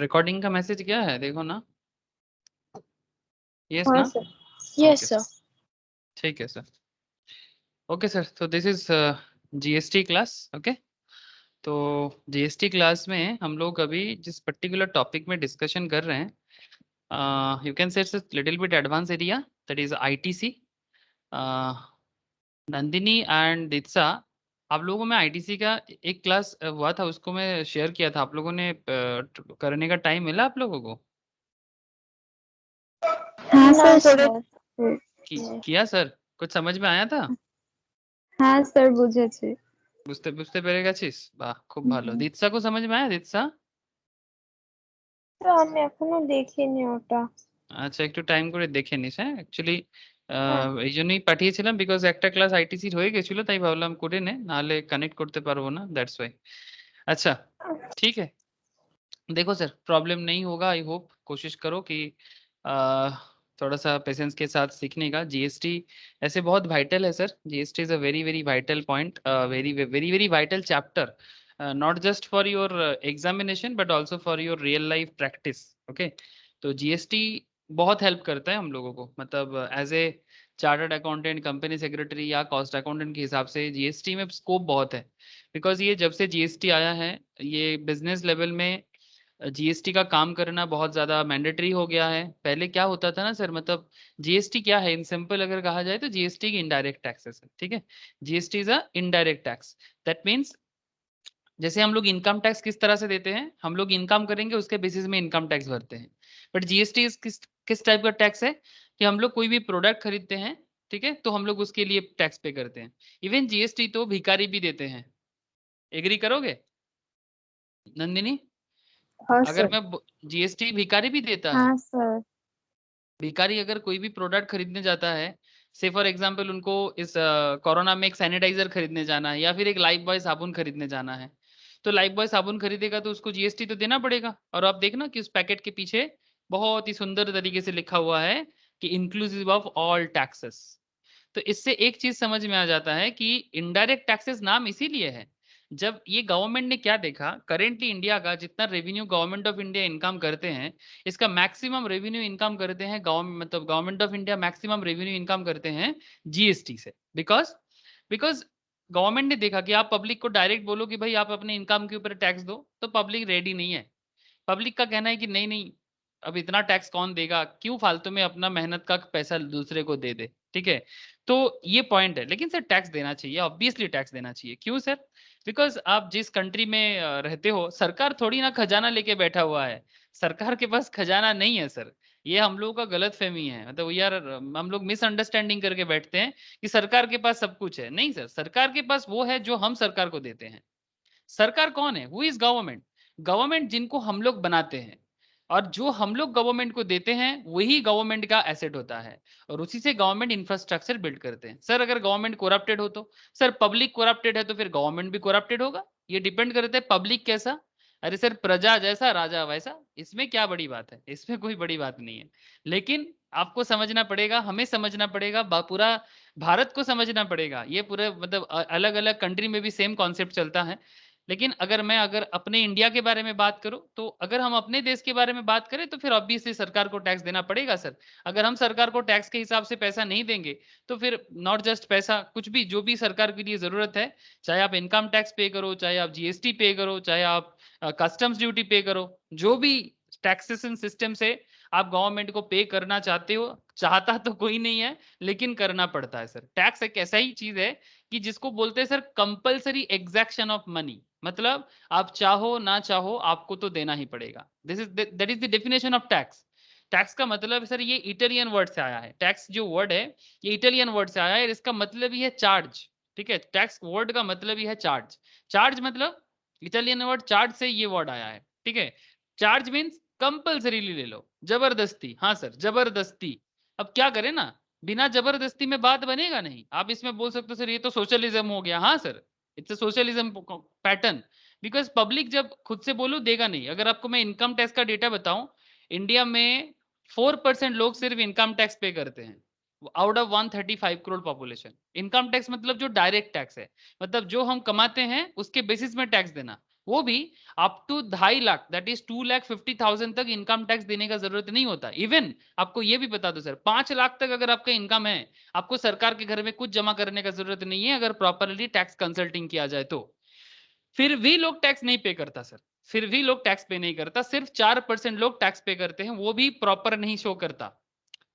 Recording का message क्या है देखो ना। यस हाँ ना। सर। Yes okay sir. ठीक है सर। ओके सर, तो this is GST class. Okay, तो जीएसटी क्लास में हम लोग अभी जिस पर्टिकुलर टॉपिक में डिस्कशन कर रहे हैं, you can say it's little bit advance area, that is ITC. Nandini and दित्सा, आप लोगों में आईटीसी का एक क्लास हुआ था, उसको मैं शेयर किया था, आप लोगों ने करने का टाइम मिला आप लोगों को? हाँ ना सर थोड़े किया सर? कुछ समझ में आया था? हाँ सर বুঝেছি। বুঝতে বুঝতে পেরে গেছিস? বাহ, খুব ভালো। দিৎসা को समझ में आया? দিৎসা তো আমি এখনো দেখিনি ওটা। আচ্ছা, একটু টাইম করে দেখে নিস। হ্যাঁ, অ্যাকচুয়ালি হ্যাঁ। এই জন্যই পাঠিয়েছিলাম, বিকজ একটা ক্লাস আইটিসির হয়ে গেছিল, তাই ভাবলাম করে নে, নাহলে কানেক্ট করতে পারবো না, দ্যাটস ওয়াই। अच्छा ठीक है, देखो सर, प्रॉब्लम नहीं होगा, आई होप। कोशिश करो कि थोड़ा सा पेशेंस के साथ सीखने का। जीएसटी ऐसे बहुत वाइटल है sir, GST is a very very vital point, very very very vital chapter, not just for your examination but also for your real life practice. Okay, तो जीएसटी बहुत हेल्प करता है हम लोगों को, मतलब as a chartered accountant, company secretary या cost accountant के हिसाब से जीएसटी में स्कोप बहुत है। बिकॉज ये जब से जीएसटी आया है, ये बिजनेस लेवल में जीएसटी का काम करना बहुत ज़्यादा मैंडेटरी हो गया है। पहले क्या होता था ना सर, मतलब जीएसटी क्या है इन सिंपल अगर कहा जाए तो जीएसटी की इनडायरेक्ट टैक्सेस है, ठीक है। GST is a indirect tax, that means जैसे हम लोग इनकम टैक्स किस तरह से देते हैं, हम लोग इनकम करेंगे उसके बेसिस में इनकम टैक्स भरते हैं। बट जीएसटी किस किस टाइप का टैक्स है कि हम लोग कोई भी प्रोडक्ट खरीदते हैं, ठीक है, तो हम लोग उसके लिए टैक्स पे करते हैं। इवन जीएसटी तो भिखारी भी देते हैं, एग्री करोगे नंदिनी? हाँ अगर सर। मैं जीएसटी भिखारी भी देता है। हाँ सर। भिखारी अगर कोई भी प्रोडक्ट खरीदने जाता है, से फॉर एग्जांपल उनको इस कोरोना में एक सैनिटाइजर खरीदने जाना है या फिर एक लाइफ बॉय साबुन खरीदने जाना है, तो लाइफ बॉय साबुन खरीदेगा तो उसको जीएसटी तो देना पड़ेगा। और आप देखना कि उस पैकेट के पीछे बहुत ही सुंदर तरीके से लिखा हुआ है कि इंक्लूसिव ऑफ ऑल टैक्सेस। तो इससे एक चीज समझ में आ जाता है कि इनडायरेक्ट टैक्सेस नाम इसीलिए है। जब ये गवर्नमेंट ने क्या देखा, करेंटली इंडिया का जितना revenue government of India income करते हैं, इसका मैक्सिमम रेवेन्यू इनकम करते हैं गवर्नमेंट, मतलब government of India maximum revenue income करते हैं जीएसटी से। बिकॉज बिकॉज गवर्नमेंट ने देखा कि आप पब्लिक को डायरेक्ट बोलो कि भाई आप अपने इनकम के ऊपर टैक्स दो, तो पब्लिक रेडी नहीं है। पब्लिक का कहना है कि नहीं नहीं, अब इतना टैक्स कौन देगा, क्यों फालतू में अपना मेहनत का पैसा दूसरे को दे दे, ठीक है। तो ये पॉइंट है, लेकिन सर टैक्स देना चाहिए, ऑब्वियसली टैक्स देना चाहिए। क्यों सर? बिकॉज आप जिस कंट्री में रहते हो, सरकार थोड़ी ना खजाना लेके बैठा हुआ है, सरकार के पास खजाना नहीं है सर। ये हम लोगों का गलत फहमी है, मतलब यार हम लोग मिसअंडरस्टैंडिंग करके बैठते हैं कि सरकार के पास सब कुछ है। नहीं सर, सरकार के पास वो है जो हम सरकार को देते हैं। सरकार कौन है? Who is government? गवर्नमेंट जिनको हम लोग बनाते हैं, और जो हम लोग गवर्नमेंट को देते हैं वही गवर्नमेंट का एसेट होता है, और उसी से गवर्नमेंट इंफ्रास्ट्रक्चर बिल्ड करते हैं। सर अगर गवर्नमेंट करप्टेड हो तो, सर पब्लिक करप्टेड है तो फिर गवर्नमेंट भी करप्टेड होगा। ये डिपेंड करता है पब्लिक कैसा। अरे सर, प्रजा जैसा राजा वैसा, इसमें क्या बड़ी बात है, इसमें कोई बड़ी बात नहीं है। लेकिन आपको समझना पड़ेगा, हमें समझना पड़ेगा, पूरा भारत को समझना पड़ेगा। ये पूरे मतलब अलग अलग कंट्री में भी सेम कॉन्सेप्ट चलता है। लेकिन अगर अपने इंडिया के बारे में बात करूं, तो अगर हम अपने देश के बारे में बात करें तो फिर ऑब्वियसली सरकार को टैक्स देना पड़ेगा सर। अगर हम सरकार को टैक्स के हिसाब से पैसा नहीं देंगे तो फिर नॉट जस्ट पैसा, कुछ भी जो भी सरकार के लिए जरूरत है, चाहे आप इनकम टैक्स पे करो, चाहे आप जीएसटी पे करो, चाहे आप कस्टम्स ड्यूटी पे करो, जो भी टैक्सेशन सिस्टम से आप गवर्नमेंट को पे करना चाहते हो, चाहता तो कोई नहीं है लेकिन करना पड़ता है सर। टैक्स एक ऐसा ही चीज है कि जिसको बोलते हैं सर कंपलसरी एग्जैक्शन ऑफ मनी, मतलब आप चाहो ना चाहो आपको तो देना ही पड़ेगा। This is that is the definition of tax. Tax का मतलब सर, ये इटालियन वर्ड से आया है, टैक्स जो वर्ड है ये इटालियन वर्ड से आया है, इसका मतलब ही है चार्ज, ठीक है। टैक्स वर्ड का मतलब ही है चार्ज। चार्ज मतलब इटालियन वर्ड चार्ज से ये वर्ड आया है, ठीक है। चार्ज मीन्स कंपल्सरीली ले लो, जबरदस्ती, हाँ सर जबरदस्ती। अब क्या करें ना, बिना जबरदस्ती में बात बनेगा नहीं। आप इसमें बोल सकते हो सर ये तो सोशलिज्म हो गया, हाँ sir it's socialism pattern. Because public जब खुद से बोलो देगा नहीं। अगर आपको मैं इनकम टैक्स का डेटा बताऊं, इंडिया में 4% लोग सिर्फ इनकम टैक्स पे करते हैं out of 135 crore population. Income tax मतलब जो डायरेक्ट टैक्स है, मतलब जो हम कमाते हैं उसके बेसिस में टैक्स देना। वो भी up to 2.5 lakh, that is 2,50,000 तक इनकम टैक्स देने का जरूरत नहीं होता। इवन आपको ये भी बता दो सर, 5 लाख तक अगर आपका इनकम है, आपको सरकार के घर में कुछ जमा करने का जरूरत नहीं है, अगर प्रॉपरली टैक्स कंसल्टिंग किया जाए तो। फिर भी लोग टैक्स नहीं पे करता सर, फिर भी लोग टैक्स पे नहीं करता, सिर्फ 4% लोग टैक्स पे करते हैं, वो भी प्रॉपर नहीं शो करता।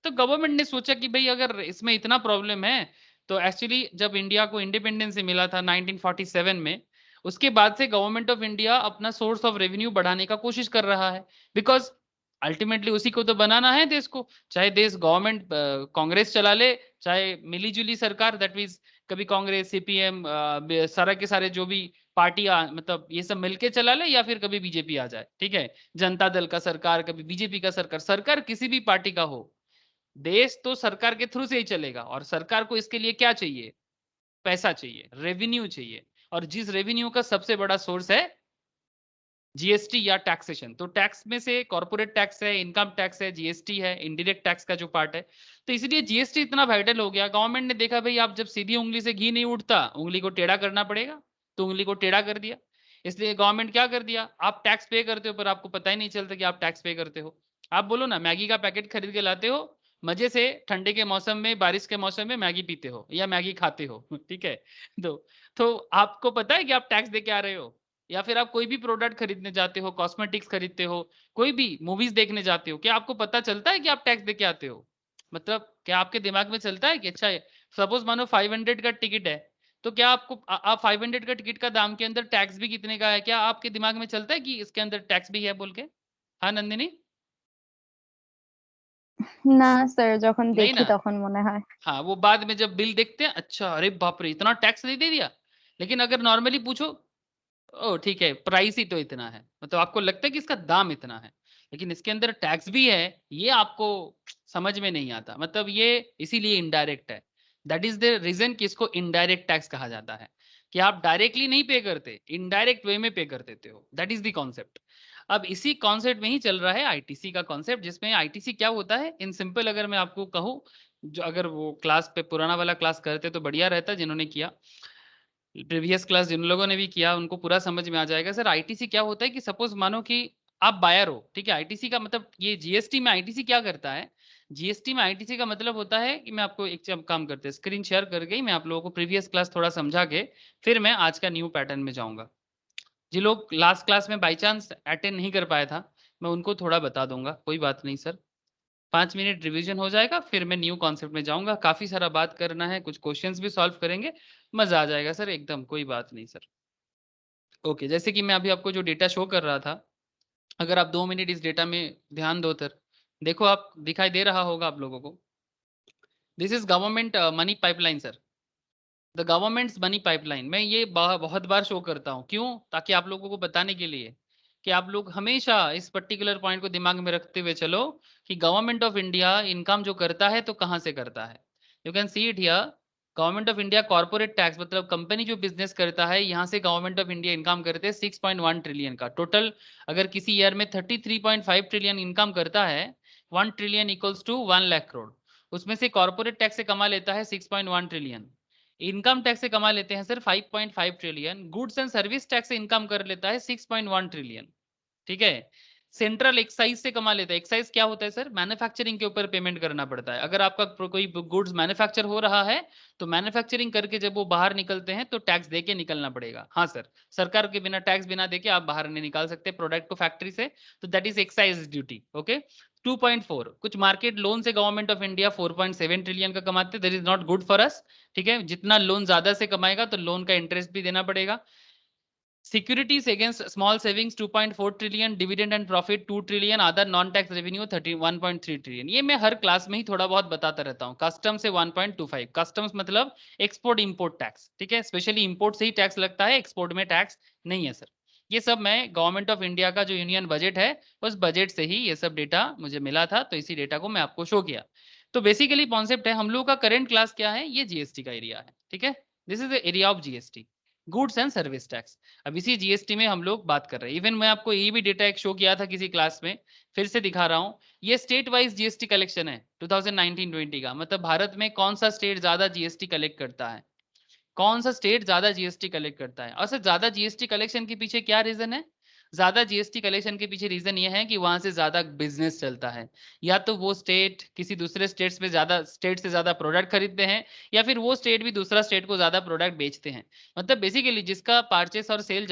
तो गवर्नमेंट ने सोचा कि भाई अगर इसमें इतना प्रॉब्लम है, तो एक्चुअली जब इंडिया को इंडिपेंडेंस मिला था 1947 में, उसके बाद से गवर्नमेंट ऑफ इंडिया अपना सोर्स ऑफ रेवेन्यू बढ़ाने का कोशिश कर रहा है, बिकॉज अल्टीमेटली उसी को तो बनाना है देश को। चाहे देश गवर्नमेंट कांग्रेस चला ले, चाहे मिली जुली सरकार, दैट मीन्स कभी कांग्रेस, सीपीएम, सारा के सारे जो भी पार्टियां, मतलब ये सब मिलके चला ले, या फिर कभी बीजेपी आ जाए, ठीक है, जनता दल का सरकार, कभी बीजेपी का सरकार, सरकार किसी भी पार्टी का हो, देश तो सरकार के थ्रू से ही चलेगा। और सरकार को इसके लिए क्या चाहिए? पैसा चाहिए, रेवेन्यू चाहिए। और जिस रेवेन्यू का सबसे बड़ा सोर्स है जीएसटी या टैक्सेशन, तो टैक्स में से कॉर्पोरेट टैक्स है, इनकम टैक्स है, जीएसटी है, इनडायरेक्ट टैक्स का जो पार्ट है। तो इसलिए जीएसटी इतना वाइटल हो गया, गवर्नमेंट ने देखा भाई आप जब सीधी उंगली से घी नहीं उठता, उंगली को टेढ़ा करना पड़ेगा, तो उंगली को टेढ़ा कर दिया। इसलिए गवर्नमेंट क्या कर दिया, आप टैक्स पे करते हो पर आपको पता ही नहीं चलता कि आप टैक्स पे करते हो। आप बोलो ना, मैगी का पैकेट खरीद के लाते हो, मजे से ठंडे के मौसम में, बारिश के मौसम में मैगी पीते हो या मैगी खाते हो, ठीक है। तो आपको पता है कि आप टैक्स दे के आ रहे हो। या फिर आप कोई भी प्रोडक्ट खरीदने जाते हो, कॉस्मेटिक्स खरीदते हो, कोई भी मूवीज देखने जाते हो, क्या आपको पता चलता है कि आप टैक्स दे के आते हो? मतलब क्या आपके दिमाग में चलता है कि अच्छा है, सपोज मानो 500 का टिकट है, तो क्या आपको आप 500 का टिकट का दाम के अंदर टैक्स भी कितने का है, क्या आपके दिमाग में चलता है कि इसके अंदर टैक्स भी है बोल के? हाँ नंदिनी? না স্যার, যখন नहीं দেখি ना। তখন মনে হয়। हाँ, वो बाद में जब बिल देखते हैं, अच्छा अरे बाप रे इतना टैक्स दे दिया। लेकिन अगर नॉर्मली पूछो, ओह ठीक है, प्राइस ही तो इतना है, मतलब आपको लगता है कि इसका दाम इतना है, लेकिन इसके अंदर टैक्स भी है, ये आपको समझ में नहीं आता। मतलब ये इसीलिए इनडायरेक्ट है। दैट इज द रीजन कि इसको इनडायरेक्ट टैक्स कहा जाता है, कि आप डायरेक्टली नहीं पे करते, इनडायरेक्ट वे में पे कर देते हो। That is the concept. अब इसी कॉन्सेप्ट में ही चल रहा है आईटीसी का कॉन्सेप्ट, जिसमें आईटीसी क्या होता है इन सिंपल अगर मैं आपको कहूँ, जो अगर वो क्लास पे पुराना वाला क्लास करते तो बढ़िया रहता, जिन्होंने किया प्रीवियस क्लास, जिन लोगों ने भी किया उनको पूरा समझ में आ जाएगा। सर आईटीसी क्या होता है कि सपोज मानो कि आप बायर हो, ठीक है, आईटीसी का मतलब ये जीएसटी में आईटीसी क्या करता है, जीएसटी में आईटीसी का मतलब होता है कि मैं आपको एक काम करते हैं, स्क्रीन शेयर करके ही मैं आप लोगों को प्रीवियस क्लास थोड़ा समझा के फिर मैं आज का न्यू पैटर्न में जाऊंगा। जिन लोग लास्ट क्लास में बाई चांस अटेंड नहीं कर पाया था, मैं उनको थोड़ा बता दूंगा, कोई बात नहीं सर। 5 मिनट रिवीजन हो जाएगा, फिर मैं न्यू कॉन्सेप्ट में जाऊंगा। काफी सारा बात करना है, कुछ क्वेश्चंस भी सॉल्व करेंगे, मजा आ जाएगा सर एकदम, कोई बात नहीं सर। ओके, जैसे कि मैं अभी आपको जो डेटा शो कर रहा था, अगर आप 2 मिनट इस डेटा में ध्यान दो सर, देखो आप, दिखाई दे रहा होगा आप लोगों को, this is government money pipeline sir, the governments money pipeline. मैं ये बहुत बार शो करता हूँ, क्यों? ताकि आप लोगों को बताने के लिए कि आप लोग हमेशा इस पर्टिकुलर पॉइंट को दिमाग में रखते हुए चलो कि गवर्नमेंट ऑफ इंडिया इनकम जो करता है तो कहाँ से करता है। You can see it here, government of India corporate tax, मतलब कंपनी जो बिजनेस करता है, यहाँ से गवर्नमेंट ऑफ इंडिया इनकम करते हैं 6.1 ट्रिलियन का टोटल। अगर किसी ईयर में 33.5 ट्रिलियन इनकम करता है, 1 trillion equals to 1 lakh crore, उसमें से कॉर्पोरेट टैक्स से कमा लेता है 6.1 ट्रिलियन, इनकम टैक्स से कमा लेते हैं sir 5.5 trillion, goods and service tax से इनकम कर लेता है 6.1 ट्रिलियन, ठीक है। सेंट्रल एक्साइज से कमा लेता है, एक्साइज क्या होता है सर, मैन्युफैक्चरिंग के ऊपर पेमेंट करना पड़ता है। अगर आपका कोई गुड्स मैन्युफैक्चर हो रहा है, तो मैन्युफैक्चरिंग करके जब वो बाहर निकलते हैं तो टैक्स देके निकलना पड़ेगा। हाँ सर, सरकार के बिना टैक्स बिना देके आप बाहर नहीं निकाल सकते प्रोडक्ट को फैक्ट्री से, तो that is excise duty. Okay, 2.4, कुछ मार्केट लोन से गवर्नमेंट ऑफ इंडिया 4.7 ट्रिलियन का कमाते, that is not good for us, ठीक है। जितना लोन ज्यादा से कमाएगा तो लोन का इंटरेस्ट भी देना पड़ेगा। Securities against small savings 2.4 trillion, dividend and profit 2 trillion, other non tax revenue 31.3 trillion. ये मैं हर क्लास में ही थोड़ा बहुत बताता रहता हूँ। कस्टम से 1.25, कस्टम्स मतलब एक्सपोर्ट इंपोर्ट टैक्स, ठीक है, स्पेशली इंपोर्ट से ही टैक्स लगता है, एक्सपोर्ट में टैक्स नहीं है सर। ये सब मैं गवर्नमेंट ऑफ इंडिया का जो यूनियन बजट है, उस बजट से ही ये सब डेटा मुझे मिला था, तो इसी डेटा को मैं आपको शो किया। तो बेसिकली कॉन्सेप्ट है, हम लोगों का करेंट क्लास क्या है, ये जीएसटी का एरिया है, ठीक है। This is the area of GST, goods and service tax. अब इसी जीएसटी में हम लोग बात कर रहे हैं। इवन मैं आपको ये भी डेटा एक शो किया था किसी क्लास में, फिर से दिखा रहा हूँ। ये स्टेट वाइज जीएसटी कलेक्शन है 2019-20 का, मतलब भारत में कौन सा स्टेट ज्यादा जीएसटी कलेक्ट करता है। कौन सा स्टेट ज्यादा जीएसटी कलेक्ट करता है। और सर ज्यादा जीएसटी कलेक्शन के पीछे क्या रीजन है? ज्यादा जीएसटी कलेक्शन के पीछे रीजन ये है कि वहां से ज्यादा बिजनेस चलता है, या तो वो स्टेट किसी दूसरे स्टेट्स में ज्यादा स्टेट से ज्यादा प्रोडक्ट खरीदते हैं, या फिर वो स्टेट भी दूसरा स्टेट को ज्यादा प्रोडक्ट बेचते हैं। मतलब बेसिकली जिसका परचेस और सेल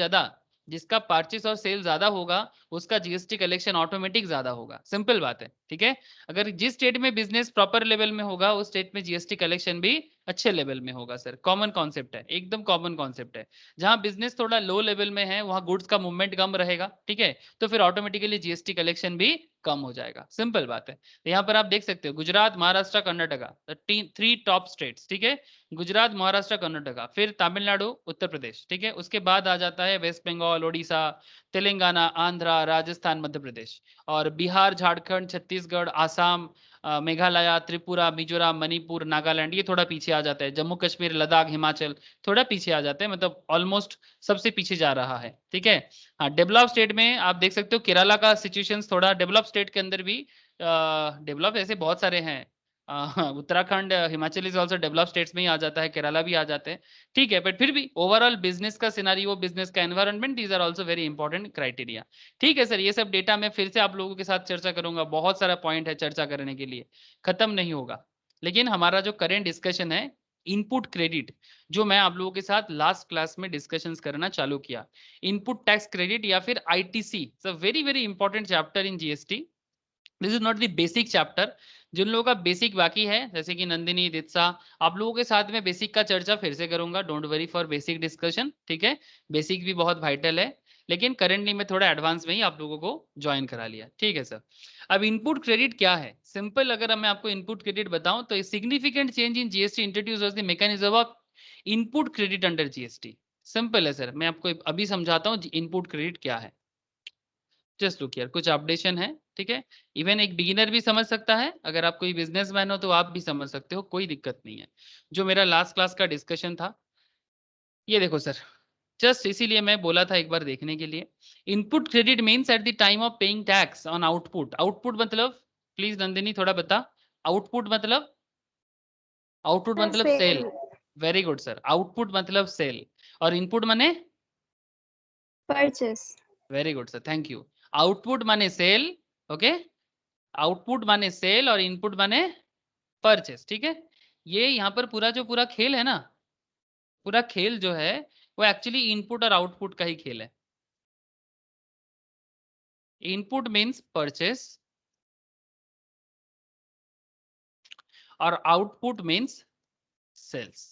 ज्यादा होगा उसका जीएसटी कलेक्शन ऑटोमेटिक ज्यादा होगा। सिंपल बात है, ठीक है। अगर जिस स्टेट में बिजनेस प्रॉपर लेवल में होगा उस स्टेट में जीएसटी कलेक्शन भी अच्छे लेवल में होगा। सर कॉमन कॉन्सेप्ट है, एकदम कॉमन कॉन्सेप्ट है। जहां बिजनेस थोड़ा लो लेवल में है वहां गुड्स का मूवमेंट कम रहेगा, ठीक है, तो फिर ऑटोमेटिकली जीएसटी कलेक्शन भी कम हो जाएगा। सिंपल बात है। तो यहाँ पर आप देख सकते हो गुजरात, महाराष्ट्र, कर्नाटका, 3 टॉप स्टेट्स, ठीक है। गुजरात, महाराष्ट्र, कर्नाटका, फिर तमिलनाडु, उत्तर प्रदेश, ठीक है। उसके बाद आ जाता है वेस्ट बंगाल, ओडिशा, तेलंगाना, आंध्रा, राजस्थान, मध्य प्रदेश, और बिहार, झारखंड, छत्तीसगढ़, आसाम, मेघालय, त्रिपुरा, मिजोरम, मणिपुर, नागालैंड, ये थोड़ा पीछे आ जाता है। जम्मू कश्मीर, लद्दाख, हिमाचल थोड़ा पीछे आ जाते हैं, मतलब ऑलमोस्ट सबसे पीछे जा रहा है, ठीक है। हाँ, डेवलप स्टेट में आप देख सकते हो केरला का सिचुएशन थोड़ा, डेवलप स्टेट के अंदर भी डेवलप ऐसे बहुत सारे हैं। Uttarakhand, Himachal is also develop states में ही आ जाता है, केरला भी आ जाते हैं, ठीक है। बट फिर भी ओवरऑल बिजनेस का सिनारियो, बिजनेस का environment, these are also very important criteria. ठीक है सर, ये सब डेटा मैं फिर से आप लोगों के साथ चर्चा करूंगा, बहुत सारा पॉइंट है चर्चा करने के लिए, खत्म नहीं होगा। लेकिन हमारा जो करेंट डिस्कशन है इनपुट क्रेडिट, जो मैं आप लोगों के साथ लास्ट क्लास में डिस्कशंस करना चालू किया, इनपुट टैक्स क्रेडिट या फिर ITC, very very important chapter in GST. This is not the basic chapter. जिन लोगों का बेसिक बाकी है जैसे कि नंदिनी, दित्सा, आप लोगों के साथ में बेसिक का चर्चा फिर से करूंगा, don't worry for basic discussion, ठीक है। बेसिक भी बहुत वाइटल है, लेकिन करेंटली मैं थोड़ा एडवांस में ही आप लोगों को ज्वाइन करा लिया, ठीक है सर। अब इनपुट क्रेडिट क्या है? सिंपल अगर मैं आपको इनपुट क्रेडिट बताऊं तो significant change in GST introduce was the mechanism of input credit under GST. Simple है सर, मैं आपको अभी समझाता हूँ इनपुट क्रेडिट क्या है। जस्ट लुक हियर, कुछ अपडेशन है, ठीक है। इवन एक बिगिनर भी समझ सकता है, अगर आप कोई बिजनेसमैन हो तो आप भी समझ सकते हो, कोई दिक्कत नहीं है। जो मेरा लास्ट क्लास का डिस्कशन था, ये देखो सर, जस्ट इसीलिए मैं बोला था एक बार देखने के लिए। Input credit means at the time of paying tax on output. Output मतलब, प्लीज नंदिनी थोड़ा बता, आउटपुट मतलब? आउटपुट मतलब sale. Very good sir, output मतलब सेल, और इनपुट माने purchase. Very good sir, thank you. Output माने सेल, ओके, आउटपुट माने सेल और इनपुट माने परचेस, ठीक है। ये यहाँ पर पूरा खेल है ना, पूरा खेल जो है वो एक्चुअली इनपुट और आउटपुट का ही खेल है। इनपुट मीन्स परचेस और आउटपुट मीन्स सेल्स,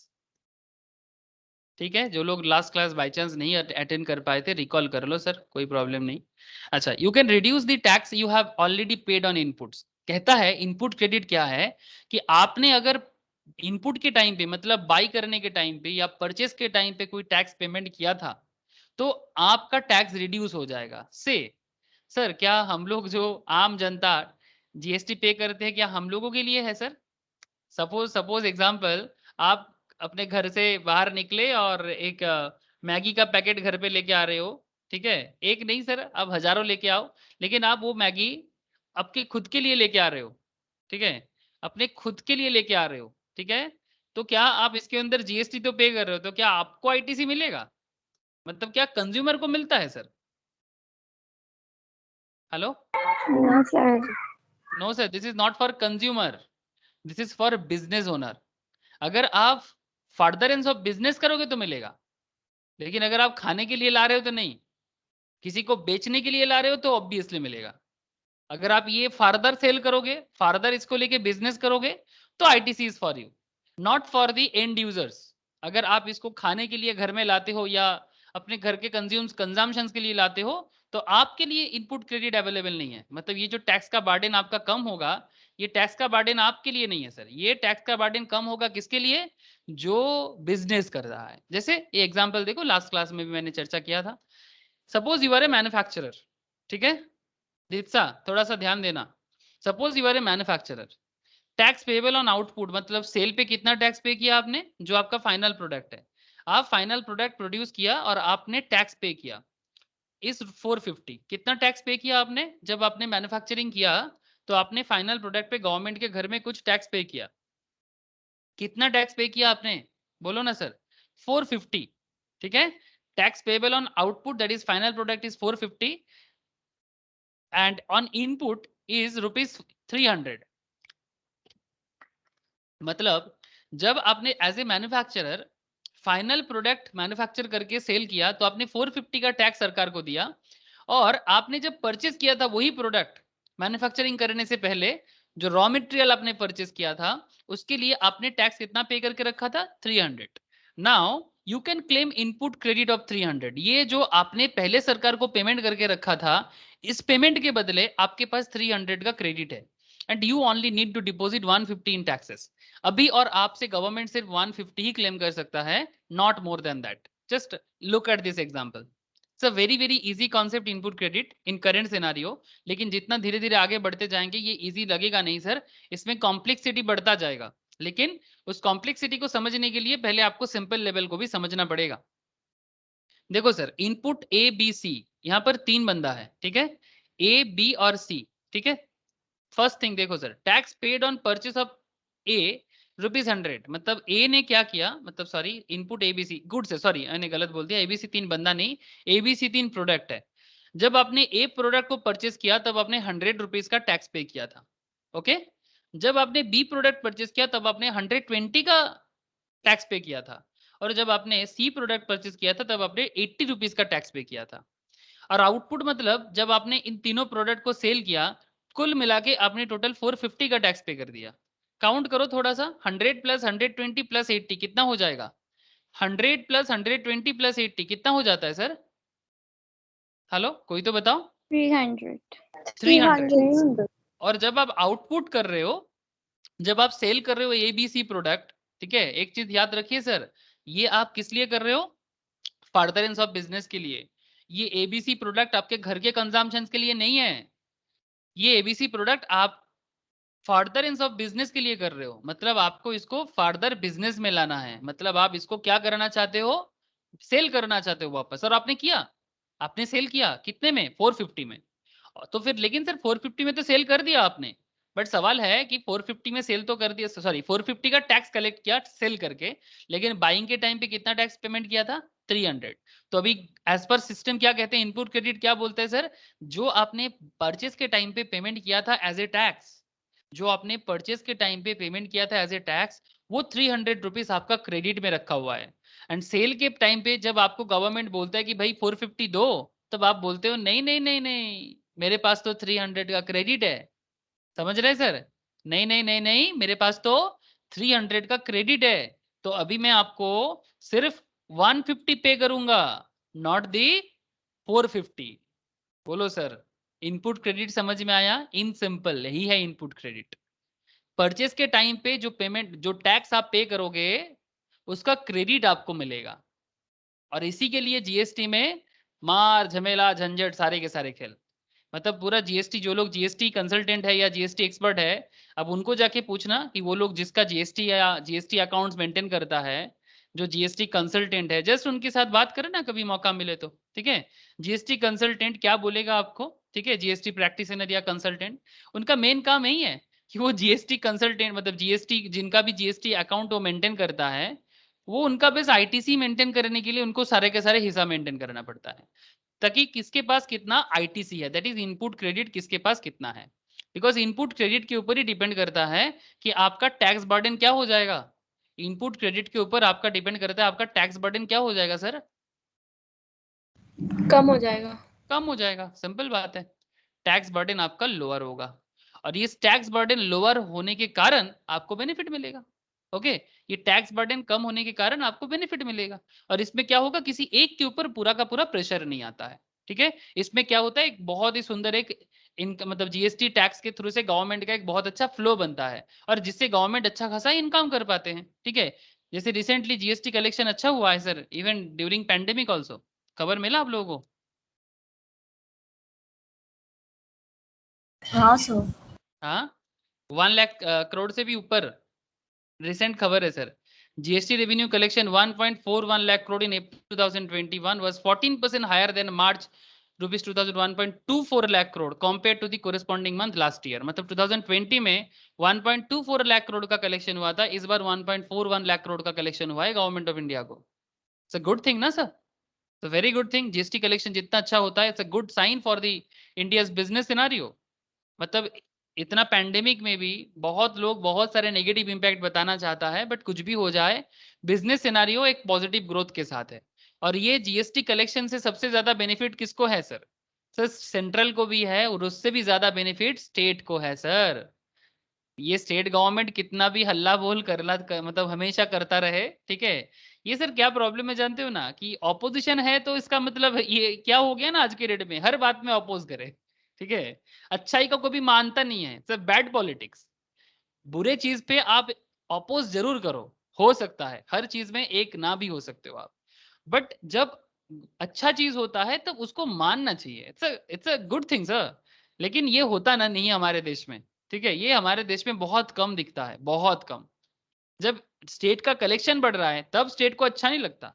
ठीक है। जो लोग लास्ट क्लास बाय चांस नहीं अटेंड कर पाए थे, रिकॉल कर लो सर, कोई प्रॉब्लम नहीं। अच्छा, you can reduce the tax you have already paid on inputs. कहता है इनपुट क्रेडिट क्या है कि आपने अगर इनपुट के टाइम पे, मतलब बाई करने के टाइम पे या परचेस के टाइम पे कोई टैक्स पेमेंट किया था तो आपका टैक्स रिड्यूस हो जाएगा। से सर क्या हम लोग जो आम जनता जीएसटी पे करते हैं क्या हम लोगों के लिए है सर? सपोज सपोज एग्जांपल, आप अपने घर से बाहर निकले और एक मैगी का पैकेट घर पे लेके आ रहे हो, ठीक है। एक नहीं सर, आप हजारों लेके आओ, लेकिन आप वो मैगी आपके खुद के लिए लेके आ रहे हो, ठीक है, अपने खुद के लिए लेके आ रहे हो, ठीक है। तो क्या आप इसके अंदर जीएसटी तो पे कर रहे हो, तो क्या आपको आईटीसी मिलेगा? मतलब क्या कंज्यूमर को मिलता है sir? Hello? No sir. No sir, this is not for consumer, this is for business owner. अगर आप फर्दरेंस ऑफ बिजनेस करोगे तो मिलेगा, लेकिन अगर आप खाने के लिए ला रहे हो तो नहीं, किसी को बेचने के लिए ला रहे हो तो ऑब्वियसली मिलेगा। अगर आप ये फार्दर सेल करोगे, फार्दर इसको लेके बिजनेस करोगे, तो ITC is for you, not for the end users. अगर आप इसको खाने के लिए घर में लाते हो या अपने घर के कंजम्पशन के लिए लाते हो तो आपके लिए इनपुट क्रेडिट अवेलेबल नहीं है। मतलब ये जो टैक्स का बर्डन आपका कम होगा, ये टैक्स का बर्डन आपके लिए नहीं है सर, ये टैक्स का बर्डन कम होगा किसके लिए? जो बिजनेस कर रहा है। जैसे ये एग्जांपल देखो, लास्ट क्लास में भी मैंने चर्चा किया था। Suppose you are a manufacturer, ठीक है, दीप्सा थोड़ा सा ध्यान देना। Suppose you are a manufacturer, tax payable on output मतलब सेल पे कितना टैक्स पे किया आपने, जो आपका फाइनल प्रोडक्ट है। आप फाइनल प्रोडक्ट प्रोड्यूस किया और आपने टैक्स पे किया इस 450। कितना टैक्स पे किया आपने जब आपने मैन्युफैक्चरिंग किया? तो आपने फाइनल प्रोडक्ट पे गवर्नमेंट के घर में कुछ टैक्स पे किया। कितना टैक्स पे किया आपने? बोलो ना सर, 450, ठीक है। Tax payable on output that is final product is 450 and on input is ₹300। मतलब जब आपने as a manufacturer final product manufacture करके सेल किया तो आपने 450 का टैक्स सरकार को दिया, और आपने जब परचेज किया था वही प्रोडक्ट मैन्युफैक्चरिंग करने से पहले जो रॉ मटेरियल आपने परचेज किया था उसके लिए आपने टैक्स कितना पे करके रखा था? 300। Now you can claim input credit of 300। ये जो आपने पहले सरकार को पेमेंट करके रखा था, इस पेमेंट के बदले आपके पास 300 का क्रेडिट है and you only need to deposit 150 in taxes. अभी और आपसे गवर्नमेंट सिर्फ 150 ही क्लेम कर सकता है, not more than that. Just look at this example. It's a very very easy concept input credit in current scenario, लेकिन जितना धीरे धीरे आगे बढ़ते जाएंगे ये इजी लगेगा नहीं सर, इसमें कॉम्प्लेक्सिटी बढ़ता जाएगा। लेकिन उस कॉम्प्लेक्सिटी को समझने के लिए पहले आपको सिंपल लेवल को भी समझना पड़ेगा। देखो sir, input A B C, यहाँ पर 3 बंदा है, ठीक है, ए बी और सी, ठीक है। फर्स्ट थिंग देखो sir, tax paid on purchase of A ₹100। मतलब ए ने क्या किया, मतलब सॉरी, इनपुट एबीसी गुड्स है, सॉरी मैंने गलत बोल दिया, एबीसी 3 बंदा नहीं, एबीसी 3 प्रोडक्ट है। जब आपने ए प्रोडक्ट को परचेस किया तब आपने ₹100 का टैक्स पे किया था, ओके। जब आपने बी प्रोडक्ट परचेस किया तब आपने 120 का टैक्स पे किया था, और जब आपने सी प्रोडक्ट परचेस किया था तब आपने ₹80 का टैक्स पे किया था। और आउटपुट मतलब जब आपने इन तीनों प्रोडक्ट को सेल किया, कुल मिला के आपने टोटल 450 का टैक्स पे कर दिया। काउंट करो थोड़ा सा, 100 प्लस 120 प्लस 80 कितना हो जाएगा? 100 प्लस 120 प्लस 80 कितना हो जाता है सर? हेलो, कोई तो बताओ। 300। 300। और जब आप आउटपुट कर रहे हो, जब आप सेल कर रहे हो एबीसी प्रोडक्ट, ठीक है, एक चीज याद रखिए सर, ये आप किस लिए कर रहे हो? फर्दरेंस ऑफ बिजनेस के लिए। ये एबीसी प्रोडक्ट आपके घर के कंजम्पशन के लिए नहीं है, ये एबीसी प्रोडक्ट आप फर्दरेंस ऑफ बिजनेस के लिए कर रहे हो। मतलब आपको इसको फर्दर बिजनेस में लाना है, मतलब आप इसको क्या करना चाहते हो? सेल करना चाहते हो वापस। और आपने किया, आपने सेल किया कितने में? 450 में। तो फिर लेकिन सर 450 में तो सेल कर दिया आपने, बट सवाल है कि 450 में सेल तो कर दिया, सॉरी 450 का टैक्स कलेक्ट किया सेल करके, लेकिन बाइंग के टाइम पे कितना टैक्स पेमेंट किया था? 300। तो अभी एज पर सिस्टम क्या कहते हैं, इनपुट क्रेडिट क्या बोलते हैं सर? जो आपने परचेस के टाइम पे पेमेंट किया था एज ए टैक्स, जो आपने परचेस के टाइम पे पेमेंट किया था एज ए टैक्स, वो 300 रुपीज आपका क्रेडिट में रखा हुआ है। एंड सेल के टाइम पे जब आपको गवर्नमेंट बोलता है कि भाई 450 दो, तब आप बोलते हो नहीं नहीं नहीं नहीं, मेरे पास तो 300 का क्रेडिट है। समझ रहे सर? नहीं नहीं नहीं नहीं, मेरे पास तो 300 का क्रेडिट है, तो अभी मैं आपको सिर्फ 150 पे करूंगा, नॉट दी 450। बोलो सर, इनपुट क्रेडिट समझ में आया? इन सिंपल यही है इनपुट क्रेडिट। परचेस के टाइम पे जो पेमेंट, जो टैक्स आप पे करोगे उसका क्रेडिट आपको मिलेगा। और इसी के लिए जीएसटी में मार झमेला झंझट सारे के सारे खेल। मतलब पूरा जीएसटी, जो लोग जीएसटी कंसल्टेंट है या जीएसटी एक्सपर्ट है, अब उनको जाके पूछना कि वो लोग जिसका जीएसटी या जीएसटी अकाउंट्स मेंटेन करता है, जो जीएसटी कंसल्टेंट है, जस्ट उनके साथ बात करें ना कभी मौका मिले तो, ठीक है। जीएसटी कंसल्टेंट क्या बोलेगा आपको, ठीक है, जीएसटी प्रैक्टिशनर या कंसल्टेंट, उनका मेन काम यही है कि वो जीएसटी कंसल्टेंट, मतलब जीएसटी जिनका भी जीएसटी अकाउंट वो मेंटेन करता है, वो उनका बस आईटीसी मेंटेन करने के लिए उनको सारे के सारे हिसाब मेंटेन करना पड़ता है, ताकि किसके पास कितना आईटीसी है, दैट इज इनपुट क्रेडिट, किसके पास कितना है। बिकॉज इनपुट क्रेडिट के ऊपर ही डिपेंड करता है कि आपका टैक्स बर्डन क्या हो जाएगा। इनपुट क्रेडिट के ऊपर आपका डिपेंड करता है आपका टैक्स बर्डन क्या हो जाएगा सर? कम हो जाएगा। कम हो जाएगा, सिंपल बात है। टैक्स बर्डन आपका लोअर होगा, और इस टैक्स बर्डन लोअर होने के कारण आपको बेनिफिट मिलेगा। ओके, ये टैक्स बर्डन कम होने के कारण आपको बेनिफिट मिलेगा, और इसमें क्या होगा, किसी एक के ऊपर पूरा का पूरा प्रेशर नहीं आता है, ठीक है। इसमें क्या होता है, एक बहुत ही सुंदर एक इनकम, मतलब जीएसटी टैक्स के थ्रू से गवर्नमेंट का एक बहुत अच्छा फ्लो बनता है, और जिससे गवर्नमेंट अच्छा खासा इनकम कर पाते हैं, ठीक है। जैसे रिसेंटली जीएसटी कलेक्शन अच्छा हुआ है sir, even during pandemic also. खबर मिला आप लोगों को? हाँ सर। हाँ, 1 लाख करोड़ से भी ऊपर रिसेंट खबर है sir. GST revenue collection 1.41 lakh crore in April 2021 was 14% higher than March rupees 2001.24 lakh crore compared to the corresponding month last year। मतलब 2020 में 1.24 लाख करोड़ का कलेक्शन हुआ था, इस बार 1.41 लाख करोड़ का कलेक्शन हुआ है गवर्नमेंट ऑफ इंडिया को। इट्स अ गुड थिंग ना सर, तो very good thing. GST collection जितना अच्छा होता है, it's a good sign for the India's business scenario. मतलब इतना पैंडेमिक में भी बहुत लोग बहुत सारे नेगेटिव इंपैक्ट बताना चाहता है, बट कुछ भी हो जाए बिजनेस सिनारियो एक पॉजिटिव ग्रोथ के साथ है। और ये जीएसटी कलेक्शन से सबसे ज्यादा बेनिफिट किसको है सर? सर सेंट्रल को भी है, और उससे भी ज्यादा बेनिफिट स्टेट को है सर। ये स्टेट गवर्नमेंट कितना भी हल्ला बोल मतलब हमेशा करता रहे, ठीक है। ये सर क्या प्रॉब्लम है जानते हो ना, कि ऑपोजिशन है तो इसका मतलब ये क्या हो गया ना, आज के डेट में हर बात में अपोज करे, ठीक है। अच्छाई का कोई मानता नहीं है सर, बैड पॉलिटिक्स। बुरे चीज पे आप अपोज जरूर करो, हो सकता है हर चीज में एक ना भी हो सकते हो आप, बट जब अच्छा चीज होता है तब उसको मानना चाहिए। It's a good thing sir. लेकिन ये होता ना नहीं हमारे देश में, ठीक है। ये हमारे देश में बहुत कम दिखता है, बहुत कम। जब स्टेट का कलेक्शन बढ़ रहा है तब स्टेट को अच्छा नहीं लगता,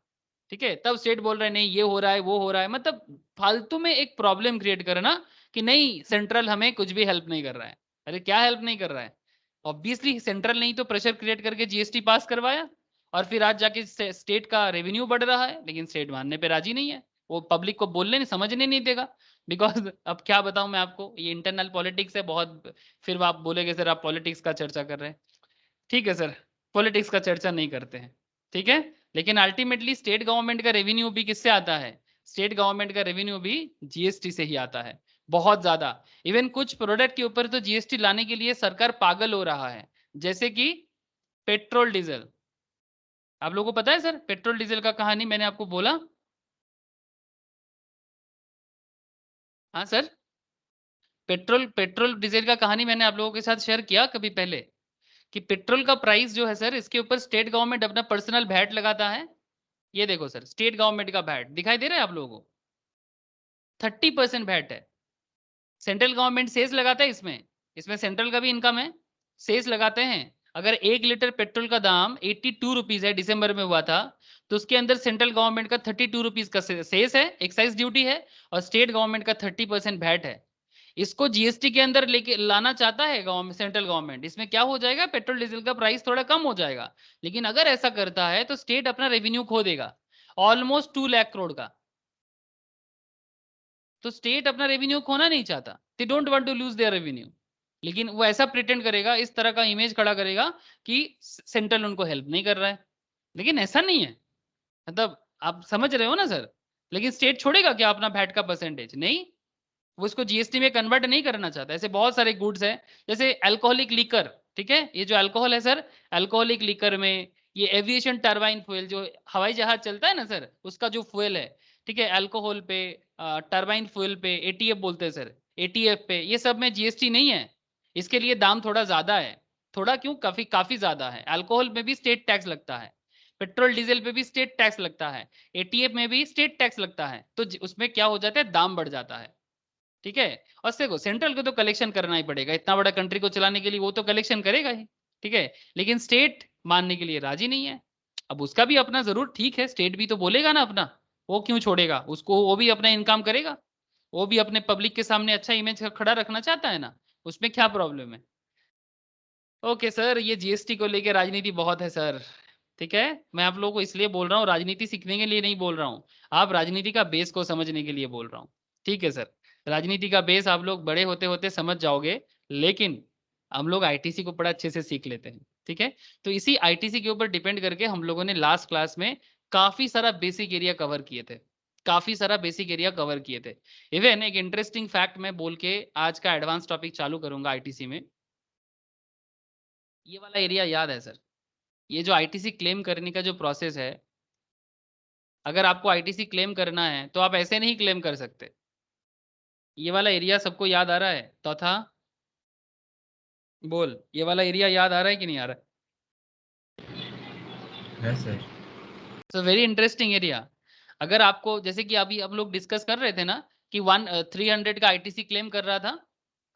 ठीक है। तब स्टेट बोल रहे हैं नहीं ये हो रहा है वो हो रहा है, मतलब फालतू में एक प्रॉब्लम क्रिएट करना कि नहीं सेंट्रल हमें कुछ भी हेल्प नहीं कर रहा है। अरे क्या हेल्प नहीं कर रहा है? ऑब्वियसली सेंट्रल नहीं तो प्रेशर क्रिएट करके जीएसटी पास करवाया, और फिर आज जाके स्टेट का रेवेन्यू बढ़ रहा है, लेकिन स्टेट मानने पे राजी नहीं है। वो पब्लिक को बोलने नहीं, समझने नहीं देगा। बिकॉज अब क्या बताऊं मैं आपको, ये इंटरनल पॉलिटिक्स है बहुत। फिर आप बोलेगे सर आप पॉलिटिक्स का चर्चा कर रहे हैं, ठीक है सर, पॉलिटिक्स का चर्चा नहीं करते हैं, ठीक है। लेकिन अल्टीमेटली स्टेट गवर्नमेंट का रेवेन्यू भी किससे आता है? स्टेट गवर्नमेंट का रेवेन्यू भी जीएसटी से ही आता है, बहुत ज्यादा। इवन कुछ प्रोडक्ट के ऊपर तो जीएसटी लाने के लिए सरकार पागल हो रहा है, जैसे कि पेट्रोल डीजल। आप लोगों को पता है सर पेट्रोल डीजल का कहानी, मैंने आपको बोला। हाँ सर, पेट्रोल पेट्रोल डीजल का कहानी मैंने आप लोगों के साथ शेयर किया कभी पहले, कि पेट्रोल का प्राइस जो है सर, इसके ऊपर स्टेट गवर्नमेंट अपना पर्सनल वैट लगाता है। ये देखो सर, स्टेट गवर्नमेंट का वैट दिखाई दे रहा है आप लोगों को? 30% वैट है। सेंट्रल गवर्नमेंट सेस लगाता है इसमें, इसमें सेंट्रल का भी इनकम है, सेस लगाते हैं। अगर 1 लीटर पेट्रोल का दाम 82 रुपीज है, दिसंबर में हुआ था, तो उसके अंदर सेंट्रल गवर्नमेंट का 32 रुपीज का सेस है, एक्साइज ड्यूटी है, और स्टेट गवर्नमेंट का 30% वैट है। इसको जीएसटी के अंदर लेके लाना चाहता है गवर्नमेंट, सेंट्रल गवर्नमेंट। इसमें क्या हो जाएगा, पेट्रोल डीजल का प्राइस थोड़ा कम हो जाएगा। लेकिन अगर ऐसा करता है तो स्टेट अपना रेवेन्यू खो देगा, ऑलमोस्ट 2 लाख करोड़ का। तो स्टेट अपना रेवेन्यू खोना नहीं चाहता, they don't want to lose their revenue. लेकिन वो ऐसा प्रिटेंड करेगा, इस तरह का इमेज खड़ा करेगा कि सेंट्रल उनको हेल्प नहीं कर रहा है, लेकिन ऐसा नहीं है। मतलब आप समझ रहे हो ना सर? लेकिन स्टेट छोड़ेगा क्या अपना वैट का परसेंटेज? नहीं, वो इसको जीएसटी में कन्वर्ट नहीं करना चाहता। ऐसे बहुत सारे गुड्स हैं, जैसे अल्कोहलिक लीकर, ठीक है। ये जो अल्कोहल है सर, अल्कोहलिक लीकर में ये एविएशन टरबाइन फ्यूल, जो हवाई जहाज चलता है ना सर, उसका जो फ्यूल है, ठीक है, अल्कोहल पे, टरबाइन फ्यूल पे एटीएफ बोलते हैं सर, एटीएफ पे, ये सब में जीएसटी नहीं है। इसके लिए दाम थोड़ा ज्यादा है। थोड़ा क्यों, काफी काफी ज्यादा है। अल्कोहल में भी स्टेट टैक्स लगता है, पेट्रोल डीजल पे भी स्टेट टैक्स लगता है, एटीएफ में भी स्टेट टैक्स लगता है। तो उसमें क्या हो जाता है, दाम बढ़ जाता है, ठीक है। और देखो सेंट्रल को तो कलेक्शन करना ही पड़ेगा, इतना बड़ा कंट्री को चलाने के लिए वो तो कलेक्शन करेगा ही, ठीक है। लेकिन स्टेट मानने के लिए राजी नहीं है। अब उसका भी अपना जरूर ठीक है, स्टेट भी तो बोलेगा ना अपना, वो क्यों छोड़ेगा उसको, वो भी अपना इनकम करेगा, वो भी अपने पब्लिक के सामने अच्छा इमेज खड़ा रखना चाहता है ना, उसमें क्या प्रॉब्लम है? ओके सर, ये जीएसटी को लेके राजनीति बहुत है सर, ठीक है। मैं आप लोगों को इसलिए बोल रहा हूँ, राजनीति सीखने के लिए नहीं बोल रहा हूँ, आप राजनीति का बेस को समझने के लिए बोल रहा हूँ, ठीक है सर। राजनीति का बेस आप लोग बड़े होते होते समझ जाओगे, लेकिन हम लोग आईटीसी को बड़ा अच्छे से सीख लेते हैं, ठीक है। तो इसी आईटीसी के ऊपर डिपेंड करके हम लोगों ने लास्ट क्लास में काफी सारा बेसिक एरिया कवर किए थे, काफी सारा बेसिक एरिया कवर किए थे। इवन एक इंटरेस्टिंग फैक्ट मैं बोल के आज का एडवांस टॉपिक चालू करूंगा आईटीसी में। ये वाला एरिया याद है सर, ये जो आईटीसी क्लेम करने का जो प्रोसेस है, अगर आपको आईटीसी क्लेम करना है तो आप ऐसे नहीं क्लेम कर सकते। ये वाला एरिया सबको याद आ रहा है? चौथा बोल, ये वाला एरिया याद आ रहा है कि नहीं आ रहा है सर। है? Very interesting area. अगर आपको, जैसे कि अभी हम लोग डिस्कस कर रहे थे ना, कि 300 का आईटीसी क्लेम कर रहा था,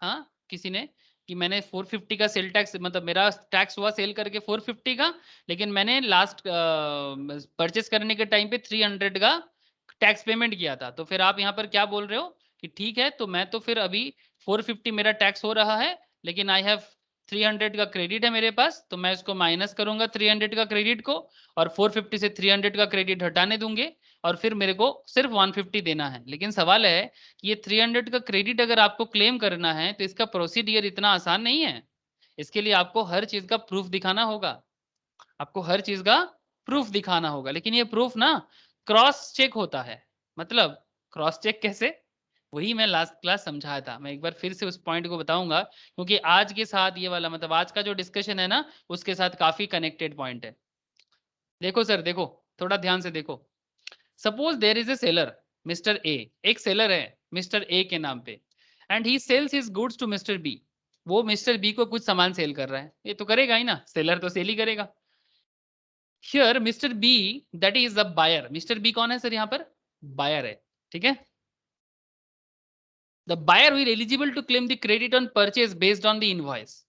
हाँ किसी ने, कि मैंने 450 का सेल टैक्स, मतलब मेरा टैक्स हुआ सेल करके 450 का, लेकिन मैंने लास्ट परचेस करने के टाइम पे 300 का टैक्स पेमेंट किया था। तो फिर आप यहाँ पर क्या बोल रहे हो कि ठीक है, तो मैं तो फिर अभी 450 मेरा टैक्स हो रहा है, लेकिन आई हैव 300 का क्रेडिट है मेरे पास, तो मैं इसको माइनस करूंगा 300 का क्रेडिट को, और 450 से 300 का क्रेडिट हटाने दूंगे, और फिर मेरे को सिर्फ 150 देना है। लेकिन सवाल है कि ये 300 का क्रेडिट अगर आपको क्लेम करना है तो इसका प्रोसीडियर इतना आसान नहीं है। इसके लिए आपको हर चीज का प्रूफ दिखाना होगा, आपको हर चीज का प्रूफ दिखाना होगा। लेकिन ये प्रूफ ना क्रॉस चेक होता है। मतलब क्रॉस चेक कैसे, वही मैं लास्ट क्लास समझाया था। मैं एक बार फिर से उस पॉइंट को बताऊंगा, क्योंकि आज के साथ ये वाला मतलब आज का जो डिस्कशन है ना, उसके साथ काफी कनेक्टेड पॉइंट है। देखो सर, देखो थोड़ा ध्यान से देखो। Suppose there is a seller mister A, एक सेलर है मिस्टर ए के नाम पे, and he sells his goods to mister B. वो मिस्टर बी को कुछ सामान सेल कर रहा है, ये तो करेगा ही ना, सेलर तो सेल ही करेगा। Here mister B that is the buyer. Mister B कौन है सर यहाँ पर? बायर है, ठीक है। The buyer will eligible to claim the credit on purchase based on the invoice.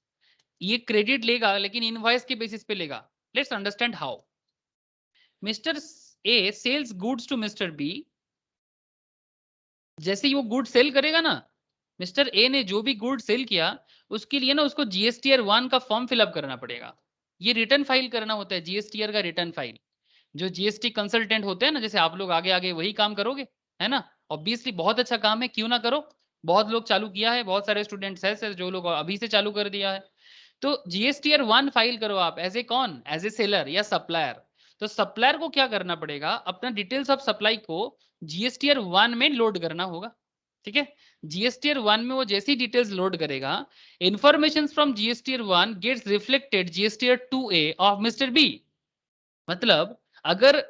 ये क्रेडिट लेगा लेकिन इनवॉइस के बेसिस पे लेगा। Let's understand how. Mister A sells goods to mister B. जैसे ही वो गुड सेल करेगा ना, मिस्टर ए ने जो भी गुड सेल किया उसके लिए ना उसको जीएसटीआर 1 का फॉर्म फिलअप करना पड़ेगा। ये रिटर्न फाइल करना होता है, जीएसटीआर का रिटर्न फाइल। जो जीएसटी कंसल्टेंट होते हैं ना, जैसे आप लोग आगे आगे वही काम करोगे, है ना। ऑब्वियसली बहुत अच्छा काम है, क्यों ना करो। बहुत लोग चालू किया है, बहुत सारे स्टूडेंट्स है सर जो लोग अभी से चालू कर दिया है। तो जीएसटीआर 1 फाइल करो आप एज ए कौन, एज ए सेलर या सप्लायर। तो सप्लायर को क्या करना पड़ेगा, अपना डिटेल्स ऑफ सप्लाई को जीएसटीआर 1 में लोड करना होगा, ठीक है। जीएसटीआर 1 में वो जैसी डिटेल्स लोड करेगा, information from GSTR 1 gets reflected GSTR 2A of mister B. मतलब अगर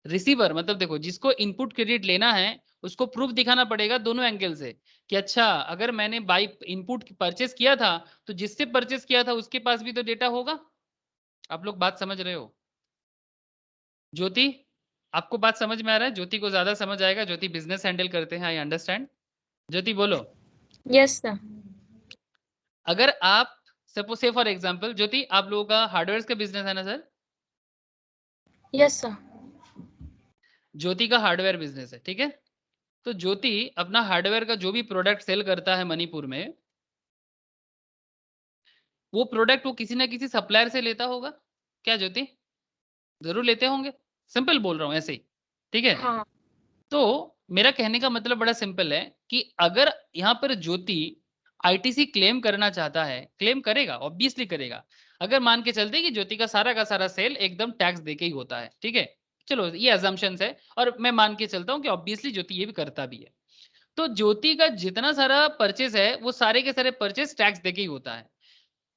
रिसीवर, मतलब देखो जिसको इनपुट क्रेडिट लेना है उसको प्रूफ दिखाना पड़ेगा दोनों एंगल से, कि अच्छा अगर मैंने बाई इनपुट परचेस किया था तो जिससे परचेस किया था उसके पास भी तो डेटा होगा। आप लोग बात समझ रहे हो? ज्योति, आपको बात समझ में आ रहा है? ज्योति को ज्यादा समझ आएगा, ज्योति बिजनेस हैंडल करते हैं, आई अंडरस्टैंड। ज्योति बोलो। Yes sir. अगर आप सपोज से फॉर एग्जांपल, ज्योति आप लोगों का हार्डवेयर का बिजनेस है ना सर? Yes sir. ज्योति का हार्डवेयर बिजनेस है, ठीक है। तो ज्योति अपना हार्डवेयर का जो भी प्रोडक्ट सेल करता है मणिपुर में, वो प्रोडक्ट वो किसी ना किसी सप्लायर से लेता होगा क्या ज्योति? जरूर लेते होंगे, सिंपल बोल रहा हूँ ऐसे ही, ठीक है। हाँ। तो मेरा कहने का मतलब बड़ा सिंपल है कि अगर यहाँ पर ज्योति आईटीसी क्लेम करना चाहता है, क्लेम करेगा, ऑब्वियसली करेगा। अगर मान के चलते कि ज्योति का सारा सेल एकदम टैक्स देके ही होता है, ठीक है। चलो ये अजम्पशंस है, और मैं मान के चलता हूँ कि ऑब्वियसली ज्योति ये भी करता भी है। तो ज्योति का जितना सारा परचेज है वो सारे के सारे परचेज टैक्स देके ही होता है।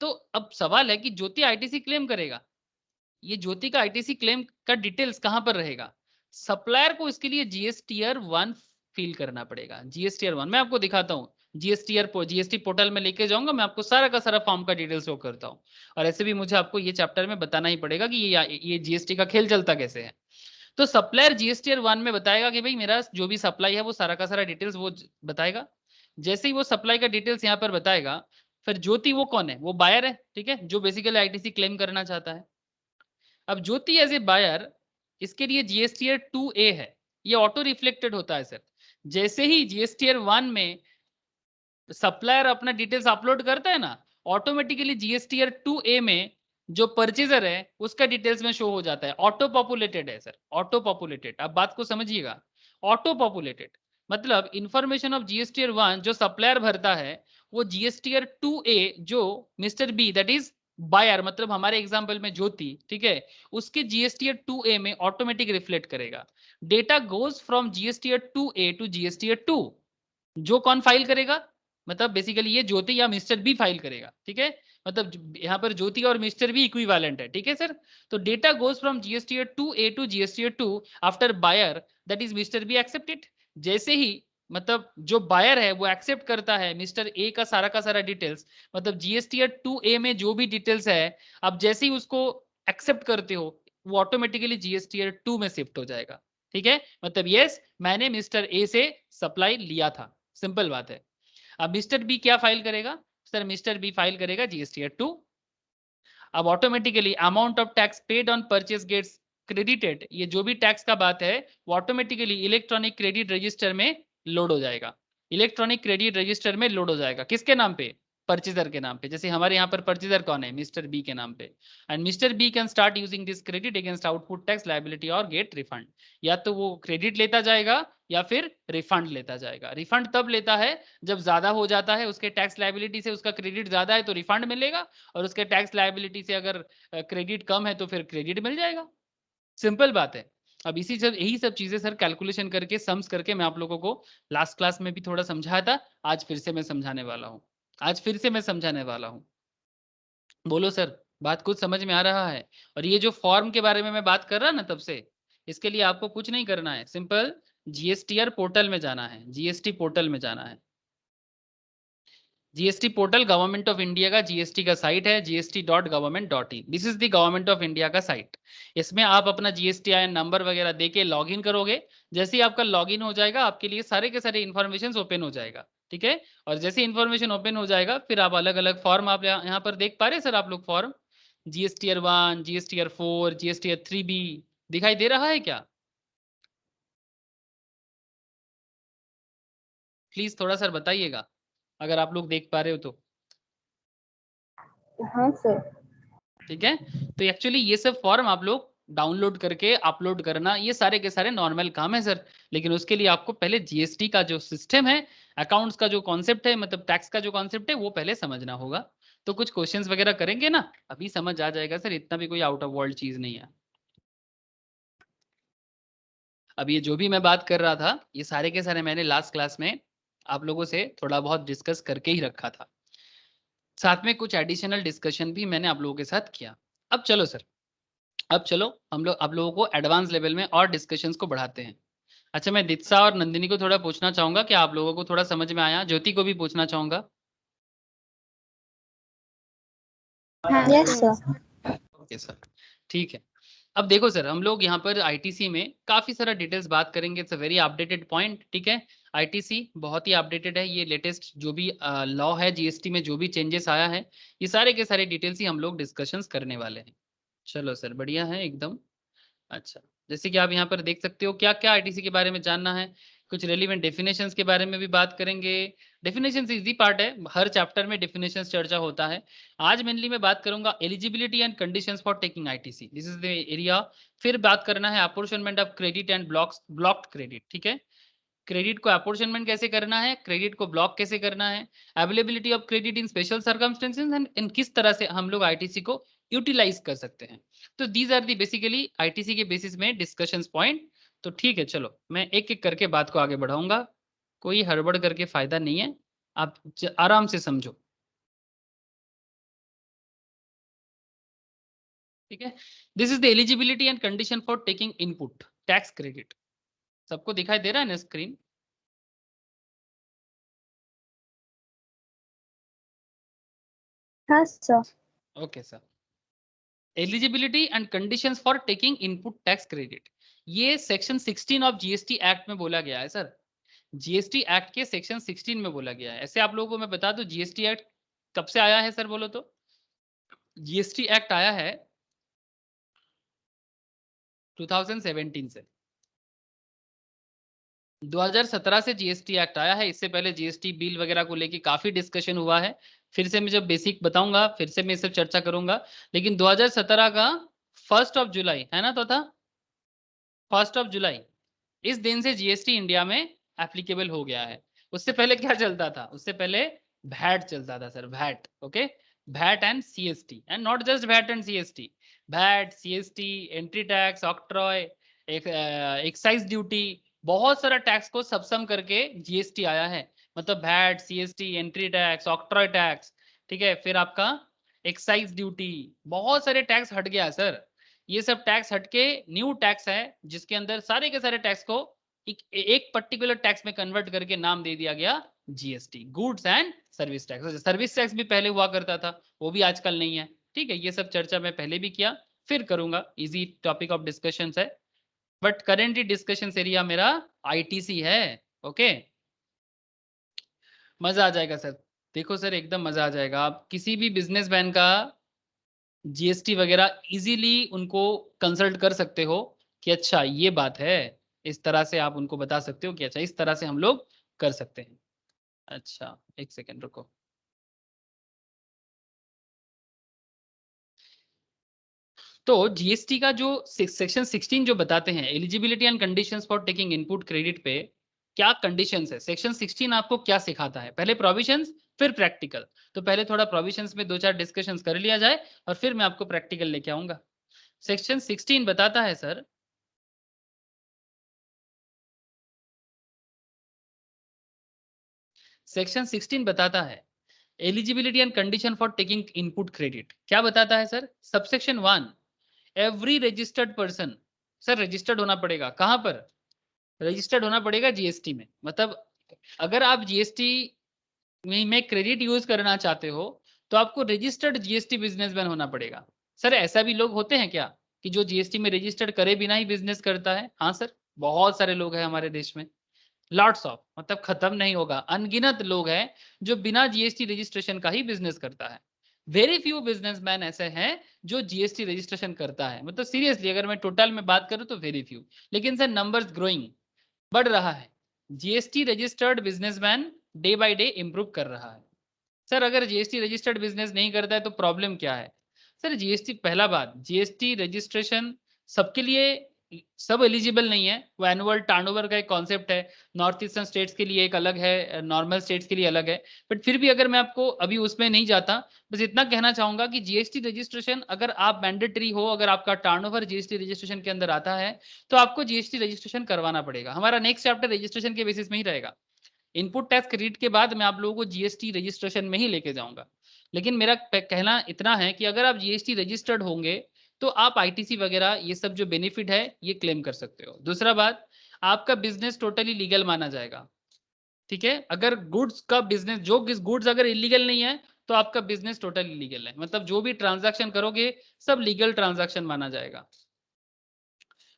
तो अब सवाल है कि ज्योति आईटीसी क्लेम करेगा, ये ज्योति का आईटीसी क्लेम का डिटेल्स कहां पर रहेगा? सप्लायर को इसके लिए जीएसटीआर 1 फिल करना पड़ेगा। जीएसटीआर 1 मैं आपको दिखाता हूँ, जीएसटी पोर्टल में लेके जाऊंगा, मैं आपको सारा का सारा फॉर्म का डिटेल्स शो करता हूँ। और ऐसे भी मुझे आपको ये चैप्टर में बताना ही पड़ेगा कि ये जीएसटी का खेल चलता कैसे है। तो सप्लायर जीएसटीआर 1 में बताएगा कि भाई मेरा जो भी सप्लाई है वो सारा का सारा डिटेल्स वो बताएगा। जैसे ही वो सप्लाई का डिटेल्स यहाँ पर बताएगा, फिर ज्योति वो कौन है, वो बायर है, ठीक है, जो बेसिकली आईटीसी क्लेम करना चाहता है। अब ज्योति एज ए बायर, इसके लिए जीएसटीआर 2A है, ये ऑटो रिफ्लेक्टेड होता है सर। जैसे ही जीएसटीआर 1 में सप्लायर अपना डिटेल्स अपलोड करता है ना, ऑटोमेटिकली जीएसटीआर 2A में जो परचेजर है उसका डिटेल्स में शो हो जाता है। ऑटो पॉपुलेटेड है सर, ऑटो पॉपुलेटेड। अब बात को समझिएगा, ऑटो पॉपुलेटेड मतलब इंफॉर्मेशन ऑफ जीएसटीआर 1 जो सप्लायर भरता है वो जीएसटीआर 2A जो mister B that is buyer, मतलब हमारे एग्जांपल में ज्योति, ठीक है, उसके जीएसटीआर 2A में ऑटोमेटिक रिफ्लेक्ट करेगा। Data goes from GSTR 2A to GSTR 2। जो कौन फाइल करेगा, मतलब बेसिकली ये ज्योति या मिस्टर बी फाइल करेगा, ठीक है। मतलब यहाँ पर ज्योति और मिस्टर बी इक्विवेलेंट है, ठीक है सर। तो data goes from GSTR 2A to GSTR 2 after buyer that is mister B accept it. जैसे ही मतलब जो बायर है वो एक्सेप्ट करता है मिस्टर ए का सारा डिटेल्स, मतलब जीएसटीआर 2A में जो भी डिटेल्स है, अब जैसे ही उसको एक्सेप्ट करते हो वो ऑटोमेटिकली जीएसटीआर 2 में शिफ्ट हो जाएगा, ठीक है। मतलब यस मैंने मिस्टर ए से सप्लाई लिया था, सिंपल बात है। अब मिस्टर बी क्या फाइल करेगा सर? मिस्टर बी फाइल करेगा जीएसटीआर 2। अब automatically amount of tax paid on purchase gets credited. ये जो भी टैक्स का बात है वो ऑटोमेटिकली इलेक्ट्रॉनिक क्रेडिट रजिस्टर में लोड हो जाएगा। इलेक्ट्रॉनिक क्रेडिट रजिस्टर में लोड हो जाएगा, किसके नाम पे? परचेजर के नाम पे। जैसे हमारे यहाँ पर परचेजर कौन है, मिस्टर बी के नाम पे। And mister B can start using this credit against output tax liability और गेट रिफंड। या तो वो क्रेडिट लेता जाएगा या फिर रिफंड लेता जाएगा। रिफंड तब लेता है जब ज्यादा हो जाता है, उसके टैक्स लायबिलिटी से उसका क्रेडिट ज्यादा है तो रिफंड मिलेगा, और उसके टैक्स लायबिलिटी से अगर क्रेडिट कम है तो फिर क्रेडिट मिल जाएगा। सिंपल बात है। अब यही सब चीजें सर कैलकुलेशन करके सम्स करके मैं आप लोगों को लास्ट क्लास में भी थोड़ा समझाया था, आज फिर से मैं समझाने वाला हूँ। बोलो सर, बात कुछ समझ में आ रहा है? और ये जो फॉर्म के बारे में मैं बात कर रहा ना तब से, इसके लिए आपको कुछ नहीं करना है, सिंपल जीएसटीआर पोर्टल में जाना है, जीएसटी पोर्टल में जाना है। GST portal government of India का जीएसटी का साइट है, gst.government.in। This is the government of India का साइट। इसमें आप अपना जीएसटीआईएन नंबर वगैरह देके लॉगिन करोगे। जैसे ही आपका लॉगिन हो जाएगा, आपके लिए सारे के सारे इन्फॉर्मेशन ओपन हो जाएगा, ठीक है। और जैसे इन्फॉर्मेशन ओपन हो जाएगा, फिर आप अलग अलग फॉर्म आप यहाँ पर देख पा रहे हैं सर, आप लोग form GSTR 1, GSTR 4, GSTR 3B दिखाई दे रहा है क्या? प्लीज थोड़ा सर बताइएगा अगर आप लोग देख पा रहे हो तो। हाँ सर। ठीक है, तो एक्चुअली ये सब फॉर्म आप लोग डाउनलोड करके अपलोड करना, ये सारे के सारे नॉर्मल काम है सर। लेकिन उसके लिए आपको पहले जीएसटी का जो सिस्टम है, अकाउंट्स का जो कॉन्सेप्ट है, मतलब टैक्स का जो कॉन्सेप्ट है, वो पहले समझना होगा। तो कुछ क्वेश्चंस वगैरह करेंगे ना, अभी समझ आ जाएगा सर, इतना भी कोई आउट ऑफ वर्ल्ड चीज नहीं है। अब ये जो भी मैं बात कर रहा था, ये सारे के सारे मैंने लास्ट क्लास में आप लोगों से थोड़ा बहुत डिस्कस करके ही रखा था। साथ में कुछ एडिशनल डिस्कशन भी मैंने आप लोगों के साथ किया। अब चलो सर, अब चलो हम लोग आप लोगों को एडवांस लेवल में और डिस्कशंस को बढ़ाते हैं। अच्छा, मैं दित्सा और नंदिनी को थोड़ा पूछना चाहूंगा कि आप लोगों को थोड़ा समझ में आया? ज्योति को भी पूछना चाहूंगा। हाँ Yes, sir. sir. Okay sir, ठीक है। अब देखो सर, हम लोग यहाँ पर आईटीसी में काफी सारा डिटेल्स बात करेंगे। It's a very updated point, ठीक है। आईटीसी बहुत ही अपडेटेड है, ये लेटेस्ट जो भी लॉ है, जीएसटी में जो भी चेंजेस आया है, ये सारे के सारे डिटेल्स ही हम लोग डिस्कशंस करने वाले हैं। चलो सर, बढ़िया है एकदम। अच्छा, जैसे कि आप यहाँ पर देख सकते हो, क्या क्या आईटीसी के बारे में जानना है। कुछ रेलिवेंट डेफिनेशंस के बारे में भी बात करेंगे। डेफिनेशंस इजी पार्ट है, हर चैप्टर में डेफिनेशंस चर्चा होता है। आज मेनली मैं बात करूंगा eligibility and conditions for taking ITC, this is the area. फिर बात करना है apportionment of credit and blocked credit, ठीक है। क्रेडिट को अपॉर्चनमेंट कैसे करना है, क्रेडिट को ब्लॉक कैसे करना है, availability of credit in special circumstances, and in किस तरह से हम लोग आईटीसी को यूटिलाइज कर सकते हैं। तो these are the basically ITC के बेसिस में डिस्कशंस पॉइंट। तो ठीक है, चलो मैं एक एक करके बात को आगे बढ़ाऊंगा, कोई हड़बड़ करके फायदा नहीं है, आप आराम से समझो, ठीक है। This is the eligibility and condition for taking input tax credit. सबको दिखाई दे रहा है ना स्क्रीन? हाँ sir. Okay sir, eligibility and conditions for taking input tax credit, ये सेक्शन 16 ऑफ जीएसटी एक्ट में बोला गया है सर। जीएसटी एक्ट के सेक्शन 16 में बोला गया है। ऐसे आप लोगों को मैं बता दूं, जीएसटी एक्ट कब से आया है सर, बोलो तो। जीएसटी एक्ट आया है 2017 से। 2017 से जीएसटी एक्ट आया है। इससे पहले जीएसटी बिल वगैरह को लेके काफी डिस्कशन हुआ है। फिर से मैं जब बेसिक बताऊंगा फिर से मैं इस सब चर्चा करूंगा। लेकिन 2017 का 1 जुलाई है ना, तो था 1 जुलाई, इस दिन से जीएसटी इंडिया में एप्लीकेबल हो गया है। उससे पहले क्या चलता था? उससे पहले वैट चलता था sir, VAT, okay. VAT and CST, and not just VAT and CST, VAT, CST, entry tax, octroi, excise duty, बहुत सारा टैक्स को सबसम करके जीएसटी आया है। मतलब VAT, CST, entry tax, octroi tax, ठीक है। फिर आपका एक्साइज ड्यूटी, बहुत सारे टैक्स हट गया सर। ये सब टैक्स हटके न्यू टैक्स है, जिसके अंदर सारे के सारे टैक्स को एक पर्टिकुलर टैक्स में कन्वर्ट करके नाम दे दिया गया GST, goods and service tax. Service tax भी पहले हुआ करता था, वो भी आजकल नहीं है, ठीक है। ये सब चर्चा मैं पहले भी किया, फिर करूंगा, इजी टॉपिक ऑफ डिस्कशन है। बट करेंटली डिस्कशन एरिया मेरा आईटीसी है, ओके। मजा आ जाएगा सर, देखो सर एकदम मजा आ जाएगा। आप किसी भी बिजनेसमैन का जीएसटी वगैरह इजीली उनको कंसल्ट कर सकते हो कि अच्छा ये बात है, इस तरह से आप उनको बता सकते हो कि अच्छा इस तरह से हम लोग कर सकते हैं। अच्छा, एक सेकेंड रुको। तो जीएसटी का जो सेक्शन 16 जो बताते हैं eligibility and conditions for taking input credit पे क्या कंडीशंस है, सेक्शन 16 आपको क्या सिखाता है? पहले प्रोविजंस फिर प्रैक्टिकल। तो पहले थोड़ा प्रोविजंस में 2-4 डिस्कशंस कर लिया जाए और फिर मैं आपको प्रैक्टिकल लेके आऊंगा। सेक्शन 16 बताता है सर, सेक्शन 16 बताता है eligibility and condition for taking input credit. क्या बताता है sir? Subsection 1, every registered person, sir registered होना पड़ेगा कहां पर? रजिस्टर्ड होना पड़ेगा जीएसटी में। मतलब अगर आप जीएसटी में क्रेडिट यूज करना चाहते हो तो आपको रजिस्टर्ड जीएसटी बिजनेसमैन होना पड़ेगा। सर ऐसा भी लोग होते हैं क्या कि जो जीएसटी में रजिस्टर्ड करे बिना ही बिजनेस करता है? हाँ सर, बहुत सारे लोग हैं हमारे देश में, लॉट्स ऑफ, मतलब खत्म नहीं होगा, अनगिनत लोग हैं जो बिना जीएसटी रजिस्ट्रेशन का ही बिजनेस करता है। वेरी फ्यू बिजनेसमैन ऐसे हैं जो जीएसटी रजिस्ट्रेशन करता है, मतलब सीरियसली अगर मैं टोटल में बात करूं तो वेरी फ्यू। लेकिन सर नंबर्स ग्रोइंग, बढ़ रहा है। GST registered businessman day by day improve कर रहा है। सर अगर जीएसटी रजिस्टर्ड बिजनेस नहीं करता है तो प्रॉब्लम क्या है? सर जीएसटी, पहला बात, जीएसटी रजिस्ट्रेशन सबके लिए, सब एलिजिबल नहीं है। वो एनुअल टर्नओवर का एक कॉन्सेप्ट है, नॉर्थ ईस्टर्न स्टेट्स के लिए एक अलग है, नॉर्मल स्टेट्स के लिए अलग है। बट फिर भी अगर मैं आपको अभी उसमें नहीं जाता, बस इतना कहना चाहूंगा कि जीएसटी रजिस्ट्रेशन अगर आप मैंडेटरी हो, अगर आपका टर्नओवर जीएसटी रजिस्ट्रेशन के अंदर आता है तो आपको जीएसटी रजिस्ट्रेशन करवाना पड़ेगा। हमारा नेक्स्ट चैप्टर रजिस्ट्रेशन के बेसिस में ही रहेगा। इनपुट टैक्स क्रेडिट के बाद मैं आप लोगों को जीएसटी रजिस्ट्रेशन में ही लेके जाऊंगा। लेकिन मेरा कहना इतना है कि अगर आप जीएसटी रजिस्टर्ड होंगे तो आप आईटीसी वगैरह ये सब जो बेनिफिट है ये क्लेम कर सकते हो। दूसरा बात, आपका बिजनेस टोटली लीगल माना जाएगा। ठीक है, अगर गुड्स का बिजनेस, जो गुड्स अगर इलीगल नहीं है तो आपका बिजनेस टोटली लीगल है, मतलब जो भी ट्रांजैक्शन करोगे सब लीगल ट्रांजैक्शन माना जाएगा।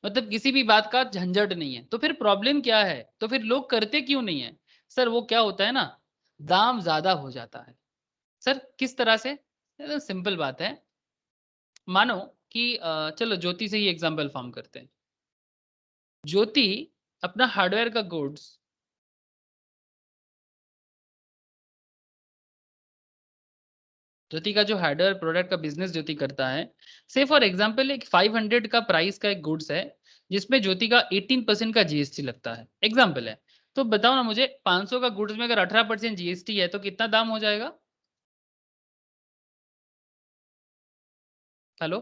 मतलब किसी भी बात का झंझट नहीं है। तो फिर प्रॉब्लम क्या है? तो फिर लोग करते क्यों नहीं है? सर वो क्या होता है ना, दाम ज्यादा हो जाता है। सर किस तरह से? सिंपल बात है, मानो कि चलो ज्योति से ही एग्जांपल फॉर्म करते हैं। ज्योति अपना हार्डवेयर का गुड्स, ज्योति का जो हार्डवेयर प्रोडक्ट का बिजनेस ज्योति करता है, से फॉर एग्जांपल एक 500 का प्राइस का एक गुड्स है जिसमें ज्योति का 18% का जीएसटी लगता है, एग्जांपल है। तो बताओ ना मुझे, 500 का गुड्स में अगर 18% जीएसटी है तो कितना दाम हो जाएगा? हेलो,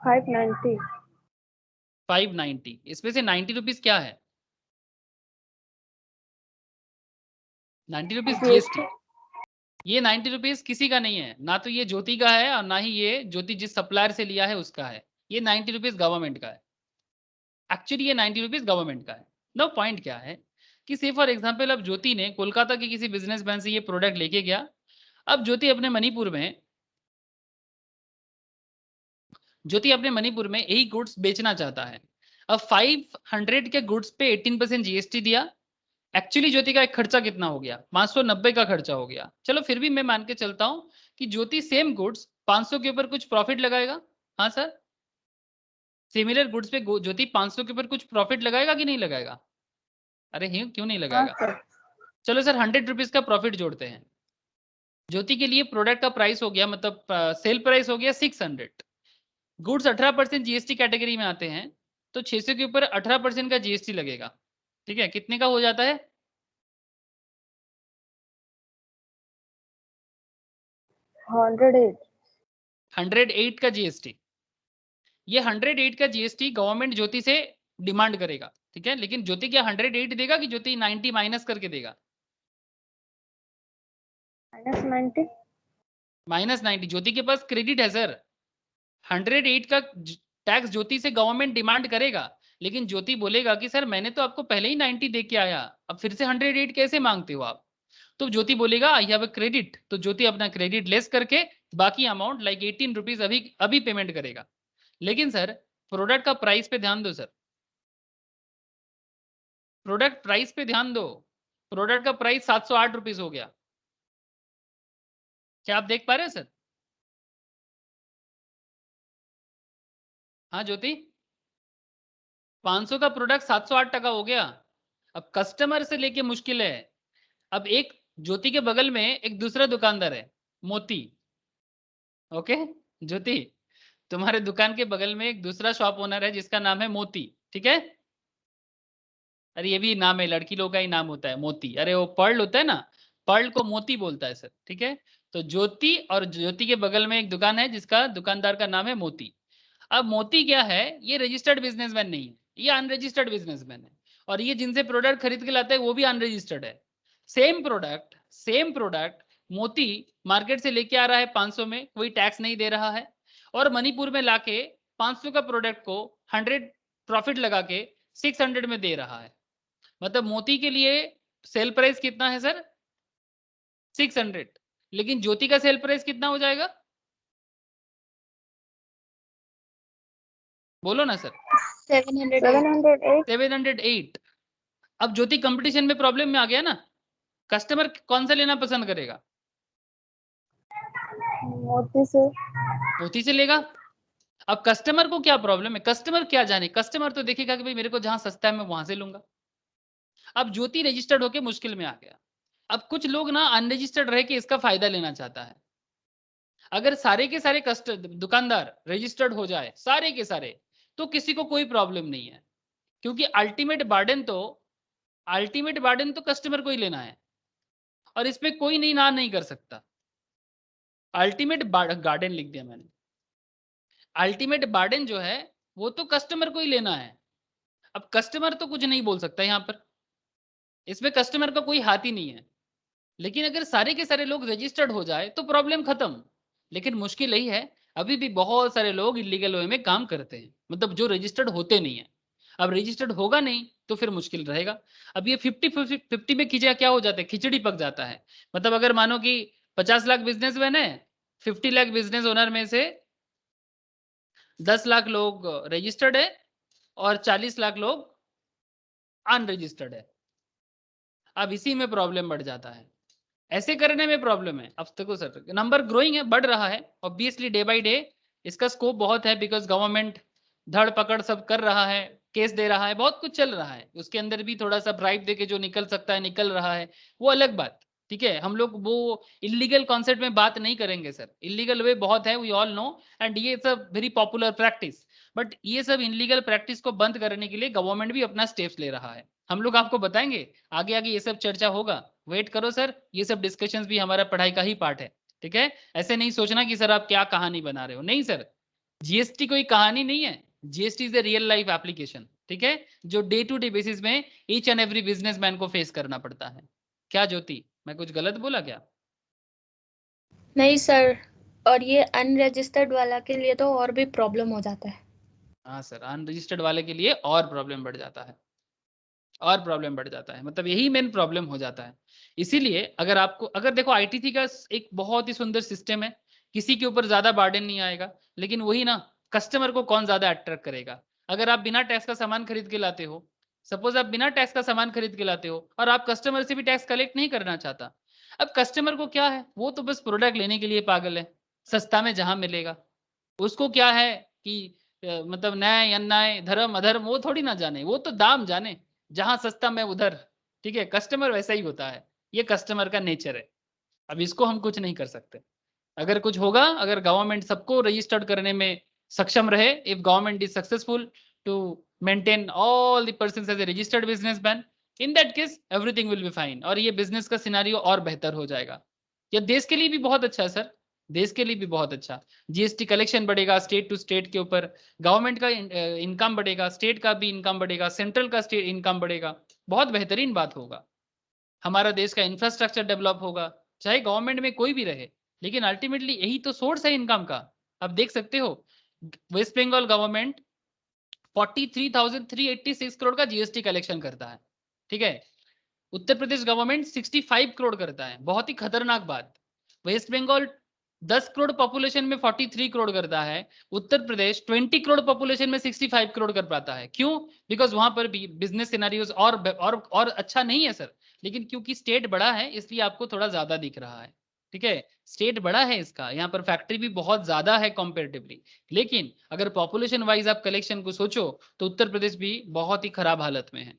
590। 590, इसमें से 90 रुपीज क्या है? 90 रुपीज जीएसटी। ये 90 रुपीज किसी का नहीं है, ना तो ये ज्योति का है और ना ही ये ज्योति जिस सप्लायर से लिया है उसका है। ये 90 रुपीज गवर्नमेंट का है। एक्चुअली ये 90 रुपीज गवर्नमेंट का है। नो पॉइंट क्या है कि से फॉर एग्जाम्पल अब ज्योति ने कोलकाता के किसी बिजनेसमैन से ये प्रोडक्ट लेके गया। अब ज्योति अपने मणिपुर में यही गुड्स बेचना चाहता है। अब 500 के गुड्स पे 18% जीएसटी दिया। एक्चुअली ज्योति का एक खर्चा कितना हो गया? 590 का खर्चा हो गया। चलो फिर भी मैं मान के चलता हूं कि ज्योति सेम गुड्स 500 के ऊपर कुछ प्रॉफिट लगाएगा। हाँ सर, सिमिलर गुड्स पे ज्योति 500 के ऊपर कुछ प्रॉफिट लगाएगा कि नहीं लगाएगा? अरे क्यों नहीं हाँ लगाएगा? सर। चलो सर 100 रुपीज का प्रॉफिट जोड़ते हैं। ज्योति के लिए प्रोडक्ट का प्राइस हो गया, मतलब सेल प्राइस हो गया 600। गुड्स 18% जीएसटी कैटेगरी में आते हैं तो 600 के ऊपर 18% का जीएसटी लगेगा। ठीक है, कितने का हो जाता है? 108। 108 का जीएसटी। ये 108 का जीएसटी गवर्नमेंट ज्योति से डिमांड करेगा। ठीक है, लेकिन ज्योति क्या 108 देगा कि ज्योति 90 माइनस करके देगा? -90। -90। ज्योति के पास क्रेडिट है सर। 108 का टैक्स ज्योति से गवर्नमेंट डिमांड करेगा, लेकिन ज्योति बोलेगा कि सर मैंने तो आपको पहले ही 90 दे के आया, अब फिर से 108 कैसे मांगते हो आप? तो ज्योति बोलेगा आई हैव अ क्रेडिट, तो ज्योति अपना क्रेडिट लेस करके बाकी अमाउंट लाइक 18 रुपीज अभी अभी पेमेंट करेगा। लेकिन सर प्रोडक्ट का प्राइस पे ध्यान दो सर, प्रोडक्ट प्राइस पे ध्यान दो। प्रोडक्ट का प्राइस 708 रुपीज हो गया। क्या आप देख पा रहे हैं सर? हाँ ज्योति, 500 का प्रोडक्ट 708 टका हो गया। अब कस्टमर से लेके मुश्किल है। अब एक ज्योति के बगल में एक दूसरा दुकानदार है, मोती। ओके ज्योति, तुम्हारे दुकान के बगल में एक दूसरा शॉप ओनर है जिसका नाम है मोती, ठीक है। अरे ये भी नाम है, लड़की लोग का ही नाम होता है मोती। अरे वो पर्ल होता है ना, पर्ल को मोती बोलता है सर, ठीक है। तो ज्योति और ज्योति के बगल में एक दुकान है जिसका दुकानदार का नाम है मोती। अब मोती क्या है, ये रजिस्टर्ड बिजनेसमैन नहीं है, ये अनरजिस्टर्ड बिजनेसमैन है। और ये जिनसे प्रोडक्ट खरीद के लाता है वो भी अनरजिस्टर्ड है। सेम प्रोडक्ट मोती मार्केट से लेके आ रहा है 500 में, कोई टैक्स नहीं दे रहा है, और मणिपुर में लाके 500 का प्रोडक्ट को 100 प्रॉफिट लगा के 600 में दे रहा है। मतलब मोती के लिए सेल प्राइस कितना है सर, 600, लेकिन ज्योति का सेल प्राइस कितना हो जाएगा, बोलो ना सर। 708. 708। अब ज्योति कंपटीशन में प्रॉब्लम में आ गया ना, कस्टमर कौन सा लेना पसंद करेगा, मोती से लेगा। अब कस्टमर को क्या प्रॉब्लम है, कस्टमर क्या जाने, कस्टमर तो देखेगा कि भाई मेरे को जहां सस्ता है मैं वहां से लूंगा। अब ज्योति रजिस्टर्ड होके मुश्किल में आ गया। अब कुछ लोग ना अनरजिस्टर्ड रह के इसका फायदा लेना चाहता है। अगर सारे के सारे दुकानदार रजिस्टर्ड हो जाए सारे के सारे, तो किसी को कोई प्रॉब्लम नहीं है, क्योंकि अल्टीमेट बार्डन तो कस्टमर को ही लेना है, और इसमें कोई नहीं ना नहीं कर सकता। अल्टीमेट गार्डन लिख दिया मैंने, अल्टीमेट बार्डन जो है वो तो कस्टमर को ही लेना है। अब कस्टमर तो कुछ नहीं बोल सकता यहाँ पर, इसमें कस्टमर का कोई हाथ ही नहीं है। लेकिन अगर सारे के सारे लोग रजिस्टर्ड हो जाए तो प्रॉब्लम खत्म। लेकिन मुश्किल यही है, अभी भी बहुत सारे लोग इलीगल वे में काम करते हैं, मतलब जो रजिस्टर्ड होते नहीं है। अब रजिस्टर्ड होगा नहीं तो फिर मुश्किल रहेगा। अब ये 50-50 में खिंचा क्या हो जाता है, खिचड़ी पक जाता है। मतलब अगर मानो कि 50 लाख बिजनेसमैन है, 50 लाख बिजनेस ओनर में से 10 लाख लोग रजिस्टर्ड है और 40 लाख लोग अनरजिस्टर्ड है। अब इसी में प्रॉब्लम बढ़ जाता है, ऐसे करने में प्रॉब्लम है। अब देखो सर, नंबर ग्रोइंग है, बढ़ रहा है ऑब्वियसली डे बाय डे, इसका स्कोप बहुत है, बिकॉज गवर्नमेंट धड़ पकड़ सब कर रहा है, केस दे रहा है, बहुत कुछ चल रहा है। उसके अंदर भी थोड़ा सा ब्राइब देके जो निकल सकता है निकल रहा है, वो अलग बात, ठीक है। हम लोग वो इलीगल कॉन्सेप्ट में बात नहीं करेंगे सर, इलीगल वे बहुत है, वी ऑल नो, एंड ये सब वेरी पॉपुलर प्रैक्टिस। बट ये सब इलीगल प्रैक्टिस को बंद करने के लिए गवर्नमेंट भी अपना स्टेप्स ले रहा है। हम लोग आपको बताएंगे आगे आगे, ये सब चर्चा होगा, वेट करो सर। ये सब डिस्कशंस भी हमारा पढ़ाई का ही पार्ट है, ठीक है। ऐसे नहीं सोचना कि सर आप क्या कहानी बना रहे हो, नहीं सर, जीएसटी कोई कहानी नहीं है, GST is a real life application, ठीक है, जो डे टू डे बेसिस में ईच एंड एवरी बिजनेसमैन को फेस करना पड़ता है। क्या ज्योति, मैं कुछ गलत बोला क्या? नहीं सर, और ये अनरजिस्टर्ड वाला के लिए तो और भी प्रॉब्लम हो जाता है। हाँ सर, अनरजिस्टर्ड वाले के लिए और प्रॉब्लम बढ़ जाता है, और प्रॉब्लम बढ़ जाता है, मतलब यही मेन प्रॉब्लम हो जाता है। इसीलिए अगर आपको, अगर देखो आईटीसी का एक बहुत ही सुंदर सिस्टम है, किसी के ऊपर ज्यादा बर्डन नहीं आएगा, लेकिन वही ना, कस्टमर को कौन ज्यादा अट्रैक्ट करेगा। अगर आप बिना टैक्स का सामान खरीद के लाते हो, सपोज आप बिना टैक्स का सामान खरीद के लाते हो और आप कस्टमर से भी टैक्स कलेक्ट नहीं करना चाहता, अब कस्टमर को क्या है, वो तो बस प्रोडक्ट लेने के लिए पागल है, सस्ता में जहां मिलेगा। उसको क्या है कि मतलब न्याय अन्याय धर्म अधर्म वो थोड़ी ना जाने, वो तो दाम जाने, जहां सस्ता मैं उधर, ठीक है। कस्टमर वैसा ही होता है, ये कस्टमर का नेचर है। अब इसको हम कुछ नहीं कर सकते। अगर कुछ होगा, अगर गवर्नमेंट सबको रजिस्टर्ड करने में सक्षम रहे, if government is successful to maintain all the persons as a registered businessman, in that case everything will be fine, और ये बिजनेस का सिनेरियो और बेहतर हो जाएगा। ये देश के लिए भी बहुत अच्छा है सर, देश के लिए भी बहुत अच्छा। जीएसटी कलेक्शन बढ़ेगा स्टेट टू स्टेट के ऊपर, गवर्नमेंट का इनकम बढ़ेगा, स्टेट का भी इनकम बढ़ेगा, सेंट्रल का स्टेट इनकम बढ़ेगा, बहुत बेहतरीन बात होगा। हमारा देश का इंफ्रास्ट्रक्चर डेवलप होगा, चाहे गवर्नमेंट में कोई भी रहे, लेकिन अल्टीमेटली यही तो सोर्स है इनकम का। अब देख सकते हो वेस्ट बंगाल गवर्नमेंट 43,386 करोड़ का जीएसटी कलेक्शन करता है, ठीक है। उत्तर प्रदेश गवर्नमेंट 65 करोड़ करता है, बहुत ही खतरनाक बात। वेस्ट बंगाल 10 करोड़ पॉपुलेशन में 43 करोड़ करता है, उत्तर प्रदेश 20 करोड़ पॉपुलेशन में 65 करोड़ कर पाता है। क्यों? बिकॉज वहां पर भी बिजनेस सिनेरियोस और अच्छा नहीं है सर, लेकिन क्योंकि स्टेट बड़ा है इसलिए आपको थोड़ा ज्यादा दिख रहा है, ठीक है। स्टेट बड़ा है इसका, यहाँ पर फैक्ट्री भी बहुत ज्यादा है कंपेरेटिवली, लेकिन अगर पॉपुलेशन वाइज आप कलेक्शन को सोचो तो उत्तर प्रदेश भी बहुत ही खराब हालत में है।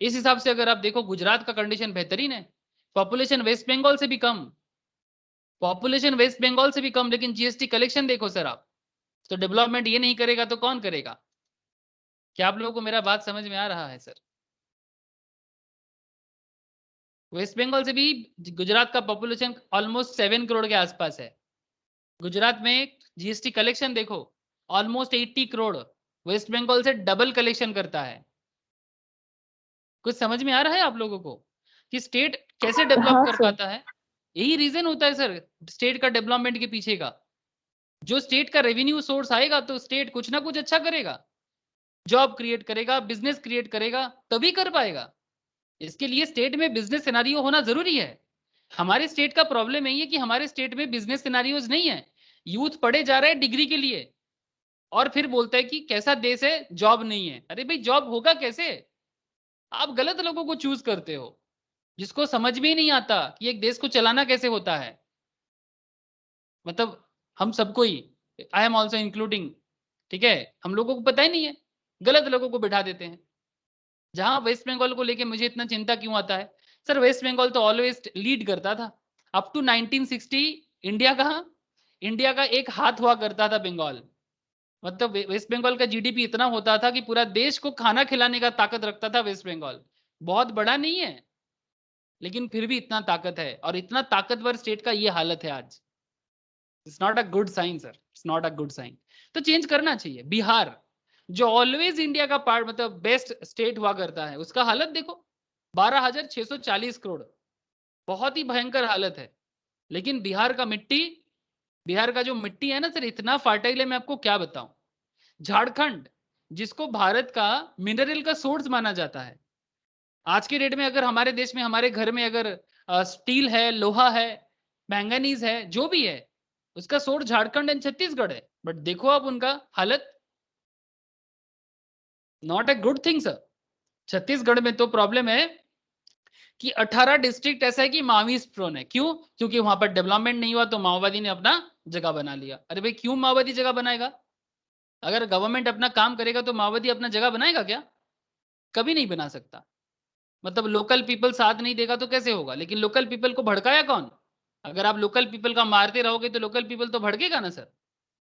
इस हिसाब से अगर आप देखो गुजरात का कंडीशन बेहतरीन है, पॉपुलेशन वेस्ट बंगाल से भी कम, पॉपुलेशन वेस्ट बंगाल से भी कम, लेकिन जीएसटी कलेक्शन देखो सर आप, तो डेवलपमेंट ये नहीं करेगा तो कौन करेगा? क्या आप लोगों को मेरा बात समझ में आ रहा है सर? वेस्ट बंगाल से भी गुजरात का पॉपुलेशन ऑलमोस्ट 7 करोड़ के आसपास है। गुजरात में जीएसटी कलेक्शन देखो ऑलमोस्ट 80 करोड़, वेस्ट बंगाल से डबल कलेक्शन करता है। कुछ समझ में आ रहा है आप लोगों को कि स्टेट कैसे डेवलप हाँ कर सर। पाता है? यही रीजन होता है सर स्टेट का डेवलपमेंट के पीछे का। जो स्टेट का रेवेन्यू सोर्स आएगा तो स्टेट कुछ ना कुछ अच्छा करेगा, जॉब क्रिएट करेगा, बिजनेस क्रिएट करेगा, तभी कर पाएगा। इसके लिए स्टेट में बिजनेस सिनारियो होना जरूरी है। हमारे स्टेट का प्रॉब्लम यही है कि हमारे स्टेट में बिजनेस सिनारियोज नहीं है। यूथ पढ़े जा रहे हैं डिग्री के लिए और फिर बोलता है कि कैसा देश है, जॉब नहीं है। अरे भाई जॉब होगा कैसे? आप गलत लोगों को चूज करते हो जिसको समझ में ही नहीं आता कि एक देश को चलाना कैसे होता है। मतलब हम सबको ही, आई एम ऑल्सो इंक्लूडिंग, ठीक है, हम लोगों को पता ही नहीं है, गलत लोगों को बिठा देते हैं। जहां वेस्ट बंगाल को लेके मुझे इतना चिंता क्यों आता है सर? वेस्ट बंगाल तो ऑलवेज लीड करता था अप टू 1960। इंडिया का एक हाथ हुआ करता था बंगाल। मतलब वेस्ट बंगाल का जीडीपी इतना होता था कि पूरा देश को खाना खिलाने का ताकत रखता था वेस्ट बंगाल। बहुत बड़ा नहीं है लेकिन फिर भी इतना ताकत है, और इतना ताकतवर स्टेट का ये हालत है आज। It's not a good sign sir, it's not a good sign. तो चेंज करना चाहिए। बिहार जो ऑलवेज इंडिया का पार्ट मतलब बेस्ट स्टेट हुआ करता है, उसका हालत देखो 12,640 करोड़, बहुत ही भयंकर हालत है। लेकिन बिहार का जो मिट्टी है ना सर, इतना फर्टाइल है, मैं आपको क्या बताऊं। झारखंड जिसको भारत का मिनरल का सोर्स माना जाता है, आज के डेट में अगर हमारे देश में हमारे घर में अगर स्टील है, लोहा है, मैंगनीज है, जो भी है, उसका सोर्स झारखंड एंड छत्तीसगढ़ है। बट देखो आप उनका हालत, not a good thing sir. Chhattisgarh में तो प्रॉब्लम है कि 18 डिस्ट्रिक्ट ऐसा है कि माओवादी प्रोन है। क्यों? क्योंकि वहां पर डेवलपमेंट नहीं हुआ तो माओवादी ने अपना जगह बना लिया। अरे भाई क्यों माओवादी जगह बनाएगा? अगर गवर्नमेंट अपना काम करेगा तो माओवादी अपना जगह बनाएगा क्या? कभी नहीं बना सकता। मतलब लोकल पीपल साथ नहीं देगा तो कैसे होगा? लेकिन लोकल पीपल को भड़काया कौन? अगर आप लोकल पीपल का मारते रहोगे तो लोकल पीपल तो भड़केगा ना सर।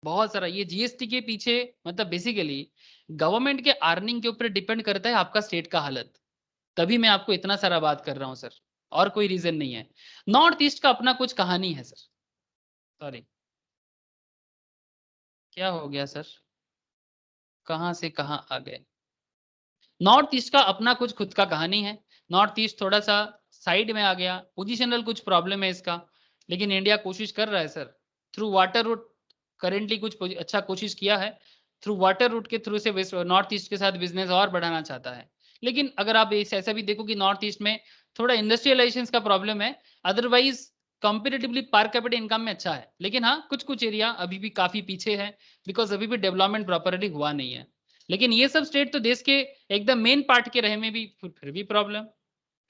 बहुत सारा ये जीएसटी के पीछे मतलब बेसिकली गवर्नमेंट के अर्निंग के ऊपर डिपेंड करता है आपका स्टेट का हालत। तभी मैं आपको इतना सारा बात कर रहा हूं सर, और कोई रीजन नहीं है। नॉर्थ ईस्ट का अपना कुछ कहानी है सर। सॉरी, क्या हो गया सर? कहां से कहां आ गए? नॉर्थ ईस्ट का अपना कुछ खुद का कहानी है। नॉर्थ ईस्ट थोड़ा सा साइड में आ गया, पोजिशनल कुछ प्रॉब्लम है इसका। लेकिन इंडिया कोशिश कर रहा है sir, through water route currently कुछ अच्छा कोशिश किया है। थ्रू वाटर रूट के थ्रू से नॉर्थ ईस्ट के साथ बिजनेस और बढ़ाना चाहता है। लेकिन अगर आप ऐसा भी देखो कि नॉर्थ ईस्ट में थोड़ा इंडस्ट्रियलाइजेशन का प्रॉब्लम है, otherwise comparatively per capita income में अच्छा है। लेकिन हाँ, कुछ कुछ एरिया अभी भी काफी पीछे है, बिकॉज अभी भी डेवलपमेंट प्रॉपरली हुआ नहीं है। लेकिन ये सब स्टेट तो देश के एकदम मेन पार्ट के रहे में भी फिर भी प्रॉब्लम।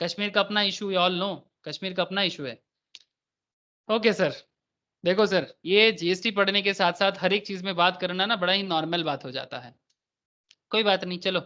कश्मीर का अपना इशू है, ऑल नो, कश्मीर का अपना इशू है। ओके सर, देखो सर, ये जीएसटी पढ़ने के साथ साथ हर एक चीज में बात करना ना बड़ा ही नॉर्मल बात हो जाता है। कोई बात नहीं, चलो।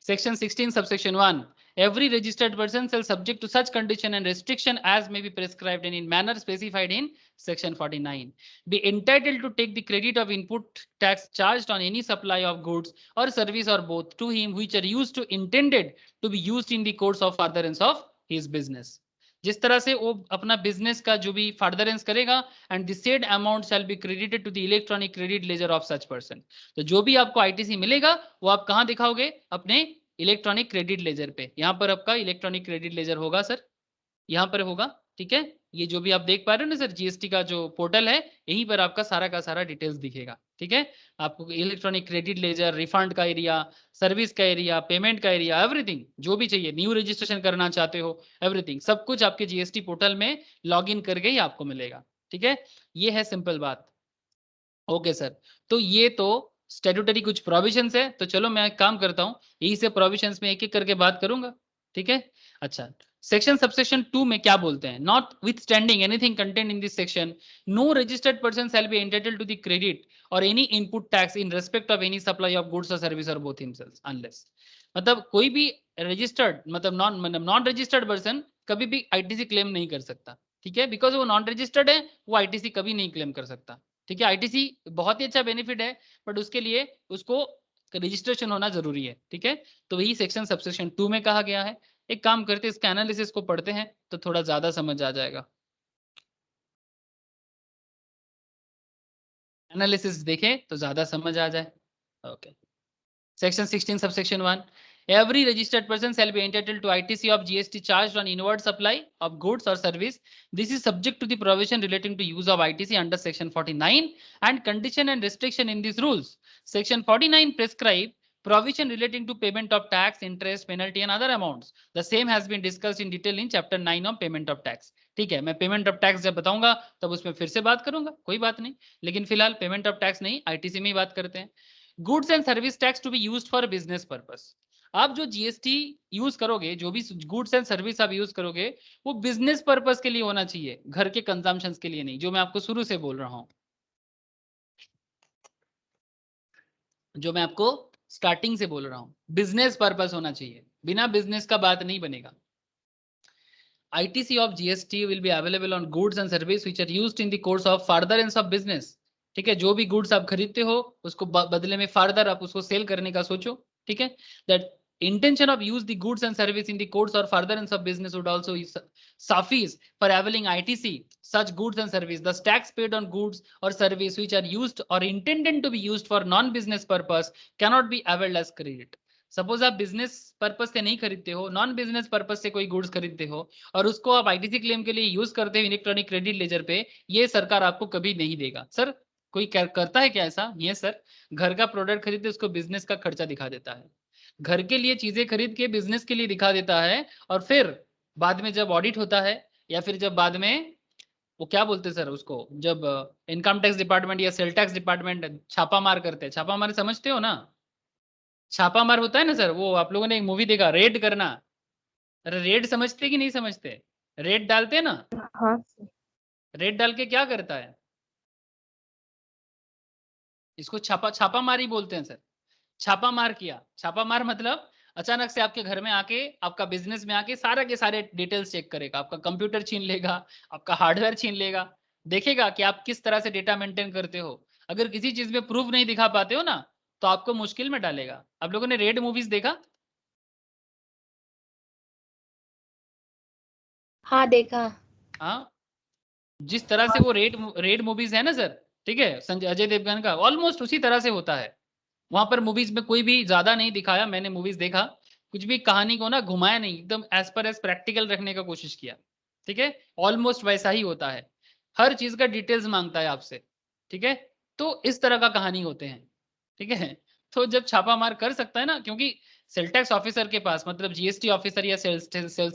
Section 16 subsection 1, every registered person shall subject to such condition and restriction as may be prescribed and in manner specified in section 49 be entitled to take the credit of input tax charged on any supply of goods or service or both to him which are used to intended to be used in the course of furtherance of his business। जिस तरह से वो अपना business का जो भी furtherance करेगा, and the said amount shall be credited to the electronic credit ledger of such person. तो जो भी आपको आईटीसी मिलेगा वो आप कहां दिखाओगे? अपने इलेक्ट्रॉनिक क्रेडिट लेजर पे। यहाँ पर आपका इलेक्ट्रॉनिक क्रेडिट लेजर होगा सर, यहाँ पर होगा, ठीक है। ये जो भी आप देख पा रहे हो ना सर, जीएसटी का जो पोर्टल है, यहीं पर आपका सारा का सारा डिटेल्स दिखेगा, ठीक है। आपको इलेक्ट्रॉनिक क्रेडिट लेजर, रिफंड का एरिया, सर्विस का एरिया, पेमेंट का एरिया, एवरीथिंग जो भी चाहिए, न्यू रजिस्ट्रेशन करना चाहते हो, एवरीथिंग सब कुछ आपके जीएसटी पोर्टल में लॉग इन करके ही आपको मिलेगा, ठीक है। ये है सिंपल बात। ओके सर, तो ये तो स्टैट्यूटरी कुछ प्रोविजंस है। तो चलो मैं एक काम करता हूँ, यही से प्रोविजंस में एक एक करके बात करूंगा, ठीक है। अच्छा, सेक्शन सबसेक्शन 2 में क्या बोलते हैं? Notwithstanding anything content in this section, no registered person shall be entitled to the credit और any input tax in respect of any supply of goods और सर्विस और बोथ हिमसेल्फ अनलेस। मतलब कोई भी registered मतलब non registered person कभी भी ITC claim नहीं कर सकता, ठीक है। बिकॉज वो नॉन रजिस्टर्ड है, वो आईटीसी कभी नहीं क्लेम कर सकता। ठीक है, आईटीसी बहुत ही अच्छा बेनिफिट है, बट उसके लिए उसको रजिस्ट्रेशन होना जरूरी है। ठीक है, तो वही सेक्शन सबसेक्शन 2 में कहा गया है। एक काम करते हैं, इसका एनालिसिस को पढ़ते हैं तो थोड़ा ज्यादा समझ आ जाएगा। एनालिसिस देखें तो ज्यादा समझ आ जाए। Okay, Section 16 subsection 1. Every registered person shall be entitled to ITC of GST charged on inward supply of goods or service. This is subject to the provision relating to use of ITC under Section 49 and condition and restriction in these rules. Section 49 prescribe provision relating to payment of tax, interest, penalty and other amounts. The same has been discussed in detail in chapter 9 on payment of tax. ठीक है, मैं payment of tax जब बताऊंगा तब उसमें फिर से बात करूंगा, कोई बात नहीं, लेकिन फिलहाल पेमेंट ऑफ टैक्स नहीं, आईटीसी में ही बात करते हैं। Goods and service tax to be used for business purpose. आप जो जीएसटी यूज करोगे, जो भी गुड्स एंड सर्विस आप यूज करोगे, वो बिजनेस पर्पस के लिए होना चाहिए, घर के कंजम्पशन के लिए नहीं, जो मैं आपको शुरू से बोल रहा हूं, जो मैं आपको स्टार्टिंग से बोल रहा हूं, बिजनेस पर्पस होना चाहिए, बिना बिजनेस का बात नहीं बनेगा। ITC of GST will be available on goods and service which are used in the course of furtherance of business. ठीक है, जो भी गुड्स आप खरीदते हो उसको बदले में फर्दर आप उसको सेल करने का सोचो। ठीक है, that intention of use the goods and service in the course or furtherance of business would also suffice for availing ITC such goods and service. The tax paid on goods or service which are used or intended to be used for non-business purpose cannot be availed as credit. Suppose आप business purpose से नहीं खरीदते हो, non business purpose से कोई goods खरीदते हो और उसको आप आईटीसी क्लेम के लिए यूज करते हो इलेक्ट्रॉनिक क्रेडिट लेजर पे, ये सरकार आपको कभी नहीं देगा। सर कोई करता है क्या ऐसा? ये सर, घर का प्रोडक्ट खरीदते उसको बिजनेस का खर्चा दिखा देता है, घर के लिए चीजें खरीद के बिजनेस के लिए दिखा देता है, और फिर बाद में जब ऑडिट होता है या फिर जब बाद में वो क्या बोलते हैं सर उसको, जब इनकम टैक्स डिपार्टमेंट या सेल टैक्स डिपार्टमेंट छापा मार करते हैं, छापा मार समझते हो ना, छापा मार होता है ना सर, वो आप लोगों ने एक मूवी देखा रेड करना, अरे रेड समझते कि नहीं समझते? रेड डालते हैं ना, हाँ रेड डाल के क्या करता है, इसको छापा छापा मारी बोलते हैं सर। छापा मार किया, छापा मार मतलब अचानक से आपके घर में आके, आपका बिजनेस में आके सारा के सारे डिटेल्स चेक करेगा, आपका कंप्यूटर छीन लेगा, आपका हार्डवेयर छीन लेगा, देखेगा कि आप किस तरह से डेटा मेंटेन करते हो। अगर किसी चीज में प्रूफ नहीं दिखा पाते हो ना तो आपको मुश्किल में डालेगा। आप लोगों ने रेड मूवीज देखा? हाँ देखा। हाँ, जिस तरह से वो रेड मूवीज है ना सर, ठीक है, संजय अजय देवगन का ऑलमोस्ट उसी तरह से होता है। वहां पर मूवीज में कोई भी ज्यादा नहीं दिखाया, मैंने मूवीज देखा, कुछ भी कहानी को ना घुमाया नहीं, एकदम एज पर एज प्रैक्टिकल रखने का कोशिश किया। ठीक है, ऑलमोस्ट वैसा ही होता है, हर चीज का डिटेल्स मांगता है आपसे। ठीक है, तो इस तरह का कहानी होते हैं। ठीक है, तो जब छापामार कर सकता है ना, क्योंकि सेल टैक्स ऑफिसर के पास, मतलब जीएसटी ऑफिसर या sales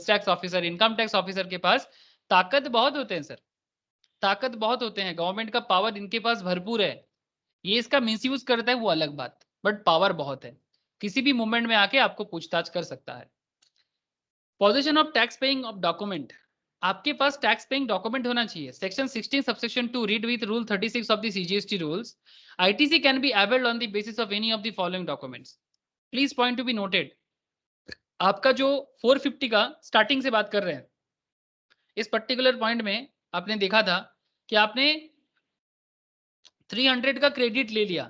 tax officer, income tax officer के पास ताकत बहुत होते हैं सर, ताकत बहुत होते हैं, गवर्नमेंट का पावर इनके पास भरपूर है। ये इसका मिसयूज करता है वो अलग बात, बट पावर बहुत है, किसी भी मूवमेंट में आके आपको पूछताछ कर सकता है। Position of tax paying off document, आपके पास टैक्स पेइंग डॉक्यूमेंट होना चाहिए। Section 16 subsection 2 read with rule 36 of the CGST rules, ITC can be availed on the basis of any of the following documents. Please point to be noted, आपका जो 450 का starting से बात कर रहे हैं, इस पर्टिकुलर पॉइंट में आपने देखा था कि आपने 300 का क्रेडिट ले लिया,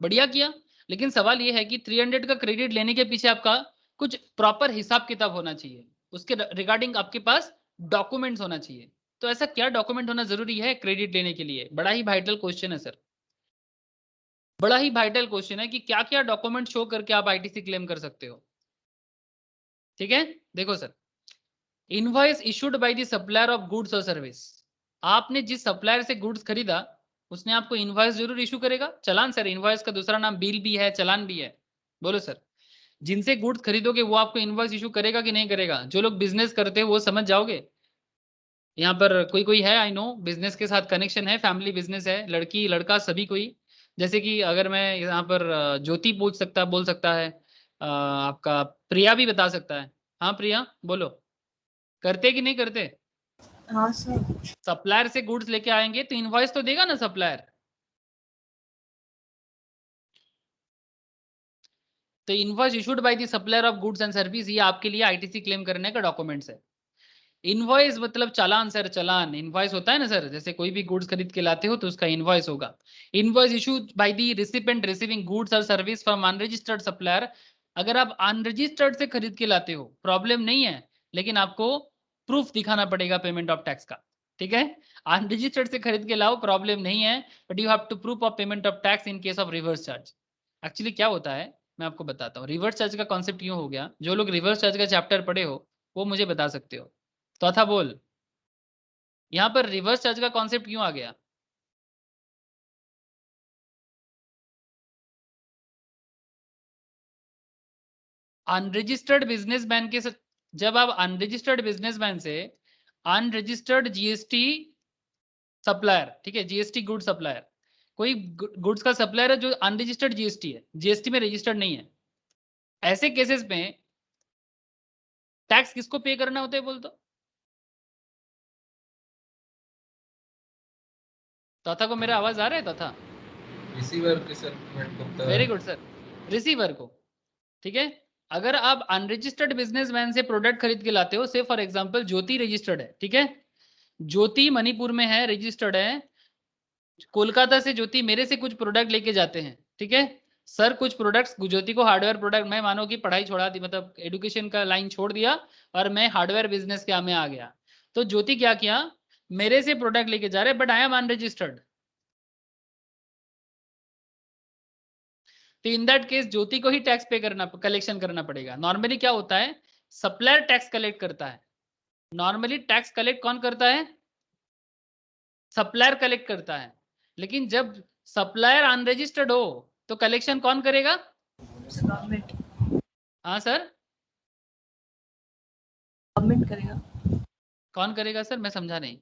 बढ़िया किया, लेकिन सवाल यह है कि 300 का क्रेडिट लेने के पीछे आपका कुछ प्रॉपर हिसाब किताब होना चाहिए, उसके रिगार्डिंग आपके पास डॉक्यूमेंट्स होना चाहिए। तो ऐसा क्या डॉक्यूमेंट होना जरूरी है क्रेडिट लेने के लिए? बड़ा ही वाइटल क्वेश्चन है सर, बड़ा ही वाइटल क्वेश्चन है कि क्या क्या डॉक्यूमेंट शो करके आप आईटीसी क्लेम कर सकते हो। ठीक है, देखो sir, invoice issued by the supplier of goods और सर्विस, आपने जिस सप्लायर से गुड्स खरीदा उसने आपको इनवॉइस जरूर इशू करेगा। चलान सर, इनवॉइस का दूसरा नाम बिल भी है, चलान भी है। बोलो सर, जिनसे गुड्स खरीदोगे वो आपको इनवॉइस इशू करेगा कि नहीं करेगा? जो लोग बिजनेस करते हैं वो समझ जाओगे। यहाँ पर कोई कोई है, आई नो, बिजनेस के साथ कनेक्शन है, फैमिली बिजनेस है, लड़की लड़का सभी कोई, जैसे कि अगर मैं यहाँ पर ज्योति पूछ सकता बोल सकता है, आपका प्रिया भी बता सकता है। हाँ प्रिया बोलो, करते कि नहीं करते? हाँ सर। सप्लायर से गुड्स लेके आएंगे तो इनवॉइस तो देगा ना सप्लायर, तो invoice issued by the supplier of goods and service, ये आपके लिए आईटीसी क्लेम करने का डॉक्यूमेंट्स है। इनवॉइस मतलब चालान सर, चालान। इनवॉइस होता है ना सर, जैसे कोई भी गुड्स खरीद के लाते हो तो उसका इनवॉइस होगा। Invoice issued by the recipient receiving goods और सर्विस फ्रॉम अनरजिस्टर्ड सप्लायर। अगर आप अनरजिस्टर्ड से खरीद के लाते हो प्रॉब्लम नहीं है, लेकिन आपको प्रूफ दिखाना पड़ेगा पेमेंट ऑफ टैक्स का। ठीक है, अनरजिस्टर्ड से खरीद के लाओ प्रॉब्लम नहीं है, but you have to proof of payment of tax in case of reverse charge. Actually क्या होता है मैं आपको बताता हूँ। रिवर्स चार्ज का कॉन्सेप्ट यूं हो गया, जो लोग रिवर्स चार्ज का चैप्टर पढ़े हो वो मुझे बता सकते हो। तो था बोल, यहाँ पर रिवर्स चार्ज का कॉन्सेप्ट क्यों आ गया? अनरजिस्टर्ड बिजनेसमैन के जब आप अनरजिस्टर्ड बिजनेसमैन से अनरजिस्टर्ड जीएसटी सप्लायर, ठीक है, जीएसटी गुड सप्लायर, कोई गुड्स का सप्लायर है जो अनरजिस्टर्ड जीएसटी है, जीएसटी में रजिस्टर्ड नहीं है, ऐसे केसेस में टैक्स किसको पे करना होता है बोल तो था को मेरा आवाज आ रहा है? तथा रिसीवर के सर पेमेंट करता है। वेरी गुड सर, रिसीवर को। ठीक है, अगर आप अनरजिस्टर्ड बिजनेसमैन से प्रोडक्ट खरीद के लाते हो, से फॉर एग्जांपल ज्योति रजिस्टर्ड है, ठीक है, ज्योति मणिपुर में है, रजिस्टर्ड है, कोलकाता से ज्योति मेरे से कुछ प्रोडक्ट लेके जाते हैं, ठीक है सर, कुछ प्रोडक्ट्स ज्योति को हार्डवेयर प्रोडक्ट, मैं मानो कि पढ़ाई छोड़ा दी, मतलब एजुकेशन का लाइन छोड़ दिया और मैं हार्डवेयर बिजनेस के में आ गया, तो ज्योति क्या किया, मेरे से प्रोडक्ट लेके जा रहे, बट आई एम अनरजिस्टर्ड। तो इन दैट केस ज्योति को ही टैक्स पे करना, कलेक्शन करना पड़ेगा। नॉर्मली क्या होता है, सप्लायर टैक्स कलेक्ट करता है। नॉर्मली टैक्स कलेक्ट कौन करता है? सप्लायर कलेक्ट करता है। लेकिन जब सप्लायर अनरजिस्टर्ड हो तो कलेक्शन कौन करेगा? गवर्नमेंट। हाँ सर, गवर्नमेंट करेगा। कौन करेगा सर, मैं समझा नहीं।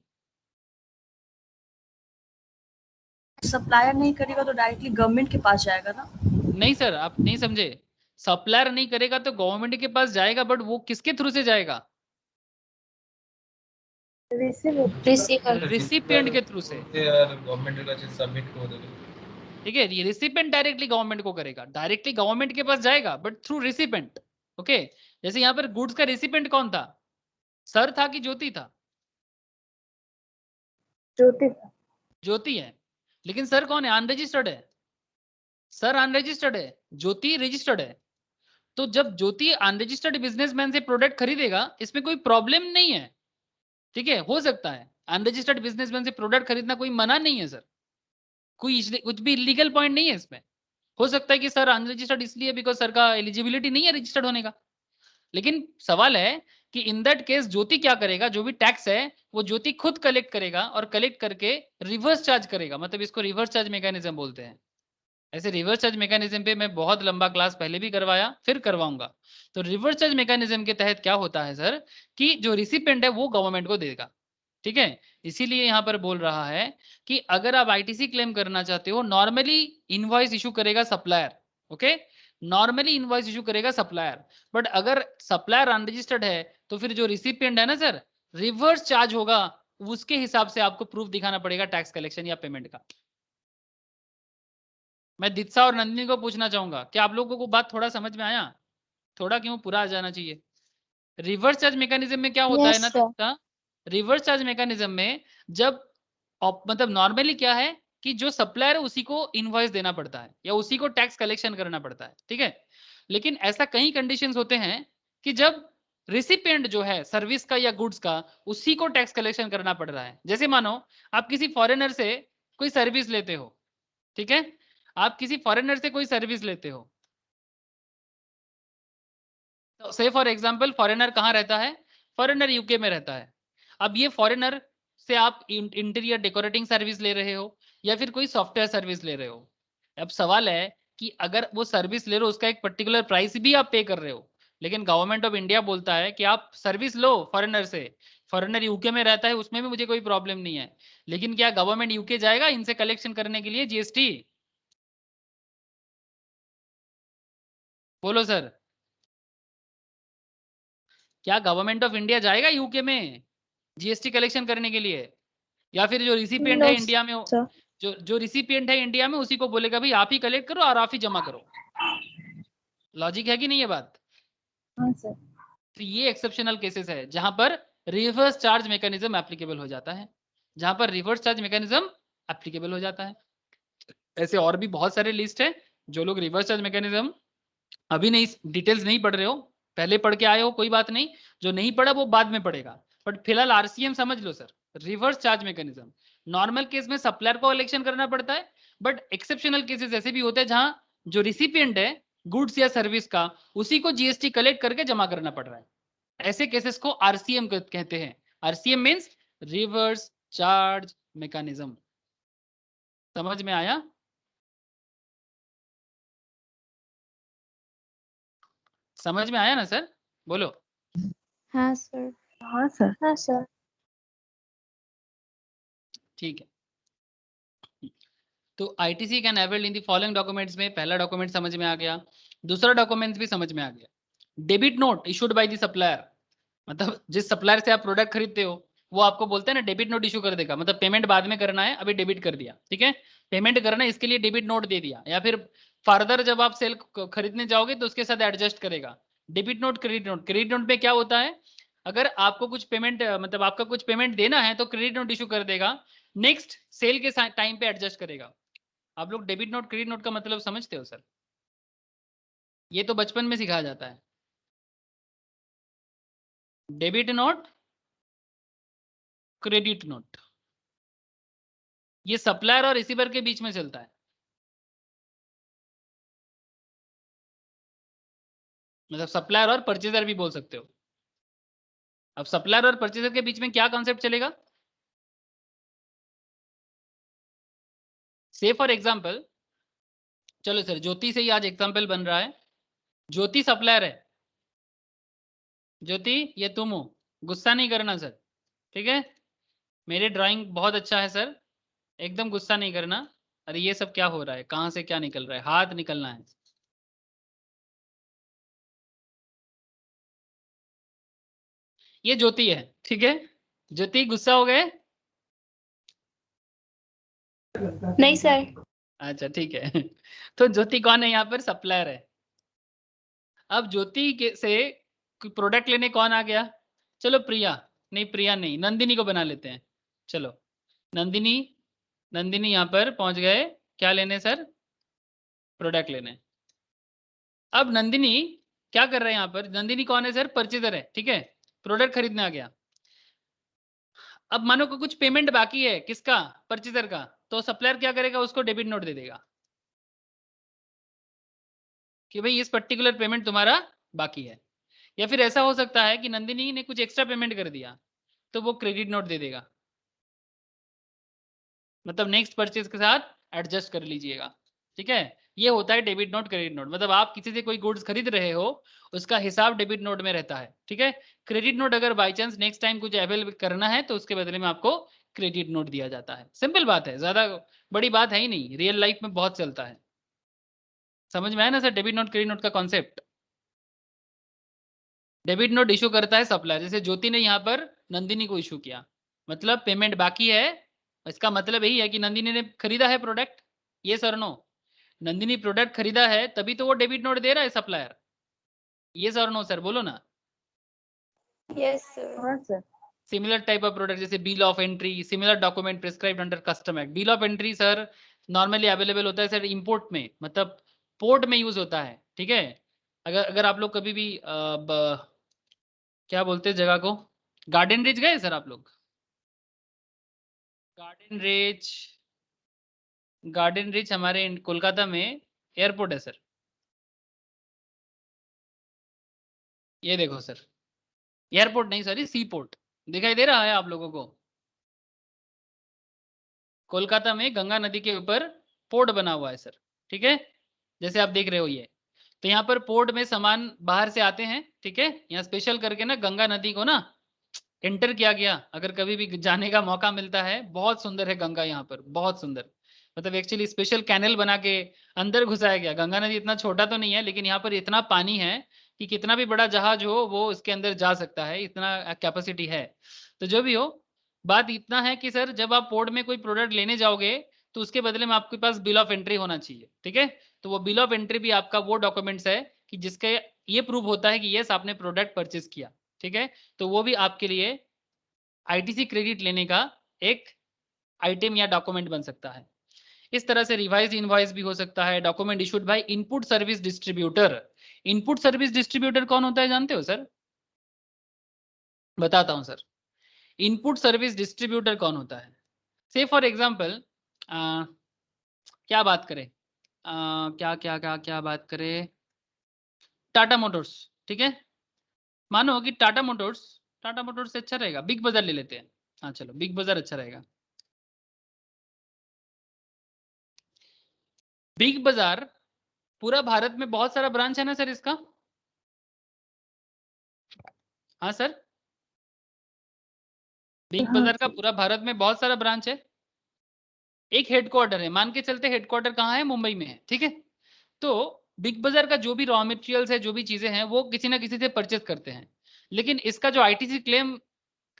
सप्लायर नहीं करेगा तो डायरेक्टली गवर्नमेंट के पास जाएगा ना? नहीं सर, आप नहीं समझे, सप्लायर नहीं करेगा तो गवर्नमेंट के पास जाएगा, बट वो किसके थ्रू से जाएगा? रिसिपिएंट के थ्रू से। यार गवर्नमेंट का चीज सबमिट कर देगा। ठीक है, ये रिसिपेंट डायरेक्टली गवर्नमेंट को करेगा, डायरेक्टली गवर्नमेंट के पास जाएगा बट थ्रू रिसिपेंट। ओके, जैसे यहाँ पर गुड्स का रिसिपेंट कौन था, सर था कि ज्योति था? ज्योति। ज्योति है, लेकिन सर कौन है? अनरजिस्टर्ड है, सर अनरजिस्टर्ड है, ज्योति रजिस्टर्ड है। तो जब ज्योति अनरजिस्टर्ड बिजनेसमैन से प्रोडक्ट खरीदेगा इसमें कोई प्रॉब्लम नहीं है, ठीक है, हो सकता है अनरजिस्टर्ड बिजनेसमैन से प्रोडक्ट खरीदना, कोई मना नहीं है सर, कोई कुछ भी इलीगल पॉइंट नहीं है इसमें। हो सकता है कि सर अनरजिस्टर्ड इसलिए बिकॉज सर का एलिजिबिलिटी नहीं है रजिस्टर्ड होने का। लेकिन सवाल है कि इन दैट केस ज्योति क्या करेगा, जो भी टैक्स है वो ज्योति खुद कलेक्ट करेगा और कलेक्ट करके रिवर्स चार्ज करेगा, मतलब इसको रिवर्स चार्ज मैकेनिज्म बोलते हैं। ऐसे रिवर्स चार्ज मैकेनिज्म पे मैं बहुत लंबा क्लास पहले भी करवाया, फिर करवाऊंगा। तो रिवर्स चार्ज मैकेनिज्म के तहत क्या होता है सर, कि जो रिसिपेंट है वो गवर्नमेंट को देगा, ठीक है। इसीलिए यहाँ पर बोल रहा है कि अगर आप आईटीसी क्लेम करना चाहते हो, नॉर्मली इनवॉइस इशू करेगा supplier, okay, normally invoice issue करेगा सप्लायर, बट अगर सप्लायर अनरजिस्टर्ड है तो फिर जो रिसिपिएंट है ना सर, रिवर्स चार्ज होगा, उसके हिसाब से आपको प्रूफ दिखाना पड़ेगा टैक्स कलेक्शन या पेमेंट का। मैं दित्सा और नंदिनी को पूछना चाहूंगा, क्या आप लोगों को बात थोड़ा समझ में आया? थोड़ा क्यों, पूरा आ जाना चाहिए। रिवर्स चार्ज मैकेनिज्म में क्या होता है ना दित्सा, रिवर्स चार्ज मैकेनिज्म में जब मतलब नॉर्मली क्या है कि जो सप्लायर है उसी को इनवॉइस देना पड़ता है या उसी को टैक्स कलेक्शन करना पड़ता है, ठीक है। लेकिन ऐसा कई कंडीशंस होते हैं कि जब रिसिपिएंट जो है सर्विस का या गुड्स का, उसी को टैक्स कलेक्शन करना पड़ रहा है। जैसे मानो आप किसी फॉरेनर से कोई सर्विस लेते हो, ठीक है, आप किसी फॉरेनर से कोई सर्विस लेते हो, तो से फॉर एग्जांपल फॉरेनर कहाँ रहता है, फॉरेनर यूके में रहता है। अब ये फॉरेनर से आप इंटीरियर डेकोरेटिंग सर्विस ले रहे हो या फिर कोई सॉफ्टवेयर सर्विस ले रहे हो। अब सवाल है कि अगर वो सर्विस ले रहे हो उसका एक पर्टिकुलर प्राइस भी आप पे कर रहे हो, लेकिन गवर्नमेंट ऑफ इंडिया बोलता है कि आप सर्विस लो फॉरेनर से, फॉरेनर यूके में रहता है उसमें भी मुझे कोई प्रॉब्लम नहीं है, लेकिन क्या गवर्नमेंट यूके जाएगा इनसे कलेक्शन करने के लिए जीएसटी? बोलो सर, क्या गवर्नमेंट ऑफ इंडिया जाएगा यूके में जीएसटी कलेक्शन करने के लिए? या फिर जो रिसिपिएंट है इंडिया में, जो रिसिपिएंट है इंडिया में उसी को बोलेगा भाई आप ही कलेक्ट करो और आप ही जमा करो? लॉजिक है कि नहीं ये बात? हाँ सर। तो ये एक्सेप्शनल केसेस है जहां पर रिवर्स चार्ज मैकेनिज्म एप्लीकेबल हो जाता है, जहां पर रिवर्स चार्ज मैकेनिज्म एप्लीकेबल हो जाता है। ऐसे और भी बहुत सारे लिस्ट है। जो लोग रिवर्स चार्ज मैकेनिज्म अभी नहीं, डिटेल्स नहीं पढ़ रहे हो, पहले पढ़ के आए हो कोई बात नहीं, जो नहीं पढ़ा वो बाद में पढ़ेगा, बट फिलहाल आरसीएम समझ लो sir. Reverse charge mechanism normal case में सप्लायर को इलेक्शन करना पड़ता है, बट एक्सेप्शनल केसेस ऐसे भी होते हैं जहां जो रिसिपिएंट है गुड्स या सर्विस का, उसी को जीएसटी कलेक्ट करके जमा करना पड़ रहा है। ऐसे केसेस को आरसीएम कहते हैं। RCM means reverse charge mechanism. समझ में आया? समझ में आया ना सर? बोलो। हाँ सर। हाँ सर। हाँ सर। ठीक है, तो ITC can avail in the following documents में पहला डॉक्यूमेंट समझ में आ गया, दूसरा डॉक्यूमेंट्स भी समझ में आ गया। Debit note issued by the supplier, मतलब जिस सप्लायर से आप प्रोडक्ट खरीदते हो वो आपको बोलते हैं ना डेबिट नोट इशू कर देगा, मतलब पेमेंट बाद में करना है, अभी डेबिट कर दिया, ठीक है, पेमेंट करना है इसके लिए डेबिट नोट दे दिया, या फिर फर्दर जब आप सेल खरीदने जाओगे तो उसके साथ एडजस्ट करेगा। Debit note, credit note. Credit note में क्या होता है, अगर आपको कुछ पेमेंट मतलब आपका कुछ पेमेंट देना है तो क्रेडिट नोट इशू कर देगा, नेक्स्ट सेल के टाइम पे एडजस्ट करेगा। आप लोग डेबिट नोट क्रेडिट नोट का मतलब समझते हो सर? ये तो बचपन में सिखाया जाता है। डेबिट नोट, क्रेडिट नोट, ये सप्लायर और रिसीवर के बीच में चलता है, मतलब सप्लायर और परचेजर भी बोल सकते हो। अब सप्लायर और परचेजर के बीच में क्या कॉन्सेप्ट चलेगा? से फॉर एग्जांपल, चलो सर ज्योति से ही आज एग्जांपल बन रहा है। ज्योति सप्लायर है, ज्योति ये तुम हो, गुस्सा नहीं करना सर, ठीक है? मेरे ड्राइंग बहुत अच्छा है सर, एकदम गुस्सा नहीं करना। अरे ये सब क्या हो रहा है, कहाँ से क्या निकल रहा है, हाथ निकलना है। ये ज्योति है, ठीक है? ज्योति गुस्सा हो गए? नहीं सर। अच्छा ठीक है तो ज्योति कौन है यहाँ पर? सप्लायर है। अब ज्योति के से प्रोडक्ट लेने कौन आ गया? चलो प्रिया, नहीं प्रिया नहीं, नंदिनी को बना लेते हैं। चलो नंदिनी, नंदिनी यहाँ पर पहुंच गए, क्या लेने सर? प्रोडक्ट लेने। अब नंदिनी क्या कर रहे हैं यहाँ पर? नंदिनी कौन है सर? परचेजर है, ठीक है, प्रोडक्ट खरीदने आ गया। अब मानो को कुछ पेमेंट बाकी है, किसका? परचेजर का, तो सप्लायर क्या करेगा? उसको डेबिट नोट दे देगा कि भाई इस पर्टिकुलर पेमेंट तुम्हारा बाकी है। या फिर ऐसा हो सकता है कि नंदिनी ने कुछ एक्स्ट्रा पेमेंट कर दिया, तो वो क्रेडिट नोट दे देगा, मतलब नेक्स्ट परचेज के साथ एडजस्ट कर लीजिएगा, ठीक है? ये होता है डेबिट नोट क्रेडिट नोट, मतलब आप किसी से कोई गुड्स खरीद रहे हो उसका हिसाब डेबिट नोट में रहता है, ठीक है? क्रेडिट नोट अगर बाई चांस नेक्स्ट टाइम कुछ अवेल करना है तो उसके बदले में आपको क्रेडिट नोट दिया जाता है। सिंपल बात है, ज्यादा बड़ी बात है ही नहीं, रियल लाइफ में बहुत चलता है। समझ में आया ना sir debit note credit note का कॉन्सेप्ट? डेबिट नोट इशू करता है सप्लायर, जैसे ज्योति ने यहाँ पर नंदिनी को इशू किया, मतलब पेमेंट बाकी है, इसका मतलब यही है कि नंदिनी ने खरीदा है प्रोडक्ट, ये सर नो? नंदिनी प्रोडक्ट खरीदा है तभी तो वो डेबिट नोट दे रहा है सप्लायर, ये सर नो सर? बोलो ना। Yes sir. हाँ sir. Similar type of product जैसे bill of entry, similar document prescribed under custom act. Bill of entry sir normally available होता है सर इंपोर्ट में, मतलब पोर्ट में यूज होता है, ठीक है? अगर अगर आप लोग कभी भी क्या बोलते हैं जगह को, गार्डन रीच गए सर आप लोग? गार्डन रीच, गार्डन रीच हमारे कोलकाता में एयरपोर्ट है सर। ये देखो सर, एयरपोर्ट नहीं सॉरी, सी पोर्ट दिखाई दे रहा है आप लोगों को? कोलकाता में गंगा नदी के ऊपर पोर्ट बना हुआ है सर, ठीक है, जैसे आप देख रहे हो ये। तो यहाँ पर पोर्ट में सामान बाहर से आते हैं, ठीक है, यहाँ स्पेशल करके ना गंगा नदी को ना एंटर किया गया। अगर कभी भी जाने का मौका मिलता है, बहुत सुंदर है गंगा यहाँ पर, बहुत सुंदर, मतलब एक्चुअली स्पेशल कैनल बना के अंदर घुसाया गया। गंगा नदी इतना छोटा तो नहीं है, लेकिन यहाँ पर इतना पानी है कि कितना भी बड़ा जहाज हो वो उसके अंदर जा सकता है, इतना कैपेसिटी है। तो जो भी हो, बात इतना है कि सर जब आप पोर्ट में कोई प्रोडक्ट लेने जाओगे तो उसके बदले में आपके पास बिल ऑफ एंट्री होना चाहिए, ठीक है? तो वो बिल ऑफ एंट्री भी आपका वो डॉक्यूमेंट्स है कि जिसके ये प्रूव होता है कि यस आपने प्रोडक्ट परचेज किया, ठीक है? तो वो भी आपके लिए आईटीसी क्रेडिट लेने का एक आइटम या डॉक्यूमेंट बन सकता है। इस तरह से रिवाइज इनवॉइस भी हो सकता है, document issued by input service distributor. Input service distributor कौन होता है जानते हो सर? बताता हूं सर। इनपुट सर्विस डिस्ट्रीब्यूटर कौन होता है? से फॉर एग्जांपल क्या बात करें, क्या क्या क्या क्या बात करें, टाटा मोटर्स, ठीक है। मानो कि टाटा मोटर्स से अच्छा रहेगा बिग बाजार ले लेते हैं। हाँ चलो बिग बाजार अच्छा रहेगा। बिग बाजार पूरा भारत में बहुत सारा ब्रांच है ना सर इसका? हाँ सर, बिग हाँ बाजार का पूरा भारत में बहुत सारा ब्रांच है। एक हेडक्वार्टर है, मान के चलते हेडक्वार्टर कहाँ है? मुंबई में है, ठीक है। तो बिग बाजार का जो भी रॉ मटेरियल्स है, जो भी चीजें हैं, वो किसी ना किसी से परचेज करते हैं। लेकिन इसका जो आईटीसी क्लेम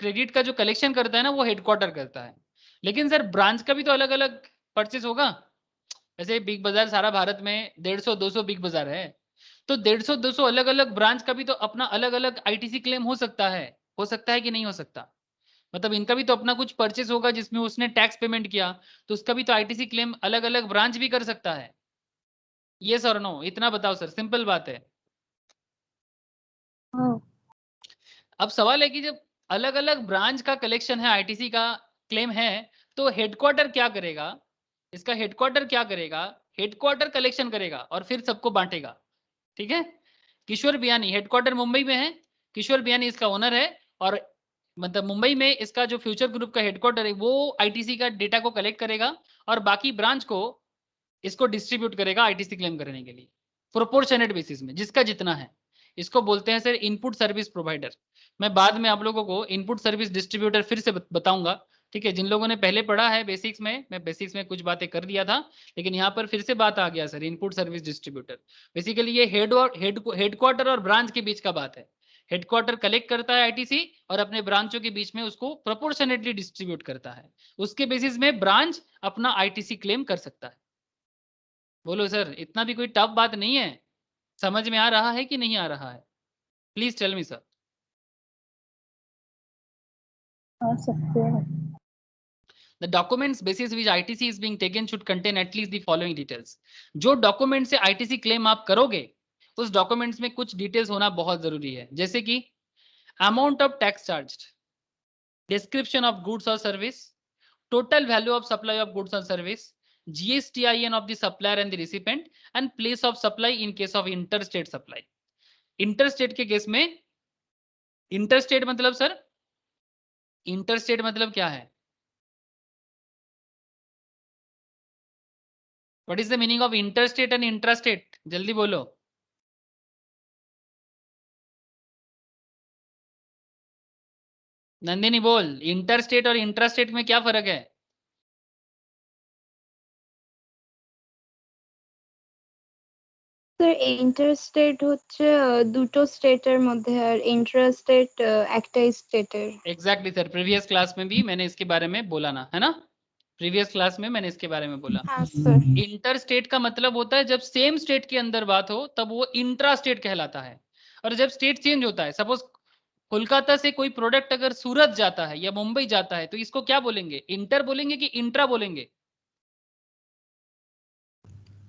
क्रेडिट का जो कलेक्शन करता है ना, वो हेडक्वार्टर करता है। लेकिन सर ब्रांच का भी तो अलग अलग परचेज होगा। वैसे बिग बाजार सारा भारत में 150-200 बिग बाजार है, तो 150-200 अलग अलग ब्रांच का भी तो अपना अलग अलग आईटीसी क्लेम हो सकता है। हो सकता है कि नहीं हो सकता? मतलब इनका भी तो अपना कुछ परचेज होगा जिसमें उसने टैक्स पेमेंट किया, तो उसका भी तो आईटीसी क्लेम अलग अलग ब्रांच भी कर सकता है। यस और नो, इतना बताओ सर, सिंपल बात है। हाँ अब सवाल है कि जब अलग अलग ब्रांच का कलेक्शन है, आईटीसी का क्लेम है, तो हेडक्वार्टर क्या करेगा? इसका हेडक्वार्टर क्या करेगा? हेडक्वार्टर कलेक्शन करेगा और फिर सबको बांटेगा, ठीक है। किशोर बियानी हेडक्वार्टर मुंबई में है, किशोर बियानी इसका ओनर है, और मतलब मुंबई में इसका जो फ्यूचर ग्रुप का हेडक्वार्टर है वो आईटीसी का डेटा को कलेक्ट करेगा और बाकी ब्रांच को इसको डिस्ट्रीब्यूट करेगा आईटीसी क्लेम करने के लिए प्रोपोर्शनेट बेसिस में, जिसका जितना है। इसको बोलते हैं सर इनपुट सर्विस प्रोवाइडर। मैं बाद में आप लोगों को इनपुट सर्विस डिस्ट्रीब्यूटर फिर से बताऊंगा, ठीक है। जिन लोगों ने पहले पढ़ा है बेसिक्स में, मैं बेसिक्स में कुछ बातें कर दिया था, लेकिन यहाँ पर फिर से बात आ गया sir input service distributor. Basically ये हेडक्वार्टर और ब्रांच के बीच का बात है। हेडक्वार्टर कलेक्ट करता है आईटीसी और अपने ब्रांचों के बीच में उसको प्रोपोर्शनेटली डिस्ट्रीब्यूट करता है। उसके बेसिस में ब्रांच अपना आईटीसी क्लेम कर सकता है। बोलो सर, इतना भी कोई टफ बात नहीं है, समझ में आ रहा है कि नहीं आ रहा है? Please tell me sir. आ सकते हैं। The documents basis which ITC is being taken should contain at least the following details. जो डॉक्यूमेंट से आईटीसी क्लेम आप करोगे उस डॉक्यूमेंट्स में कुछ डिटेल्स होना बहुत जरूरी है, जैसे कि amount of tax charged, description of goods और service, total value of supply of goods and service, GSTIN of the supplier and the recipient, and place of supply in case of interstate supply. Interstate के case में, interstate मतलब sir, interstate मतलब क्या है? What is the meaning of interstate and intrastate? जल्दी बोलो। नंदिनी बोल, interstate और इंट्रास्टेट में क्या फर्क है? স্যার ইন্টারস্টেট হচ্ছে দুটো স্টেটের মধ্যে আর ইন্ট্রাস্টেট একটাই স্টেটের। एग्जैक्टली सर, प्रीवियस क्लास में भी मैंने इसके बारे में बोला ना, है ना? प्रीवियस क्लास में मैंने इसके बारे में बोला। হ্যাঁ স্যার। इंटरस्टेट का मतलब होता है जब सेम स्टेट के अंदर बात हो तब वो इंट्रास्टेट कहलाता है। और जब स्टेट चेंज होता है, सपोज कोलकाता से कोई प्रोडक्ट अगर सूरत जाता है या मुंबई जाता है, तो इसको क्या बोलेंगे? इंटर बोलेंगे कि इंट्रा बोलेंगे?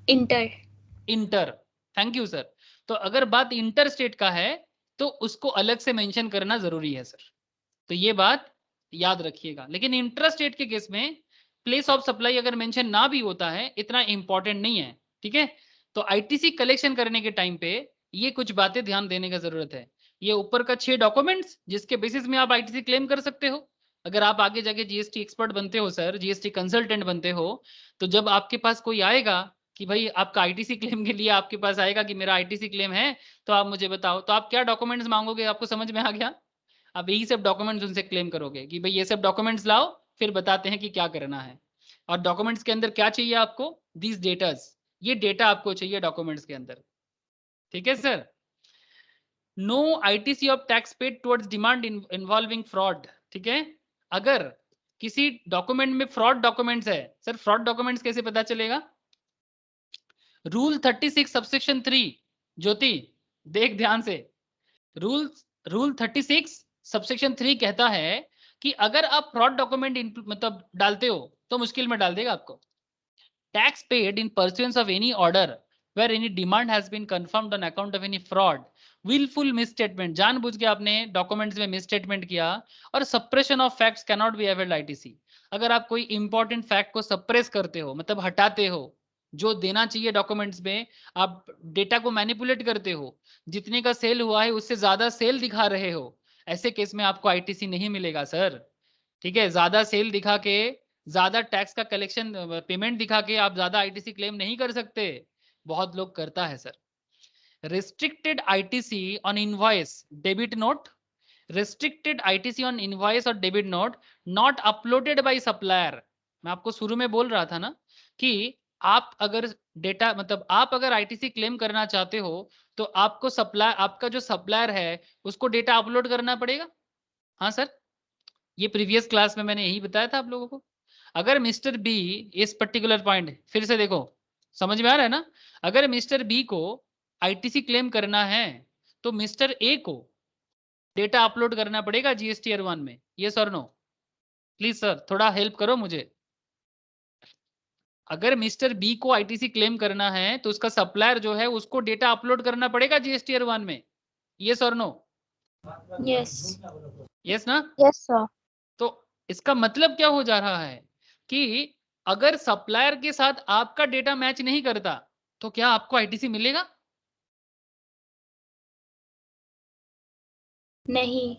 Inter. Inter, thank you sir. तो अगर बात इंटर स्टेट का है तो उसको अलग से मेंशन करना जरूरी है सर, तो ये बात याद रखिएगा। लेकिन इंटर स्टेट के केस में प्लेस ऑफ सप्लाई अगर मेंशन ना भी होता है, इतना इंपॉर्टेंट नहीं है, ठीक है। तो आईटीसी कलेक्शन करने के टाइम पे ये कुछ बातें ध्यान देने का जरूरत है। ये ऊपर का 6 डॉक्यूमेंट्स जिसके बेसिस में आप आईटीसी क्लेम कर सकते हो। अगर आप आगे जाके जीएसटी एक्सपर्ट बनते हो सर, जीएसटी कंसल्टेंट बनते हो, तो जब आपके पास कोई आएगा कि भाई आपका आईटीसी क्लेम के लिए आपके पास आएगा कि मेरा आईटीसी क्लेम है, तो आप मुझे बताओ, तो आप क्या डॉक्यूमेंट्स मांगोगे? आपको समझ में आ गया? अब यही सब डॉक्यूमेंट्स उनसे क्लेम करोगे कि भाई ये सब डॉक्यूमेंट्स लाओ, फिर बताते हैं कि क्या करना है। और डॉक्यूमेंट्स के अंदर क्या चाहिए आपको? दिस डेटास, ये डेटा आपको चाहिए डॉक्यूमेंट्स के अंदर, ठीक है sir. No ITC of tax paid towards demand involving fraud, ठीक है। अगर किसी डॉक्यूमेंट में फ्रॉड डॉक्यूमेंट्स है सर, फ्रॉड डॉक्यूमेंट्स कैसे पता चलेगा? रूल 36 सबसेक्शन 3, ज्योति देख ध्यान से, रूल 36 सबसेक्शन 3 कहता है कि अगर आप फ्रॉड डॉक्यूमेंट मतलब डालते हो तो मुश्किल में डाल देगा आपको। Tax paid in pursuance of any order where any demand has been confirmed on account of any fraud, wilful misstatement, जानबूझ के आपने डॉक्यूमेंट्स में मिसस्टेटमेंट किया, और suppression of facts can not be availed ITC. अगर आप कोई इंपॉर्टेंट फैक्ट को सप्रेस करते हो, मतलब हटाते हो, जो देना चाहिए डॉक्यूमेंट्स में, आप डेटा को मैनिपुलेट करते हो, जितने का सेल हुआ है उससे ज्यादा सेल दिखा रहे हो, ऐसे केस में आपको आईटीसी नहीं मिलेगा सर। ठीक है, ज्यादा सेल दिखा के, ज्यादा टैक्स का कलेक्शन पेमेंट दिखा के आप ज्यादा आईटीसी क्लेम नहीं कर सकते। बहुत लोग करता है sir. restricted ITC on invoice debit note, restricted ITC on invoice or debit note not uploaded by supplier। मैं आपको शुरू में बोल रहा था ना कि आप अगर डेटा मतलब आप अगर आईटीसी क्लेम करना चाहते हो तो आपको सप्लायर, आपका जो सप्लायर है उसको डेटा अपलोड करना पड़ेगा। हाँ सर, ये प्रीवियस क्लास में मैंने यही बताया था आप लोगों को। अगर मिस्टर बी, इस पर्टिकुलर पॉइंट फिर से देखो, समझ में आ रहा है ना, अगर मिस्टर बी को आईटीसी क्लेम करना है तो मिस्टर ए को डेटा अपलोड करना पड़ेगा जीएसटीआर 1 में। यस और नो? प्लीज सर थोड़ा हेल्प करो मुझे। अगर मिस्टर बी को आईटीसी क्लेम करना है तो उसका सप्लायर जो है उसको डेटा अपलोड करना पड़ेगा जीएसटीआर 1 में। यस और नो? यस यस ना? Yes sir. तो इसका मतलब क्या हो जा रहा है कि अगर सप्लायर के साथ आपका डेटा मैच नहीं करता तो क्या आपको आईटीसी मिलेगा? नहीं।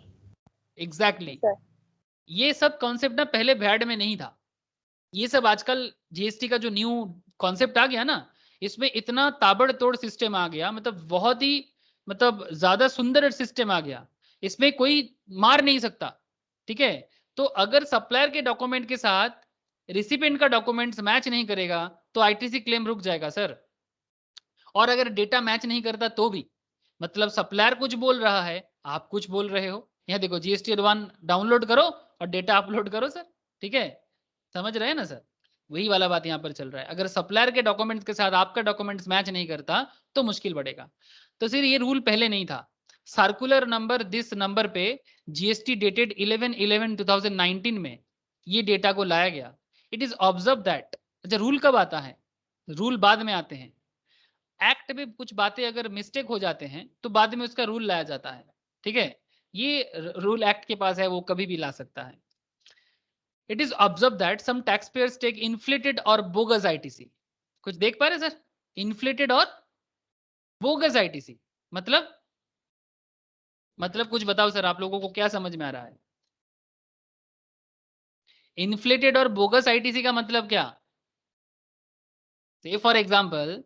Exactly sir. ये सब कॉन्सेप्ट ना पहले वैड में नहीं था। ये सब आजकल जीएसटी का जो न्यू कॉन्सेप्ट आ गया ना, इसमें इतना ताबड़तोड़ सिस्टम आ गया, मतलब बहुत ही मतलब ज्यादा सुंदर सिस्टम आ गया, इसमें कोई मार नहीं सकता। ठीक है, तो अगर सप्लायर के डॉक्यूमेंट के साथ रिसिपेंट का डॉक्यूमेंट्स मैच नहीं करेगा तो आईटीसी क्लेम रुक जाएगा सर। और अगर डेटा मैच नहीं करता तो भी, मतलब सप्लायर कुछ बोल रहा है, आप कुछ बोल रहे हो, यहाँ देखो जीएसटीआर 1 डाउनलोड करो और डेटा अपलोड करो सर। ठीक है, समझ रहे हैं ना सर? वही वाला बात यहाँ पर चल रहा है। अगर सप्लायर के डॉक्यूमेंट्स के साथ आपका डॉक्यूमेंट्स मैच नहीं करता तो मुश्किल बढ़ेगा। तो सिर्फ ये रूल पहले नहीं था, सर्कुलर नंबर दिस नंबर पे जीएसटी डेटेड 11/11/2019 में ये डेटा को लाया गया। इट इज ऑब्जर्व दैट, अच्छा रूल कब आता है? रूल बाद में आते हैं। एक्ट में कुछ बातें अगर मिस्टेक हो जाते हैं तो बाद में उसका रूल लाया जाता है। ठीक है, ये रूल एक्ट के पास है, वो कभी भी ला सकता है। It is observe that some tax payers take inflated और बोगस आईटीसी। कुछ देख पा रहे सर? इन्फ्लेटेड और बोगस आईटीसी मतलब कुछ बताओ सर, आप लोगों को क्या समझ में आ रहा है? इन्फ्लेटेड और बोगस आईटीसी का मतलब क्या? से फॉर एग्जांपल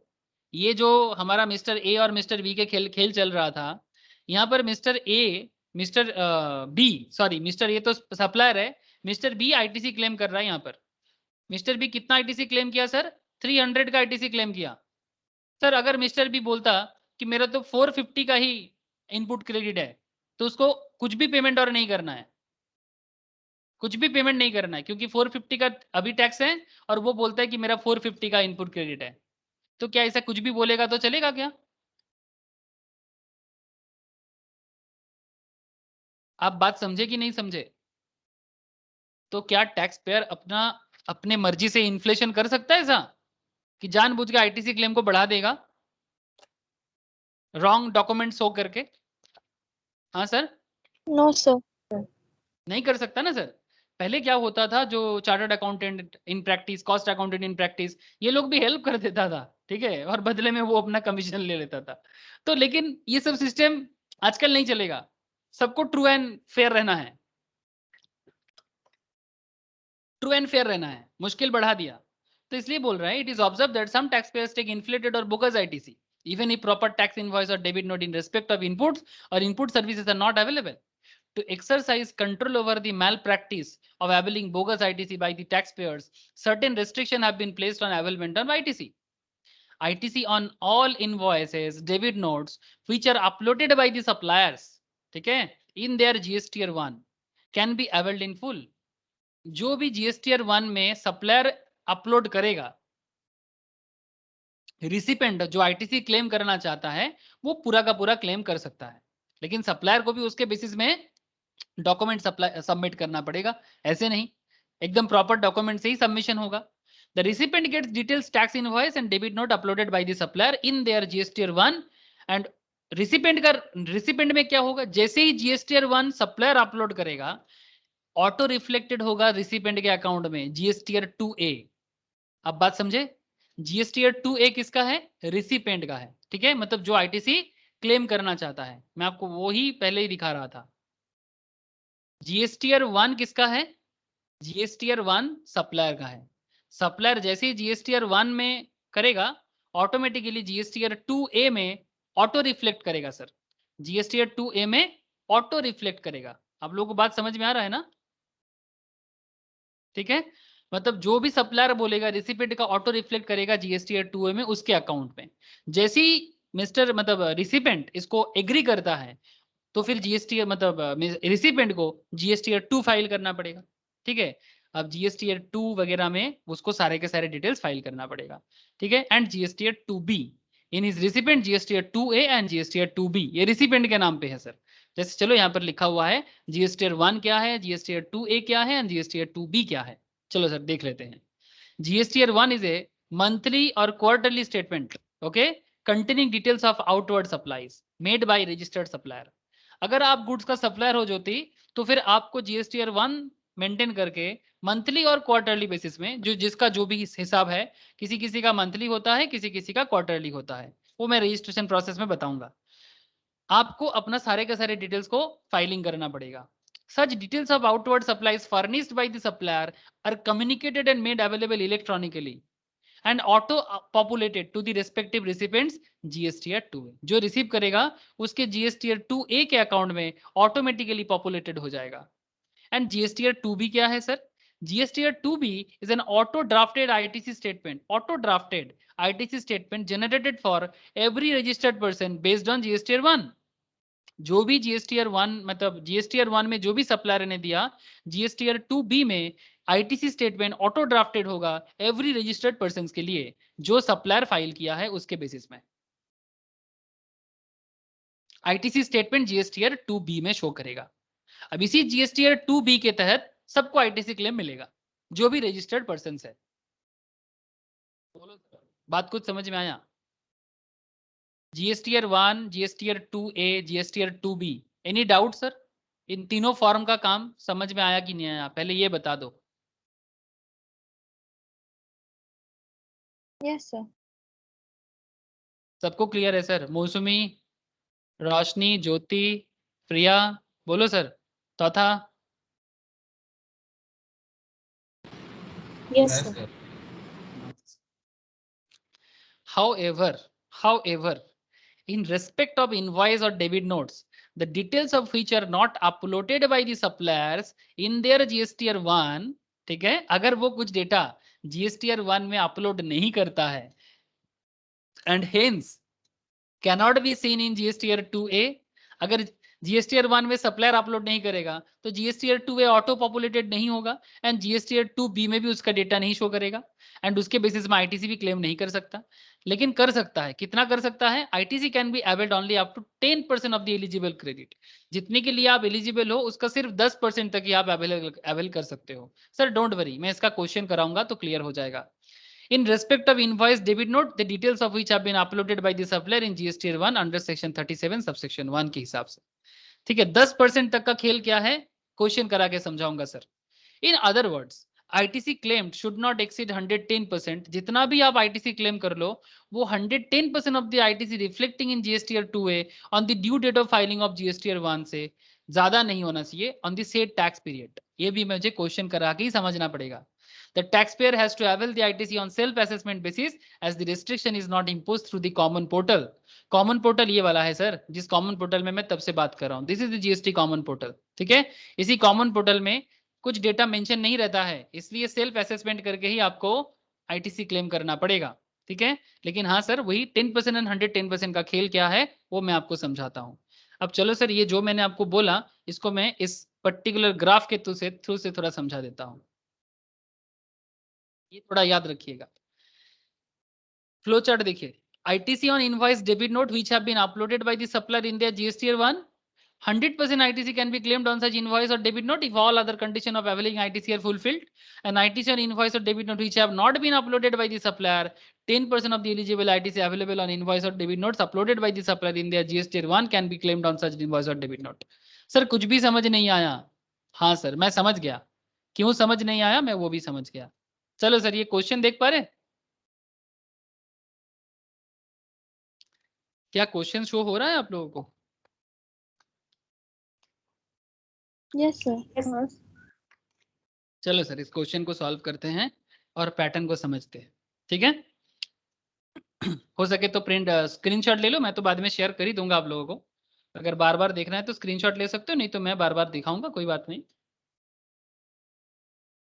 ये जो हमारा मिस्टर ए और मिस्टर बी के खेल चल रहा था, यहाँ पर मिस्टर ए तो सप्लायर है, मिस्टर बी आईटीसी क्लेम कर रहा है। यहाँ पर मिस्टर बी कितना आईटीसी क्लेम किया सर? 300 का आईटीसी क्लेम किया। सर अगर मिस्टर बी बोलता कि मेरा तो 450 का ही इनपुट क्रेडिट है तो उसको कुछ भी पेमेंट और नहीं करना है, कुछ भी पेमेंट नहीं करना है, क्योंकि 450 का अभी टैक्स है और वो बोलता है कि मेरा 450 का इनपुट क्रेडिट है। तो क्या ऐसा कुछ भी बोलेगा तो चलेगा क्या? आप बात समझे कि नहीं समझे? तो क्या टैक्स पेयर अपने मर्जी से इन्फ्लेशन कर सकता है ऐसा कि जानबूझ के आईटीसी क्लेम को बढ़ा देगा रॉन्ग डॉक्यूमेंट शो करके? हाँ सर? No sir. नहीं कर सकता ना सर। पहले क्या होता था, जो chartered accountant in practice, cost accountant in practice, ये लोग भी हेल्प कर देता था, ठीक है, और बदले में वो अपना कमीशन ले लेता था। तो लेकिन ये सब सिस्टम आजकल नहीं चलेगा, सबको ट्रू एंड फेयर रहना है, ट्रू एंड फेयर रहना है, मुश्किल बढ़ा दिया। तो इसलिए बोल रहा है, it is observe that some tax payers take inflated और bogus ITC even if proper tax invoice or debit note in respect of inputs or input services are not available. To exercise control over the malpractice of availing bogus ITC by the taxpayers, certain restrictions have been placed on availment of ITC. ITC on all invoices, debit notes which are uploaded by the suppliers, ठीक है, in their GSTR 1 can be availed in full. जो भी GSTR 1 में supplier upload करेगा, recipient जो ITC claim करना चाहता है वो पूरा का पूरा क्लेम कर सकता है, लेकिन सप्लायर को भी उसके बेसिस में डॉक्यूमेंट सबमिट करना पड़ेगा, ऐसे नहीं, एकदम प्रॉपर डॉक्यूमेंट से ही सबमिशन होगा। The recipient gets details tax invoice and debit note uploaded by the supplier in their GSTR 1 and recipient में क्या होगा, जैसे ही जीएसटीआर 1 सप्लायर अपलोड करेगा ऑटो रिफ्लेक्टेड होगा रिसिपेंट के अकाउंट में जीएसटीआर 2A। अब बात समझे, जीएसटीआर 2A किसका है, रिसिपेंट का है, ठीक है, मतलब जो आईटीसी क्लेम करना चाहता है, मैं आपको वो ही पहले ही दिखा रहा था। जीएसटीआर 1 किसका है, जीएसटीआर 1 सप्लायर का है। सप्लायर जैसे ही जीएसटीआर 1 में करेगा ऑटोमेटिकली जीएसटीआर 2A में ऑटो रिफ्लेक्ट करेगा सर, जीएसटीआर 2A में ऑटो रिफ्लेक्ट करेगा। आप लोगों को बात समझ में आ रहा है ना, ठीक है, मतलब जो भी सप्लायर बोलेगा रिसिपेंट का ऑटो रिफ्लेक्ट करेगा जीएसटीआर 2A में उसके अकाउंट में। जैसे ही मिस्टर मतलब रिसिपेंट इसको एग्री करता है तो फिर जीएसटीआर मतलब रिसिपेंट को जीएसटीआर 2 फाइल करना पड़ेगा, ठीक है। अब जीएसटीआर 2 वगैरह में उसको सारे के सारे डिटेल्स फाइल करना पड़ेगा, ठीक है। And GSTR 2B in his recipient GSTR 2A and GSTR 2B, ये रिसिपेंट के नाम पे है सर। जैसे चलो यहाँ पर लिखा हुआ है जीएसटीआर 1 क्या है, जीएसटीआर 2A क्या है एंड जीएसटीआर 2B क्या है। चलो सर देख लेते हैं। जीएसटीआर 1 इज ए मंथली और quarterly statement, okay, containing details of outward supplies made by registered supplier. अगर आप गुड्स का सप्लायर हो जाती तो फिर आपको जीएसटीआर 1 मेंटेन करके मंथली और क्वार्टरली बेसिस में जो जिसका जो भी हिसाब है, किसी किसी का मंथली होता है, किसी किसी का क्वार्टरली होता है, वो मैं रजिस्ट्रेशन प्रोसेस में बताऊंगा। आपको अपना सारे के सारे डिटेल्स को फाइलिंग करना पड़ेगा। Such details of outward supplies furnished by the supplier are communicated and made available electronically and auto populated to the respective recipients GSTR 2A। जो रिसीव करेगा उसके GSTR 2A के अकाउंट में ऑटोमेटिकली पॉपुलेटेड हो जाएगा। And GSTR 2B क्या है sir, GSTR 2B is an auto drafted ITC statement, auto drafted ITC statement generated for every registered person based on GSTR 1। जो भी जीएसटीआर 1 मतलब जीएसटीआर 1 में जो भी सप्लायर ने दिया जीएसटीआर 2B में आईटीसी स्टेटमेंट ऑटो ड्राफ्टेड होगा एवरी रजिस्टर्ड पर्सन के लिए जो सप्लायर फाइल किया है उसके बेसिस में आईटीसी स्टेटमेंट जीएसटीआर 2B में शो करेगा। अब इसी जीएसटीआर 2B के तहत सबको आईटीसी क्लेम मिलेगा जो भी रजिस्टर्ड पर्सन है। बात कुछ समझ में आया? GSTR 1, GSTR 2A, GSTR 2B, any doubt sir? इन तीनों फॉर्म का काम समझ में आया कि नहीं आया, पहले ये बता दो। Yes sir. सबको क्लियर है सर? मौसमी, रोशनी, ज्योति, प्रिया, बोलो सर। चौथा yes sir. however in respect of invoice or debit notes the details of which are not uploaded by the suppliers in their GSTR 1, ठीक है, अगर वो कुछ डेटा GSTR 1 में अपलोड नहीं करता है and hence cannot be seen in GSTR 2A, अगर GSTR 1 में सप्लायर अपलोड नहीं करेगा तो GSTR 2A ऑटो पॉपुलेटेड नहीं होगा एंड GSTR 2B में भी उसका डेटा नहीं शो करेगा एंड उसके बेसिस में आईटीसी भी क्लेम नहीं कर सकता। लेकिन कर सकता है, कितना कर सकता है? ITC can be availed only up to 10% of the eligible credit. जितने के लिए आप एलिजिबल हो उसका सिर्फ 10% तक ही आप अवेल कर सकते हो। सर डोंट वरी, मैं इसका क्वेश्चन कराऊंगा तो क्लियर हो जाएगा। In respect of invoice debit note, the details of which have been uploaded by the supplier in GSTR 1 under section 37 subsection 1 के हिसाब से, ठीक है। 10% तक का खेल क्या है क्वेश्चन करा के समझाऊंगा sir. In other words ITC claim should not exceed 110%। जितना भी आप आईटीसी क्लेम कर लो वो 110% of the ITC reflecting in GSTR 2A on the due date of filing of GSTR 1 से ज्यादा नहीं होना चाहिए on the said tax period. ये भी मुझे क्वेश्चन करा के ही समझना पड़ेगा। The taxpayer has to avail the ITC on self-assessment basis as the restriction is not imposed through the common portal. Common portal ये वाला है सर, जिस common portal में मैं तब से बात कर रहा हूँ। This is the GST common portal, ठीक है। इसी common portal में कुछ डेटा मेंशन नहीं रहता है, इसलिए सेल्फ असेसमेंट करके ही आपको आईटीसी क्लेम करना पड़ेगा, ठीक है। लेकिन हाँ सर, वही 10% एंड 110% का खेल क्या है वो मैं आपको समझाता हूँ। अब चलो सर, ये जो मैंने आपको बोला इसको मैं इस पर्टिकुलर ग्राफ के थ्रू से थोड़ा समझा देता हूँ, ये थोड़ा याद रखिएगा। फ्लो चार्ट देखिए, ITC on invoice debit note which have been uploaded by the supplier in their GSTR 1, 100% ITC can be claimed on such invoice or debit note if all other condition of availing ITC are fulfilled. An ITC or invoice or debit note which have not been uploaded by the supplier, 10% of the eligible ITC available on invoice or debit notes uploaded by the supplier in their GST Tier 1 can be claimed on such invoice or debit note. Sir कुछ भी समझ नहीं आया? हाँ sir मैं समझ गया. क्यों समझ नहीं आया मैं वो भी समझ गया. चलो सर ये क्वेश्चन देख पा रहे? क्या क्वेश्चन शो हो रहा है आप लोगों को? Yes sir. चलो सर इस क्वेश्चन को सॉल्व करते हैं और पैटर्न को समझते हैं. ठीक है, हो सके तो प्रिंट स्क्रीनशॉट ले लो. मैं तो बाद में शेयर कर ही दूंगा आप लोगों को. अगर बार बार देखना है तो स्क्रीनशॉट ले सकते हो, नहीं तो मैं बार बार दिखाऊंगा, कोई बात नहीं.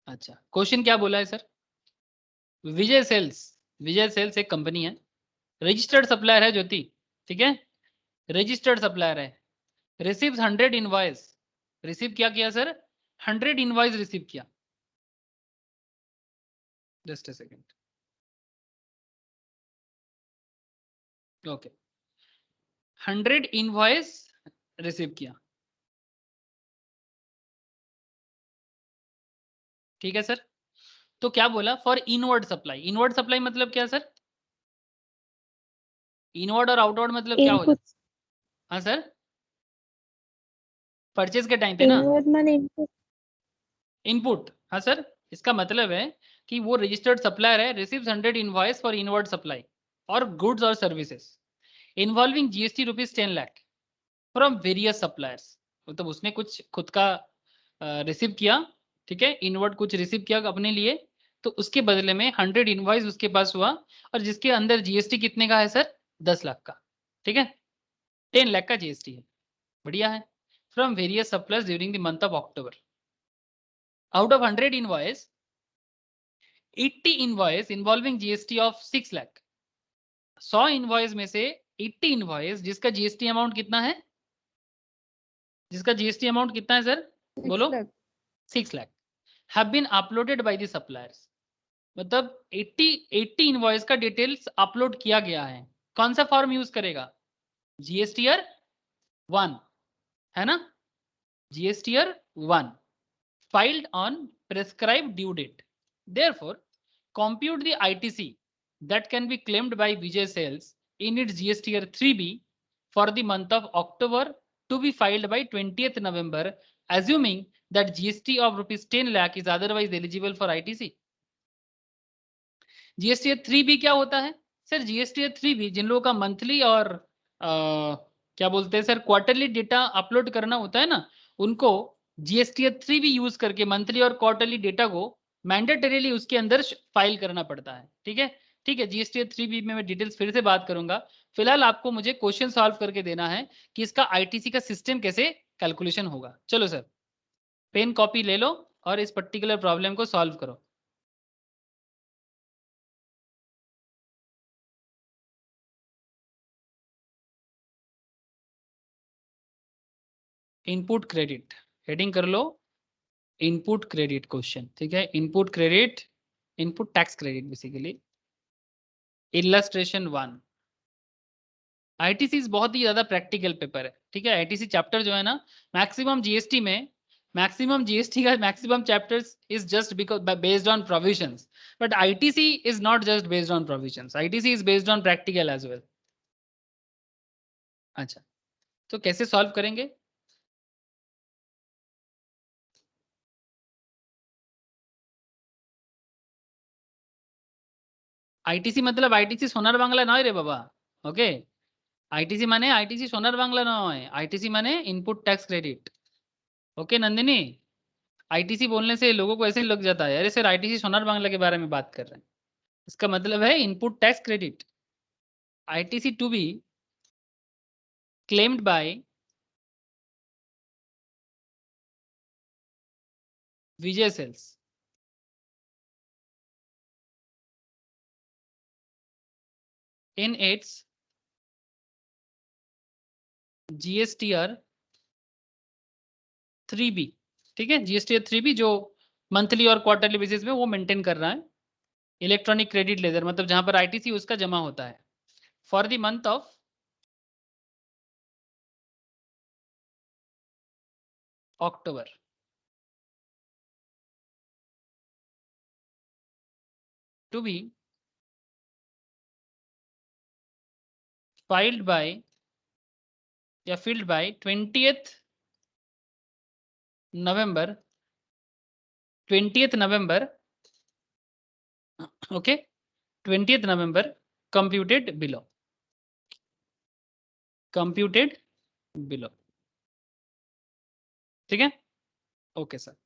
अच्छा क्वेश्चन क्या बोला है सर? विजय सेल्स एक कंपनी है, रजिस्टर्ड सप्लायर है ज्योति. ठीक है, रजिस्टर्ड सप्लायर है. Receives 100 invoice. रिसीव क्या किया सर? 100 इनवॉइस रिसीव किया. Just a second. Okay 100 invoice receive किया. ठीक है सर. तो क्या बोला? For inward supply. Inward supply मतलब क्या सर? इनवर्ड और आउटवर्ड मतलब क्या हो जाता? हाँ सर, परचेज के टाइम पे ना. इनपुट. हाँ सर, इसका मतलब है कि वो रजिस्टर्ड सप्लायर है, receives 100 invoice for inward supply और गुड्स और services involving GST ₹10 lakh from various suppliers. मतलब उसने कुछ खुद का रिसीव किया. ठीक है, इनवर्ड कुछ रिसीव किया अपने लिए, तो उसके बदले में 100 इनवॉइस उसके पास हुआ और जिसके अंदर जीएसटी कितने का है सर? 10 लाख का. ठीक है, 10 लाख का जीएसटी है. बढ़िया है. From various suppliers during the month of October. Out of 100 invoice 80 invoice involving GST of 6 lakh. 100 invoice में से 80 इनवॉइस जिसका जीएसटी अमाउंट कितना है? जिसका जीएसटी अमाउंट कितना है सर? बोलो. 6 lakh have been uploaded by the suppliers. मतलब 80 इनवॉइस का डिटेल्स अपलोड किया गया है. कौन सा फॉर्म यूज करेगा? जीएसटीआर 1 है ना, GSTR 1 filed on prescribed due date. Therefore, compute the ITC that can be claimed by Vijay Sales in its GSTR 3B for the month of October to be filed by 20th November, assuming that GST of ₹10 lakh is otherwise eligible for ITC. GSTR 3B क्या होता है sir? GSTR 3B जिन लोगों का monthly और क्या बोलते हैं sir, quarterly data upload करना होता है ना, उनको जीएसटीआर 3B यूज करके मंथली और क्वार्टरली डेटा को मैंडेटरीली उसके अंदर फाइल करना पड़ता है. ठीक है, ठीक है. जीएसटीआर 3B में मैं डिटेल्स फिर से बात करूंगा. फिलहाल आपको मुझे क्वेश्चन सॉल्व करके देना है कि इसका आईटीसी का सिस्टम कैसे कैलकुलेशन होगा. चलो सर पेन कॉपी ले लो और इस पर्टिकुलर प्रॉब्लम को सॉल्व करो. इनपुट क्रेडिट हेडिंग कर लो. Input credit question. ठीक है, input credit, input tax credit basically. Illustration 1. ITC बहुत ही ज्यादा प्रैक्टिकल पेपर है. ठीक है, आईटीसी चैप्टर जो है ना, मैक्सिमम जीएसटी में मैक्सिमम जीएसटी का maximum chapters is just because based on provisions, but ITC is not just based on provisions, ITC is based on practical as well. अच्छा तो कैसे सॉल्व करेंगे? आईटीसी मतलब आईटीसी सोनार बांग्ला नয় रे बाबा. ओके, आईटीसी माने ITC Sonar Bangla नয়, ITC माने input tax credit. Okay Nandini, ITC बोलने से लोगों को ऐसे ही लग जाता है अरे सर आईटीसी सोनार बांग्ला के बारे में बात कर रहे हैं. इसका मतलब है input tax credit. ITC to be claimed by Vijay Sales in its GSTR 3B. ठीक है, GSTR 3B जो मंथली और क्वार्टरली बेसिस में वो मेंटेन कर रहा है. इलेक्ट्रॉनिक क्रेडिट लेजर मतलब जहां पर आईटीसी उसका जमा होता है for the month of October. To be filed by या filled by 20th November, 20th November, okay, 20th November computed below, computed below. ठीक है, ओके सर।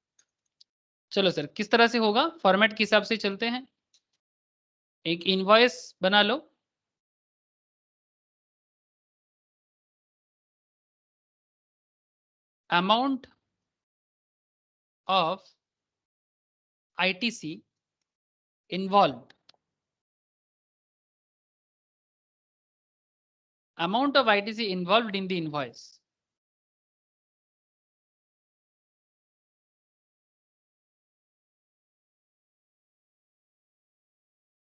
चलो सर, किस तरह से होगा, फॉर्मेट के हिसाब से चलते हैं। एक इनवॉइस बना लो, amount of ITC involved, amount of ITC involved in the invoice,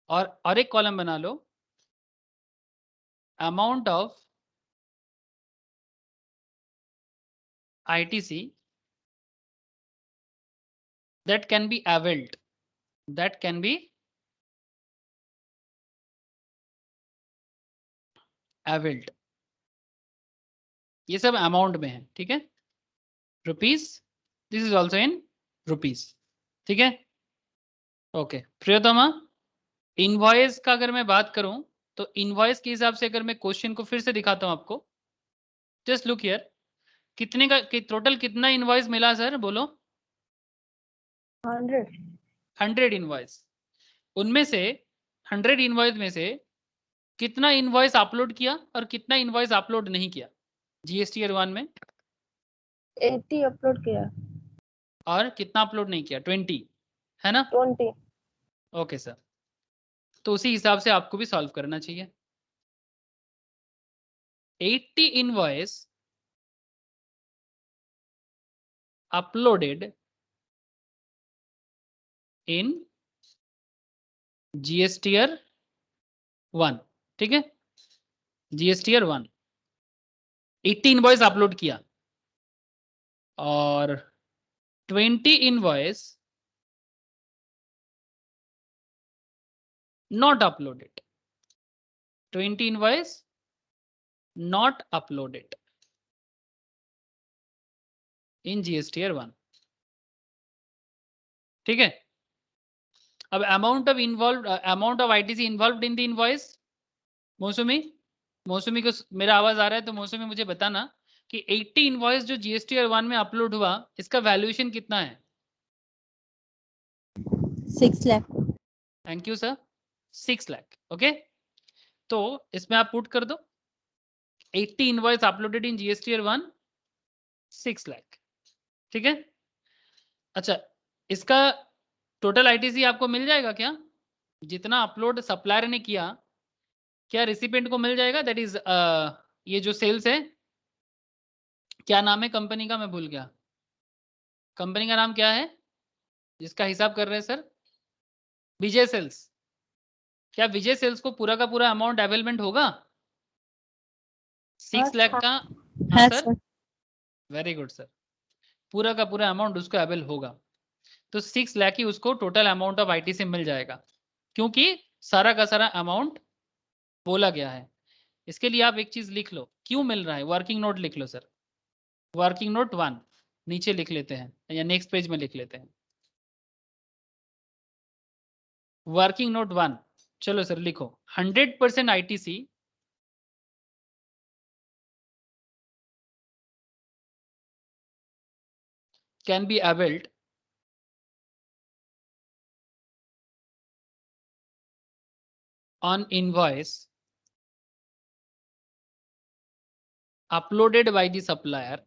और एक कॉलम बना लो, amount of ITC that can be availed, that can be availed. ये सब अमाउंट में है, ठीक है, rupees, this is also in rupees, ठीक है, ओके। प्रियोतमा, इनवॉइस का अगर मैं बात करूं तो इनवॉइस के हिसाब से अगर मैं क्वेश्चन को फिर से दिखाता हूं आपको, जस्ट लुक हियर, कितने का टोटल कितना इनवॉइस मिला सर, बोलो। 100 इनवॉइस, उनमें से 100 इनवॉइस में से कितना इनवॉइस अपलोड किया और कितना इनवॉइस अपलोड नहीं किया GSTR 1 में? 80 अपलोड किया और कितना अपलोड नहीं किया? 20, है ना? 20। ओके सर, तो उसी हिसाब से आपको भी सॉल्व करना चाहिए। 80 इनवॉइस अपलोडेड इन GSTR 1, ठीक है, GSTR 1 80 इनवॉइस अपलोड किया और 20 invoice not uploaded, 20 invoice not uploaded in GSTR 1, ठीक है। अब amount of involve, amount of ITC involve in the invoice, मौसमी को मेरा आवाज आ रहा है तो मौसमी मुझे बताना कि 80 इनवॉइस जो GSTR 1 में अपलोड हुआ, इसका वैल्यूएशन कितना है? 6 lakh. Thank you sir, 6 lakh, okay. तो इसमें आप पुट कर दो 80 invoice uploaded in GSTR 1, 6 lakh, ठीक है। अच्छा, इसका टोटल ITC आपको मिल जाएगा क्या? जितना अपलोड सप्लायर ने किया, क्या रिसिपेंट को मिल जाएगा? दैट इज ये जो सेल्स है, क्या नाम है कंपनी का, मैं भूल गया, कंपनी का नाम क्या है जिसका हिसाब कर रहे हैं सर? विजय सेल्स। क्या विजय सेल्स को पूरा का पूरा अमाउंट अवेलेबल होगा 6 लाख का? हाँ सर, वेरी गुड सर, पूरा का पूरा अमाउंट उसको अवेल होगा, तो 6 लाख ही उसको टोटल अमाउंट ऑफ ITC मिल जाएगा, क्योंकि सारा का सारा अमाउंट बोला गया है। इसके लिए आप एक चीज लिख लो, क्यों मिल रहा है, वर्किंग नोट लिख लो सर, वर्किंग नोट 1 नीचे लिख लेते हैं या नेक्स्ट पेज में लिख लेते हैं, वर्किंग नोट 1। चलो सर लिखो, 100% ITC can be availed on invoice uploaded by the supplier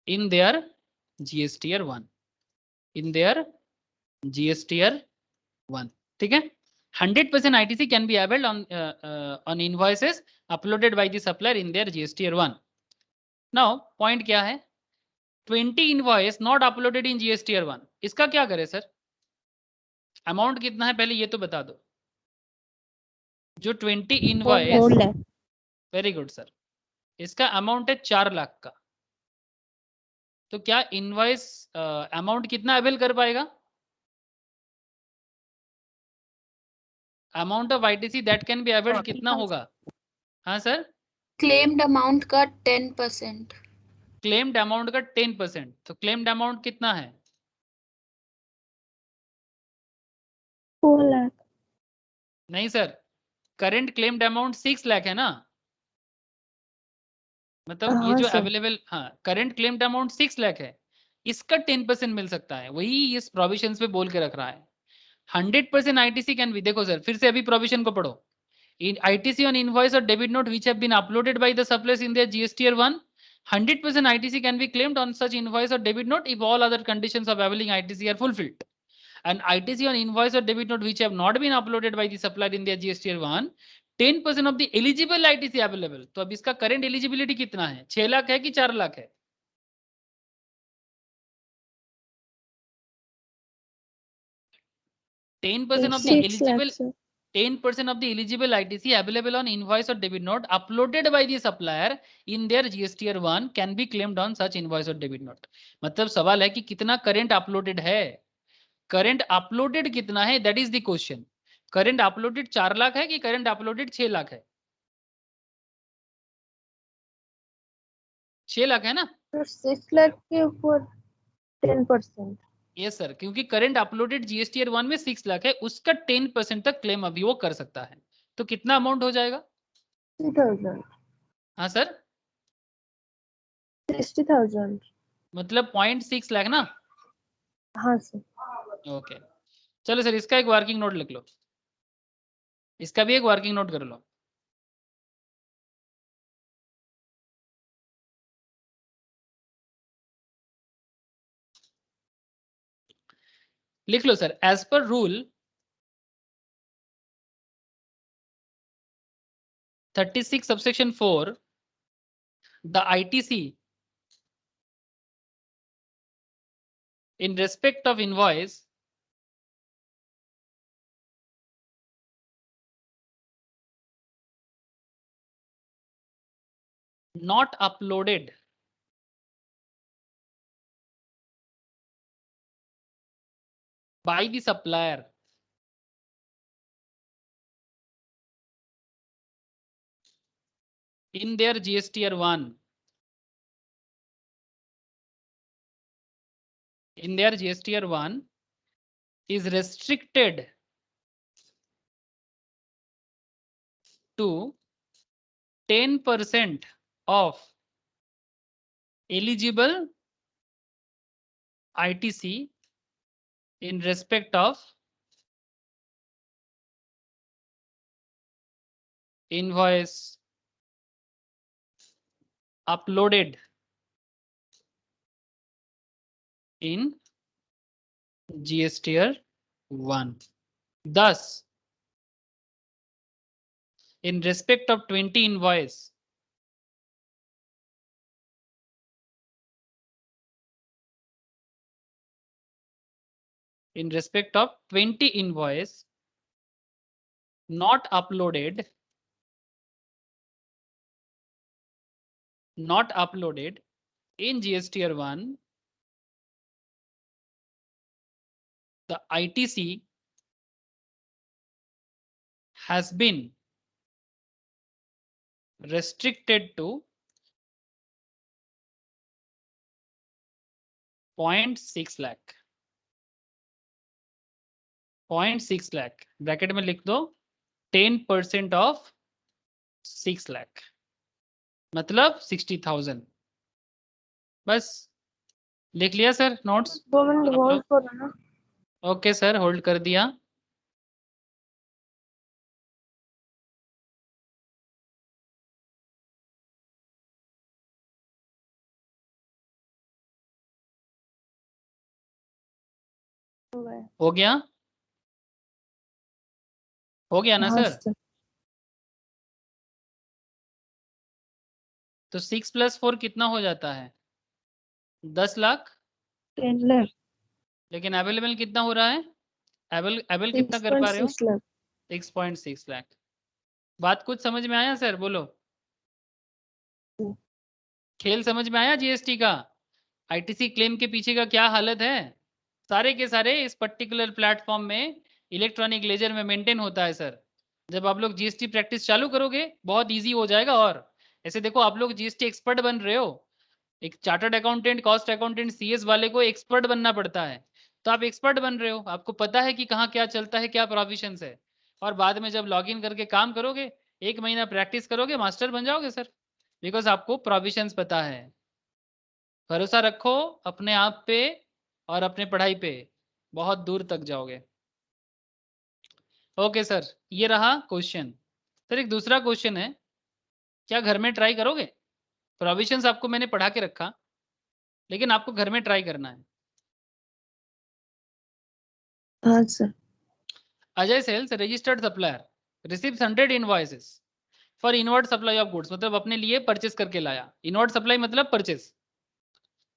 in their GSTR 1, in their GSTR 1, ठीक है। 100% ITC can be availed on invoices uploaded by the supplier in their GSTR 1. Now point क्या है, 20 invoice not uploaded in GSTR 1, इसका क्या करें sir? Amount कितना है पहले ये तो बता दो। जो 20 4 invoice, lakh. Very good sir, इसका अमाउंट है 4 लाख का। तो क्या इनवॉइस अमाउंट कितना अवेल कर पाएगा? Amount of ITC that can be availed कितना होगा? हाँ सर, क्लेम्ड अमाउंट का 10%। क्लेम्ड अमाउंट का 10%। तो क्लेम्ड अमाउंट कितना है? 4 lakh. नहीं sir, current claimed amount 6 lakh है ना, मतलब ये हाँ जो सर. अवेलेबल, हाँ करंट क्लेम्ड अमाउंट 6 लाख है, इसका 10% मिल सकता है, वही इस प्रोविजंस पे बोल के रख रहा है। 100% आईटीसी कैन बी, देखो सर फिर से अभी प्रोविजन को पढ़ो। In ITC on invoice or debit note which have been uploaded by the suppliers in their GSTR 1, 100% ITC can be claimed on such invoice or debit note if all other conditions of availing ITC are fulfilled. And ITC on invoice or debit note which have not been uploaded by the supplier in their GSTR 1, 10% of the eligible ITC available. तो अब इसका current eligibility कितना है? 6 लाख है कि 4 लाख है? Ten percent of the 6 eligible lakh, sir. 10% of the eligible ITC available on invoice or debit note uploaded by the supplier in their GSTR 1 can be claimed on such invoice or debit note. मतलब सवाल है कि कितना current uploaded है, current uploaded कितना है, that is the question. Current uploaded 4 lakh है कि करंट अपलोडेड 6 लाख है? 6 लाख है ना? Sir, 6 lakh के ऊपर 10%. यस सर, क्योंकि करंट अपलोडेड जीएसटीआर 1 में 6 लाख है, उसका 10% तक क्लेम अभी वो कर सकता है। तो कितना अमाउंट हो जाएगा? 60,000. हाँ सर, 60,000. मतलब 0.6 लाख ना? हाँ सर. ओके चलो सर, इसका एक वर्किंग नोट लिख लो, इसका भी एक वर्किंग नोट कर लो। लिख लो sir, as per rule 36 subsection 4 the ITC in respect of invoice not uploaded by the supplier in their GSTR 1 is restricted to 10% of eligible ITC in respect of invoice uploaded in GSTR 1. Thus, in respect of 20 invoice not uploaded in GSTR 1, the ITC has been restricted to 0.6 lakh. 0.6 lakh bracket में लिख दो, 10% of 6 lakh मतलब 60,000। बस लिख लिया sir notes? 2 minute hold करो ना. Okay sir, hold कर दिया। हो गया? हो गया ना हाँ सर? सर. तो 6 + 4 कितना हो जाता है? 10 लाख। 10 lakh. लेकिन अवेलेबल कितना हो रहा है? अवेल कितना कर पा रहे हो? 6.6 lakh. 6.6 लाख। बात कुछ समझ में आया सर? बोलो। खेल समझ में आया जीएसटी का? आईटीसी क्लेम के पीछे का क्या हालत है? सारे के सारे इस पर्टिकुलर प्लेटफॉर्म में इलेक्ट्रॉनिक लेजर में मेंटेन होता है सर। जब आप लोग जीएसटी प्रैक्टिस चालू करोगे बहुत इजी हो जाएगा। और ऐसे देखो आप लोग जीएसटी एक्सपर्ट बन रहे हो। एक chartered accountant, cost accountant, CS वाले को एक्सपर्ट बनना पड़ता है। तो आप एक्सपर्ट बन रहे हो, आपको पता है कि कहाँ क्या चलता है, क्या प्रोविजंस है। और बाद में जब लॉगिन करके काम करोगे, 1 महीना प्रैक्टिस करोगे, मास्टर बन जाओगे सर। बिकॉज आपको प्रोविजंस पता है। भरोसा रखो अपने आप पे और अपने पढ़ाई पे, बहुत दूर तक जाओगे। ओके सर, ये रहा क्वेश्चन। सर एक दूसरा क्वेश्चन है, क्या घर में ट्राई करोगे? प्रोविजंस आपको मैंने पढ़ा के रखा, लेकिन आपको घर में ट्राई करना है। हाँ sir. Ajay sales registered supplier receives 100 invoices for inward supply of goods, मतलब अपने लिए परचेस करके लाया। इनवर्ड सप्लाई मतलब purchase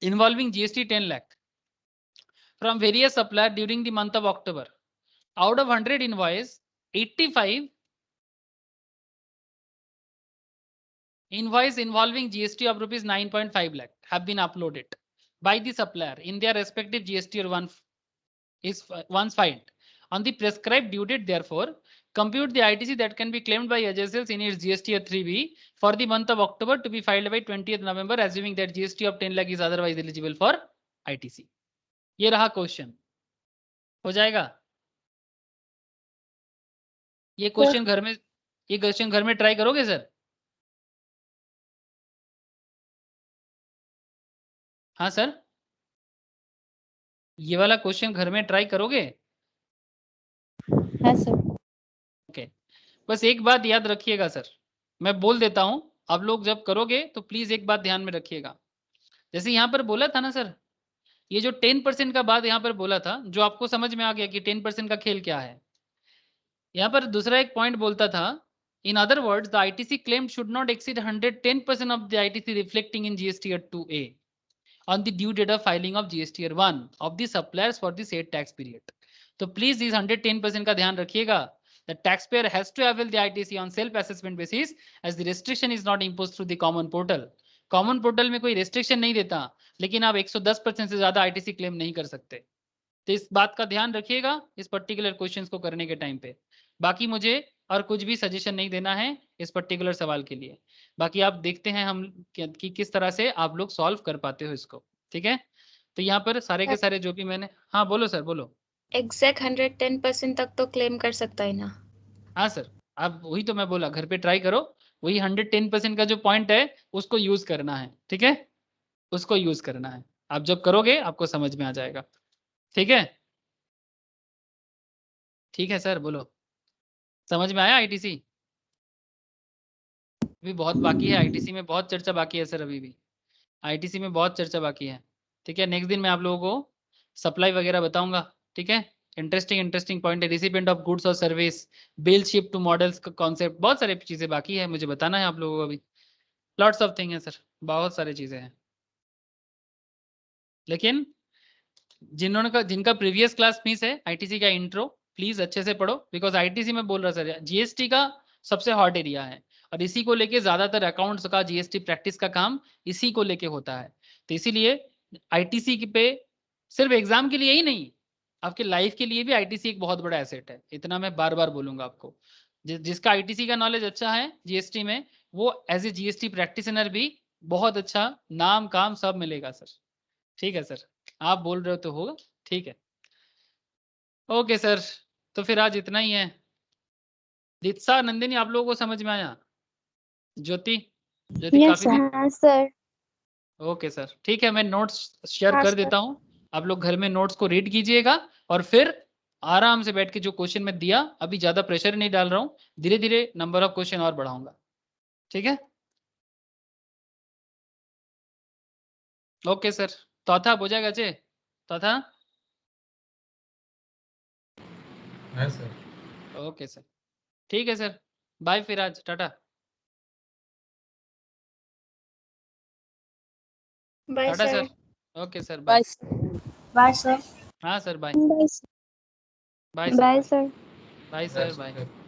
involving GST 10 lakh from various supplier during the month of October. Out of 100 invoice, 85 invoice involving GST of rupees 9.5 lakh have been uploaded by the supplier in their respective GST or once filed on the prescribed due date. Therefore, compute the ITC that can be claimed by Ajay Sales in its GST or 3B for the month of October to be filed by 20th November, assuming that GST of 10 lakh is otherwise eligible for ITC. ये रहा question. हो जाएगा ये question घर में? ये question घर में ट्राई करोगे सर? हाँ सर, ये वाला क्वेश्चन घर में ट्राई करोगे? हाँ सर। ओके, बस एक बात याद रखिएगा सर, मैं बोल देता हूं, आप लोग जब करोगे तो प्लीज एक बात ध्यान में रखिएगा। जैसे यहाँ पर बोला था ना सर, ये जो 10% का बात यहाँ पर बोला था, जो आपको समझ में आ गया कि 10% का खेल क्या है। यहाँ पर दूसरा एक पॉइंट बोलता था, in other words the ITC claim should not exceed 110% of the ITC reflecting in GST 2A on the due date of filing of GST 1 of the suppliers for the said tax period. तो please इस 110% का ध्यान रखिएगा। The taxpayer has to avail the ITC on self-assessment basis as the restriction is not imposed through the common portal. Common portal में कोई restriction नहीं देता, लेकिन आप 110% से ज्यादा आईटीसी क्लेम नहीं कर सकते। तो इस बात का ध्यान रखिएगा इस पर्टिकुलर क्वेश्चन को करने के टाइम पे। बाकी मुझे और कुछ भी सजेशन नहीं देना है इस पर्टिकुलर सवाल के लिए। बाकी आप देखते हैं हम कि किस तरह से आप लोग सॉल्व कर पाते हो इसको। ठीक है, तो यहाँ पर सारे के सारे जो भी मैंने, हाँ बोलो सर बोलो। एग्जैक्ट 110% तक तो क्लेम कर सकता है ना? हाँ सर, आप वही तो मैं बोला, घर पे ट्राई करो, वही 110% का जो पॉइंट है उसको यूज करना है। ठीक है, उसको यूज करना है। आप जब करोगे आपको समझ में आ जाएगा। ठीक है, ठीक है सर, बोलो। समझ में आया आईटीसी? अभी बहुत बाकी है आईटीसी में, बहुत चर्चा बाकी है सर, अभी भी आईटीसी में बहुत चर्चा बाकी है। ठीक है, नेक्स्ट दिन मैं आप लोगों को सप्लाई वगैरह बताऊंगा। ठीक है, इंटरेस्टिंग पॉइंट है, रिसिपेंट ऑफ गुड्स और service, bill ship to models का कॉन्सेप्ट, बहुत सारी चीजें बाकी है, मुझे बताना है आप लोगों को। अभी लॉट्स ऑफ थिंग है सर, बहुत सारी चीजें हैं। लेकिन जिनका प्रीवियस क्लास मिस है आईटीसी का इंट्रो, प्लीज अच्छे से पढ़ो, बिकॉज आईटीसी में बोल रहा सर जीएसटी का सबसे हॉट एरिया है और इसी को लेके ज्यादातर अकाउंट्स का जीएसटी प्रैक्टिस का काम इसी को लेके होता है। तो इसीलिए आईटीसी पे सिर्फ एग्जाम के लिए ही नहीं, आपके लाइफ के लिए भी आईटीसी एक बहुत बड़ा एसेट है। इतना मैं बार बार बोलूंगा आपको। जिसका आईटीसी का नॉलेज अच्छा है जीएसटी में, वो एज ए जीएसटी प्रैक्टिशनर भी बहुत अच्छा नाम काम सब मिलेगा सर। ठीक है सर, आप बोल रहे हो तो होगा। ठीक है, ओके सर, तो फिर आज इतना ही है। दीक्षा, नंदिनी, आप लोगों को समझ में आया? ज्योति, ज्योति यस काफी सर। हाँ सर। ओके सर, ठीक है, मैं नोट्स शेयर हाँ कर सर। देता हूँ। आप लोग घर में नोट्स को रीड कीजिएगा और फिर आराम से बैठ के जो क्वेश्चन मैं दिया, अभी ज्यादा प्रेशर नहीं डाल रहा हूँ, धीरे धीरे नंबर ऑफ क्वेश्चन और बढ़ाऊंगा। ठीक है, ओके सर। चौथा हो जाएगा चे? चौथा? हाँ सर। ओके सर, ठीक है सर, बाय फिर आज, tata. Bye tata sir. Sir. Okay sir, bye. Bye sir. हाँ sir, bye. Bye bye bye sir, sir. Bye sir, bye. Sir